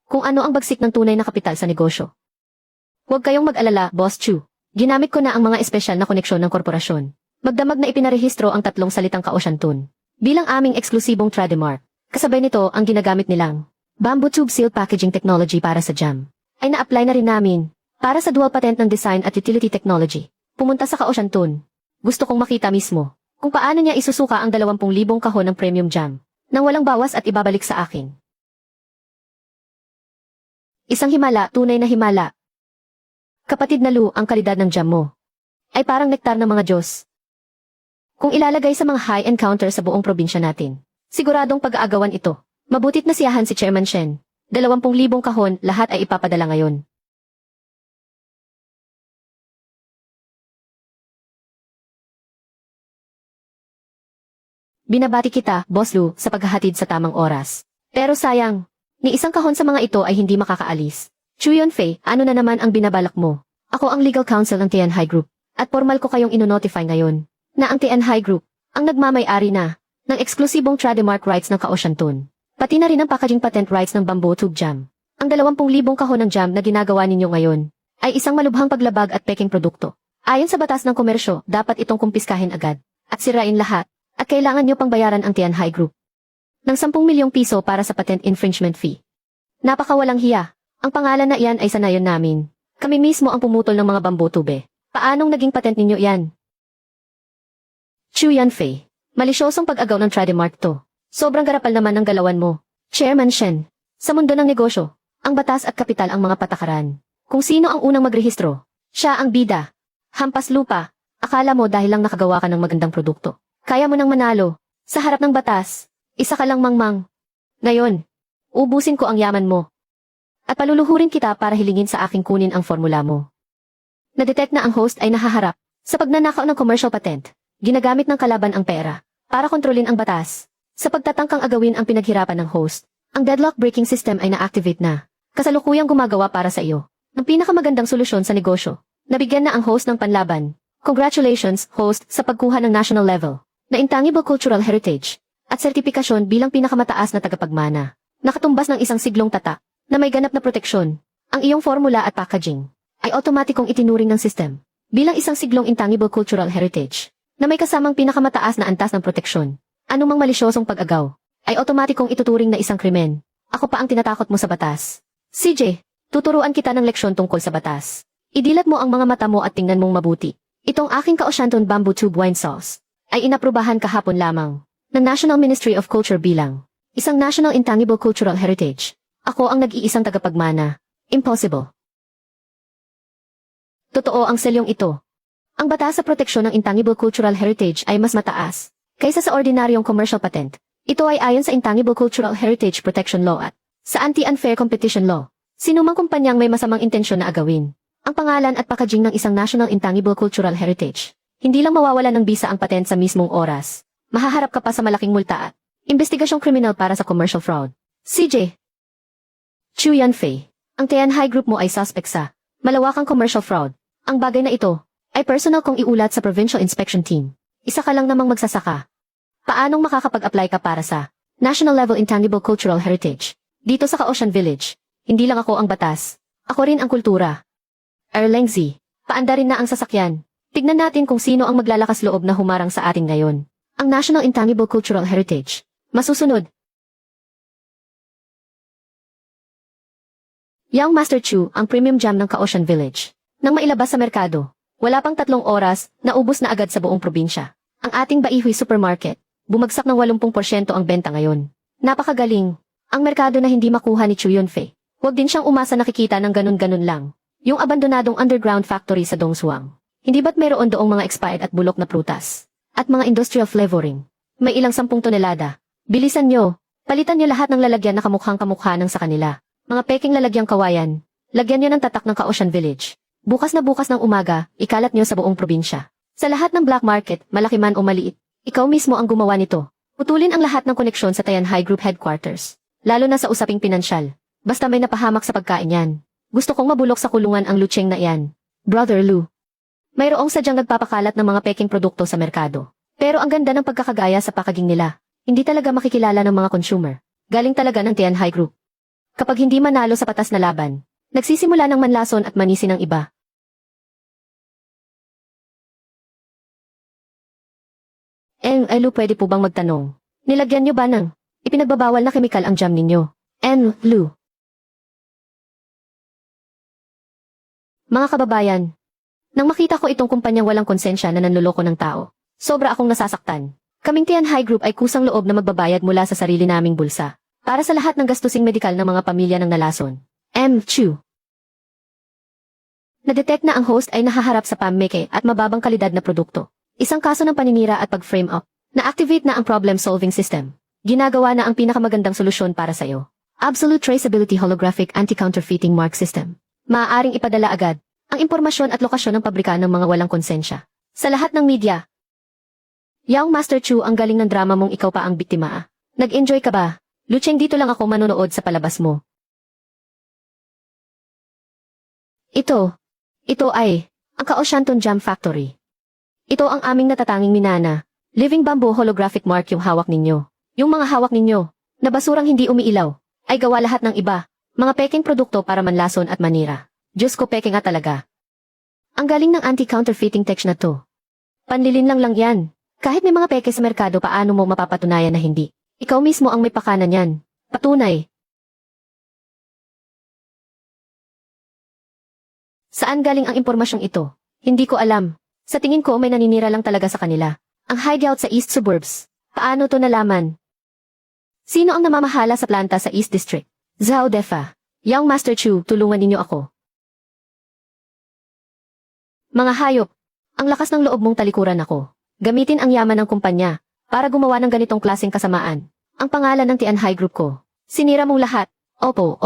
kung ano ang bagsik ng tunay na kapital sa negosyo. Huwag kayong mag-alala, Boss Chu. Ginamit ko na ang mga espesyal na koneksyon ng korporasyon. Magdamag na ipinarehistro ang tatlong salitang Kaosyantun bilang aming eksklusibong trademark. Kasabay nito ang ginagamit nilang bamboo tube seal packaging technology para sa jam. Ay na-apply na rin namin para sa dual patent ng design at utility technology. Pumunta sa Kaosyantun. Gusto kong makita mismo kung paano niya isusuka ang 20,000 kahon ng premium jam nang walang bawas at ibabalik sa akin. Isang himala, tunay na himala. Kapatid na Lu, ang kalidad ng jam mo ay parang nektar ng mga Diyos. Kung ilalagay sa mga high-end counter sa buong probinsya natin, siguradong pag-aagawan ito. Mabutit na siyahan si Chairman Shen. 20,000 kahon, lahat ay ipapadala ngayon. Binabati kita, Boss Lu, sa paghahatid sa tamang oras. Pero sayang, ni isang kahon sa mga ito ay hindi makakaalis. Chu Yunfei, ano na naman ang binabalak mo? Ako ang legal counsel ng Tianhai Group, at formal ko kayong ino-notify ngayon na ang Tianhai Group ang nagmamay-ari na ng eksklusibong trademark rights ng Kaosyantun. Pati na rin ang packaging patent rights ng bamboo tube jam. Ang 20,000 kahon ng jam na ginagawa ninyo ngayon ay isang malubhang paglabag at peking produkto. Ayon sa batas ng komersyo, dapat itong kumpiskahin agad at sirain lahat, at kailangan nyo pang bayaran ang Tianhai Group ng 10 milyong piso para sa patent infringement fee. Napakawalang hiya. Ang pangalan na iyan ay sanayon namin. Kami mismo ang pumutol ng mga bamboo tube. Paanong naging patent ninyo yan? Chu Yanfei, malisyosong pag-agaw ng trademark to. Sobrang garapal naman ng galawan mo. Chairman Shen, sa mundo ng negosyo, ang batas at kapital ang mga patakaran. Kung sino ang unang magrehistro, siya ang bida. Hampas lupa, akala mo dahil lang nakagawa ka ng magandang produkto, kaya mo nang manalo. Sa harap ng batas, isa ka lang mangmang. Ngayon, ubusin ko ang yaman mo. At paluluhurin kita para hilingin sa aking kunin ang formula mo. Na-detect na ang host ay nahaharap sa pagnanakaw ng commercial patent. Ginagamit ng kalaban ang pera para kontrolin ang batas. Sa pagtatangkang agawin ang pinaghirapan ng host, ang deadlock breaking system ay na-activate na. Kasalukuyang gumagawa para sa iyo ng pinakamagandang solusyon sa negosyo. Nabigyan na ang host ng panlaban. Congratulations, host, sa pagkuha ng national level na intangible cultural heritage at sertipikasyon bilang pinakamataas na tagapagmana. Nakatumbas ng isang siglong tatak na may ganap na proteksyon. Ang iyong formula at packaging ay otomatikong itinuring ng system bilang isang siglong intangible cultural heritage na may kasamang pinakamataas na antas ng proteksyon. Anumang malisyosong pag-agaw ay otomatikong ituturing na isang krimen. Ako pa ang tinatakot mo sa batas. CJ, tuturuan kita ng leksyon tungkol sa batas. Idilat mo ang mga mata mo at tingnan mong mabuti. Itong aking Kaosyantun bamboo tube wine sauce ay inaprubahan kahapon lamang ng National Ministry of Culture bilang isang National Intangible Cultural Heritage. Ako ang nag-iisang tagapagmana. Impossible. Totoo ang selyong ito. Ang batas sa proteksyon ng Intangible Cultural Heritage ay mas mataas kaysa sa ordinaryong commercial patent. Ito ay ayon sa Intangible Cultural Heritage Protection Law at sa Anti-Unfair Competition Law. Sinumang kumpanyang may masamang intensyon na agawin ang pangalan at packaging ng isang National Intangible Cultural Heritage, hindi lang mawawala ng bisa ang patent sa mismong oras. Mahaharap ka pa sa malaking multa at investigasyong kriminal para sa commercial fraud. CJ Chu Yanfei, ang Tianhai Group mo ay suspect sa malawakang commercial fraud. Ang bagay na ito ay personal kong iulat sa Provincial Inspection Team. Isa ka lang namang magsasaka. Paanong makakapag-apply ka para sa National Level Intangible Cultural Heritage dito sa Kaohsian Village? Hindi lang ako ang batas. Ako rin ang kultura. Erlengzi, paanda rin na ang sasakyan. Tignan natin kung sino ang maglalakas loob na humarang sa atin ngayon. Ang National Intangible Cultural Heritage. Masusunod. Young Master Chu, ang premium jam ng Kaohsian Village. Nang mailabas sa merkado, wala pang 3 oras, naubos na agad sa buong probinsya. Ang ating Baihui Supermarket, bumagsak ng 80% ang benta ngayon. Napakagaling. Ang merkado na hindi makuha ni Chu Yunfei. Huwag din siyang umasa nakikita ng ganun-ganun lang. Yung abandonadong underground factory sa Dongsuang. Hindi ba't mayroon doong mga expired at bulok na prutas? At mga industrial flavoring? May ilang 10 tonelada. Bilisan nyo. Palitan nyo lahat ng lalagyan na kamukhang-kamukha ng sa kanila. Mga peking lalagyang kawayan. Lagyan nyo ng tatak ng Kaohsian Village. Bukas na bukas ng umaga, ikalat nyo sa buong probinsya. Sa lahat ng black market, malaki man o maliit, ikaw mismo ang gumawa nito. Putulin ang lahat ng koneksyon sa Tianhai Group Headquarters. Lalo na sa usaping pinansyal. Basta may napahamak sa pagkain yan. Gusto kong mabulok sa kulungan ang Lucheng na iyan. Brother Lu. Mayroong sadyang nagpapakalat ng mga peking produkto sa merkado. Pero ang ganda ng pagkakagaya sa packaging nila. Hindi talaga makikilala ng mga consumer. Galing talaga ng Tianhai Group. Kapag hindi manalo sa patas na laban, nagsisimula ng manlason at manisin ng iba. Lu, pwede po bang magtanong? Nilagyan niyo ba ng ipinagbabawal na kemikal ang jam ninyo? Lu. Mga kababayan, nang makita ko itong kumpanyang walang konsensya na nanloloko ng tao, sobra akong nasasaktan. Kaming Tian High Group ay kusang loob na magbabayad mula sa sarili naming bulsa para sa lahat ng gastusing medikal ng mga pamilya ng nalason. Chu. Na-detect na ang host ay nahaharap sa pamimigay at mababang kalidad na produkto. Isang kaso ng paninira at pag-frame up. Na-activate na ang problem-solving system. Ginagawa na ang pinakamagandang solusyon para sa iyo. Absolute Traceability Holographic Anti-Counterfeiting Mark System. Maaaring ipadala agad ang impormasyon at lokasyon ng pabrika ng mga walang konsensya. Sa lahat ng media. Yaong Master Chu, ang galing ng drama mong ikaw pa ang biktima. Nag-enjoy ka ba? Lucheng, dito lang ako manonood sa palabas mo. Ito ay ang Kaohsianton Jam Factory. Ito ang aming natatanging minana. Living bamboo holographic mark yung hawak ninyo. Yung mga hawak ninyo, na basurang hindi umiilaw, ay gawa lahat ng iba, mga peking produkto para manlason at manira. Diyos ko, peke nga talaga. Ang galing ng anti-counterfeiting tech na to. Panlilin lang yan. Kahit may mga peke sa merkado, paano mo mapapatunayan na hindi? Ikaw mismo ang may pakana niyan. Patunay. Saan galing ang impormasyong ito? Hindi ko alam. Sa tingin ko may naninira lang talaga sa kanila. Ang hideout sa East Suburbs. Paano to nalaman? Sino ang namamahala sa planta sa East District? Zhao Defa. Young Master Chu, tulungan ninyo ako. Mga hayop. Ang lakas ng loob mong talikuran ako. Gamitin ang yaman ng kumpanya para gumawa ng ganitong klaseng kasamaan. Ang pangalan ng Tian High Group ko. Sinira mong lahat. Opo.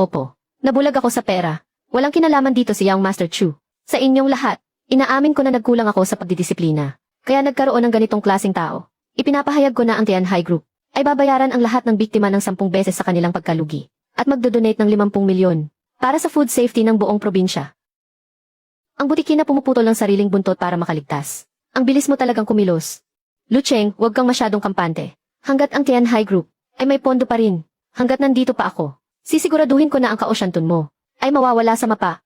Nabulag ako sa pera. Walang kinalaman dito si Young Master Chu. Sa inyong lahat, inaamin ko na nagkulang ako sa pagdidisiplina. Kaya nagkaroon ng ganitong klaseng tao. Ipinapahayag ko na ang Tian High Group ay babayaran ang lahat ng biktima ng 10 beses sa kanilang pagkalugi at magdodonate ng 50 milyon para sa food safety ng buong probinsya. Ang butiki na pumuputol ng sariling buntot para makaligtas. Ang bilis mo talagang kumilos. Lucheng, huwag kang masyadong kampante. Hanggat ang Tian High Group ay may pondo pa rin. Hanggat nandito pa ako, sisiguraduhin ko na ang Kaohsianton mo ay mawawala sa mapa.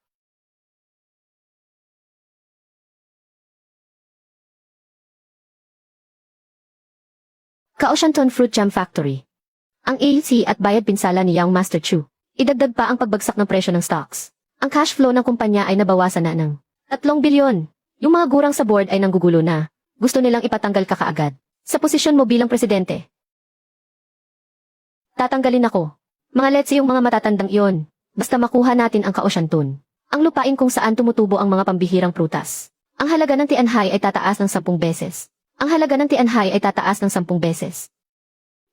Kaohsianton Fruit Jam Factory. Ang AUC at bayad pinsala ni Young Master Chu. Idagdag pa ang pagbagsak ng presyo ng stocks. Ang cash flow ng kumpanya ay nabawasan na ng 3 bilyon. Yung mga gurang sa board ay nanggugulo na. Gusto nilang ipatanggal ka kaagad. Sa posisyon mo bilang presidente. Tatanggalin ako. Mga letsi yung mga matatandang iyon. Basta makuha natin ang Kaohsianton. Ang lupain kung saan tumutubo ang mga pambihirang prutas. Ang halaga ng Tianhai ay tataas ng 10 beses. Ang halaga ng Tianhai ay tataas ng 10 beses.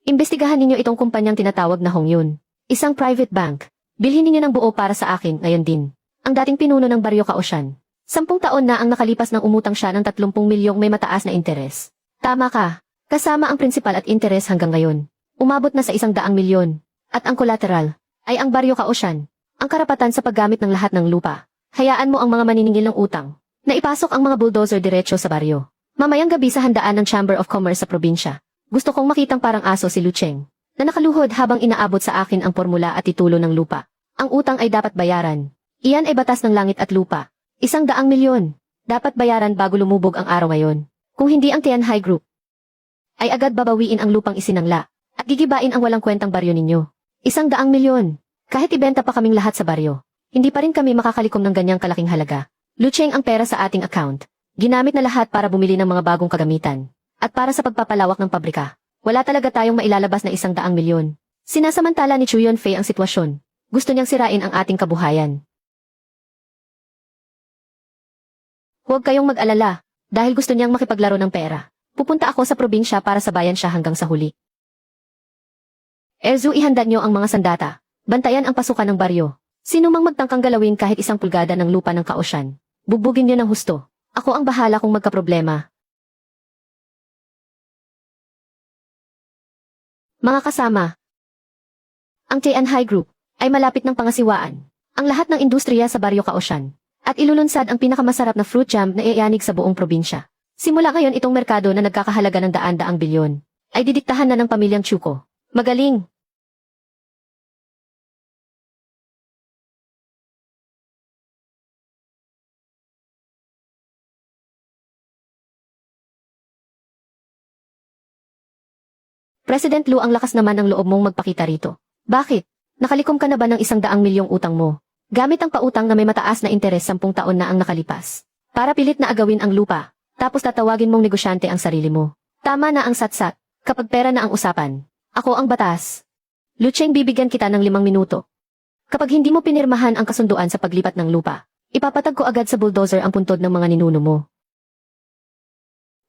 Imbestigahan ninyo itong kumpanyang tinatawag na Hongyun. Isang private bank. Bilhin ninyo ng buo para sa akin ngayon din. Ang dating pinuno ng Baryo Kaoshan. 10 taon na ang nakalipas nang umutang siya ng 30 milyong may mataas na interes. Tama ka. Kasama ang prinsipal at interes hanggang ngayon. Umabot na sa 100 milyon. At ang collateral ay ang Baryo Kaoshan. Ang karapatan sa paggamit ng lahat ng lupa. Hayaan mo ang mga maniningil ng utang na ipasok ang mga bulldozer diretso sa baryo. Mamayang gabi sa handaan ng Chamber of Commerce sa probinsya. Gusto kong makitang parang aso si Lucheng na nakaluhod habang inaabot sa akin ang formula at titulo ng lupa. Ang utang ay dapat bayaran. Iyan ay batas ng langit at lupa. 100 milyon. Dapat bayaran bago lumubog ang araw ngayon. Kung hindi ang Tian High Group, ay agad babawiin ang lupang isinangla at gigibain ang walang kwentang baryo ninyo. 100 milyon. Kahit ibenta pa kaming lahat sa baryo, hindi pa rin kami makakalikom ng ganyang kalaking halaga. Lucheng, ang pera sa ating account. Ginamit na lahat para bumili ng mga bagong kagamitan. At para sa pagpapalawak ng pabrika. Wala talaga tayong mailalabas na 100 milyon. Sinasamantala ni Chu Yunfei ang sitwasyon. Gusto niyang sirain ang ating kabuhayan. Huwag kayong mag-alala, dahil gusto niyang makipaglaro ng pera. Pupunta ako sa probinsya para sabayan siya hanggang sa huli. Erzu, ihanda niyo ang mga sandata. Bantayan ang pasukan ng baryo. Sino mang magtangkang galawin kahit 1 pulgada ng lupa ng Kaoshan. Bugbugin niyo ng husto. Ako ang bahala kung magkaproblema. Mga kasama, ang Tian High Group ay malapit ng pangasiwaan ang lahat ng industriya sa Baryo Kaoshan at ilulunsad ang pinakamasarap na fruit jam na iayanig sa buong probinsya. Simula ngayon itong merkado na nagkakahalaga ng daan-daang bilyon ay didiktahan na ng pamilyang Chuko. Magaling! President Lu, ang lakas naman ng loob mong magpakita rito. Bakit? Nakalikom ka na ba ng 100 milyong utang mo? Gamit ang pautang na may mataas na interes 10 taon na ang nakalipas. Para pilit na agawin ang lupa, tapos tatawagin mong negosyante ang sarili mo. Tama na ang satsat, kapag pera na ang usapan. Ako ang batas. Lu Cheng, bibigyan kita ng 5 minuto. Kapag hindi mo pinirmahan ang kasunduan sa paglipat ng lupa, ipapatag ko agad sa bulldozer ang puntod ng mga ninuno mo.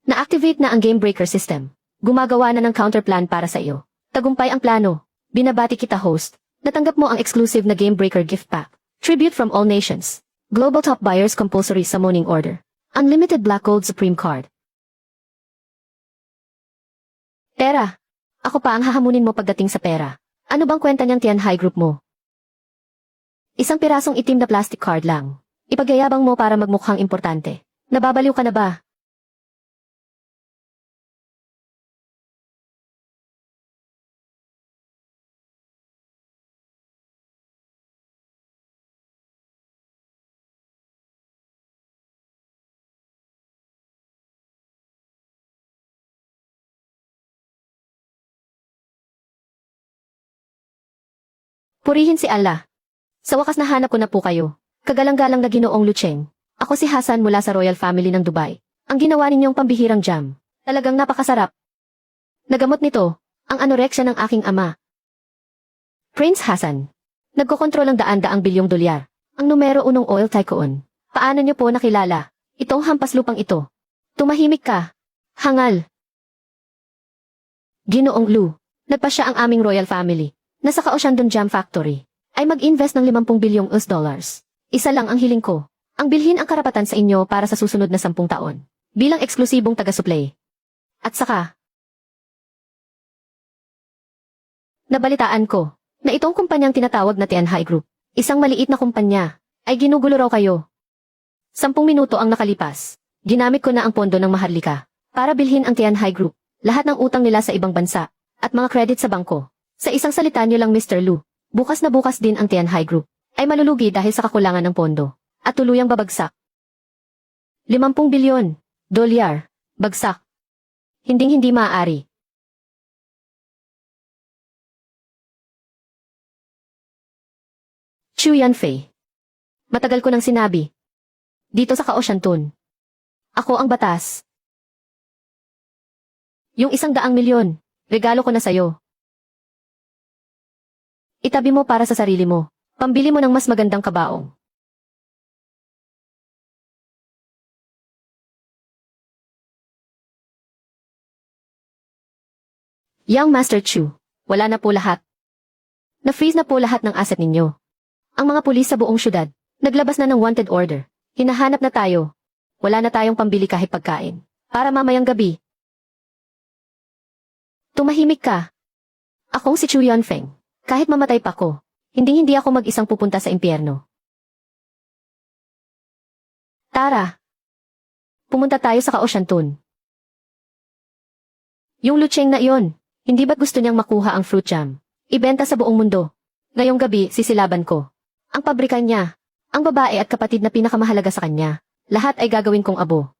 Na-activate na ang game breaker system. Gumagawa na ng counterplan para sa iyo. Tagumpay ang plano. Binabati kita, host. Natanggap mo ang exclusive na game breaker gift pack. Tribute from all nations. Global top buyers compulsory summoning order. Unlimited Black Gold Supreme Card. Pera. Ako pa ang hahamunin mo pagdating sa pera. Ano bang kwenta niyang Tianhai Group mo? Isang pirasong itim na plastic card lang. Ipagyayabang mo para magmukhang importante. Nababaliw ka na ba? Purihin si Allah. Sa wakas nahanap ko na po kayo. Kagalang-galang na Ginoong Lu Cheng. Ako si Hassan mula sa Royal Family ng Dubai. Ang ginawa ninyong pambihirang jam. Talagang napakasarap. Nagamot nito, ang anoreksya ng aking ama. Prince Hassan. Nagkokontrol ng daan-daang bilyong dolyar. Ang numero 1 oil tycoon. Paano niyo po nakilala? Itong hampas lupang ito. Tumahimik ka. Hangal. Ginoong Lu. Nagpa siya ang aming Royal Family. Nasa Kaohsiungdong Jam Factory. Ay mag-invest ng 50 bilyong US$. Isa lang ang hiling ko. Ang bilhin ang karapatan sa inyo para sa susunod na 10 taon. Bilang eksklusibong taga-suplay. At saka, nabalitaan ko na itong kumpanyang tinatawag na Tianhai Group, isang maliit na kumpanya, ay ginugulo raw kayo. 10 minuto ang nakalipas. Ginamit ko na ang pondo ng Maharlika para bilhin ang Tianhai Group, lahat ng utang nila sa ibang bansa, at mga credit sa bangko. Sa isang salita niyo lang, Mr. Lu, bukas na bukas din ang Tianhai Group ay malulugi dahil sa kakulangan ng pondo at tuluyang babagsak. 50 bilyon dolyar, bagsak. Hinding-hindi maaari. Chu Yanfei. Matagal ko nang sinabi. Dito sa Kaohsiungdong. Ako ang batas. Yung 100 milyon, regalo ko na sayo. Itabi mo para sa sarili mo. Pambili mo ng mas magandang kabaong. Young Master Chu, wala na po lahat. Na-freeze na po lahat ng asset ninyo. Ang mga pulis sa buong syudad, naglabas na ng wanted order. Hinahanap na tayo. Wala na tayong pambili kahit pagkain. Para mamayang gabi. Tumahimik ka. Akong si Chu Yanfeng. Kahit mamatay pa ko, hindi ako mag-isang pupunta sa impyerno. Tara. Pumunta tayo sa Kaohsiungdong. Yung Lu Cheng na iyon, hindi ba't gusto niyang makuha ang fruit jam? Ibenta sa buong mundo. Ngayong gabi, sisilaban ko. Ang pabrika niya, ang babae at kapatid na pinakamahalaga sa kanya, lahat ay gagawin kong abo.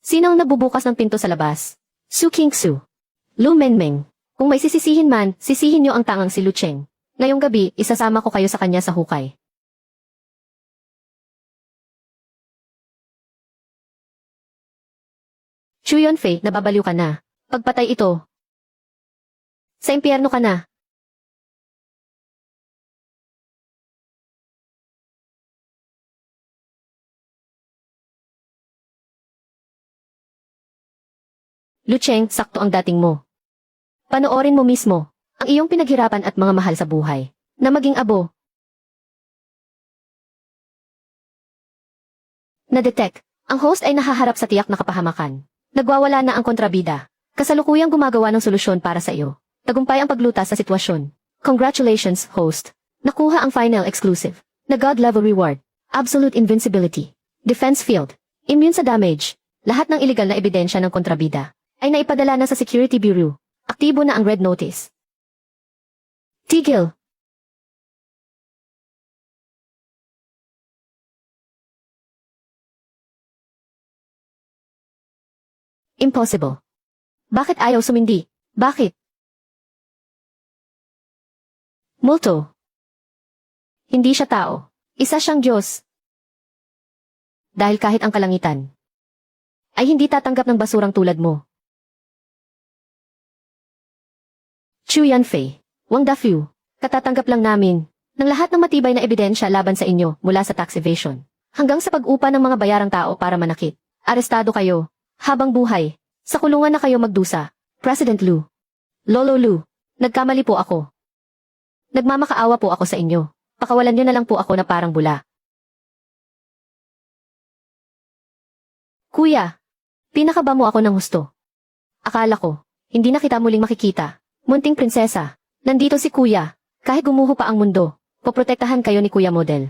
Sinong nabubukas ng pinto sa labas? Su Qingsu. Lu Menmeng. Kung may sisisihin man, sisihin niyo ang tangang si Lu Cheng. Ngayong gabi, isasama ko kayo sa kanya sa hukay. Chu Yanfei, nababaliw ka na. Pagpatay ito. Sa impyerno ka na. Lu Cheng, sakto ang dating mo. Panoorin mo mismo ang iyong pinaghirapan at mga mahal sa buhay na maging abo. Na-detect, ang host ay nahaharap sa tiyak na kapahamakan. Nagwawala na ang kontrabida. Kasalukuyang gumagawa ng solusyon para sa iyo. Tagumpay ang paglutas sa sitwasyon. Congratulations, host. Nakuha ang final exclusive na God-level reward. Absolute invincibility. Defense field. Immune sa damage. Lahat ng illegal na ebidensya ng kontrabida ay naipadala na sa Security Bureau. Aktibo na ang red notice. Tigil! Impossible. Bakit ayaw sumindi? Bakit? Multo. Hindi siya tao. Isa siyang Diyos. Dahil kahit ang kalangitan ay hindi tatanggap ng basurang tulad mo. Chu Yanfei, Wang Dafu, katatanggap lang namin ng lahat ng matibay na ebidensya laban sa inyo mula sa tax evasion hanggang sa pag-upa ng mga bayarang tao para manakit. Arestado kayo. Habang buhay. Sa kulungan na kayo magdusa. President Lu. Lolo Lu, nagkamali po ako. Nagmamakaawa po ako sa inyo. Pakawalan niyo na lang po ako na parang bula. Kuya, pinakaba mo ako ng husto. Akala ko, hindi na kita muling makikita. Munting prinsesa, nandito si kuya. Kahit gumuho pa ang mundo, poprotektahan kayo ni Kuya Model.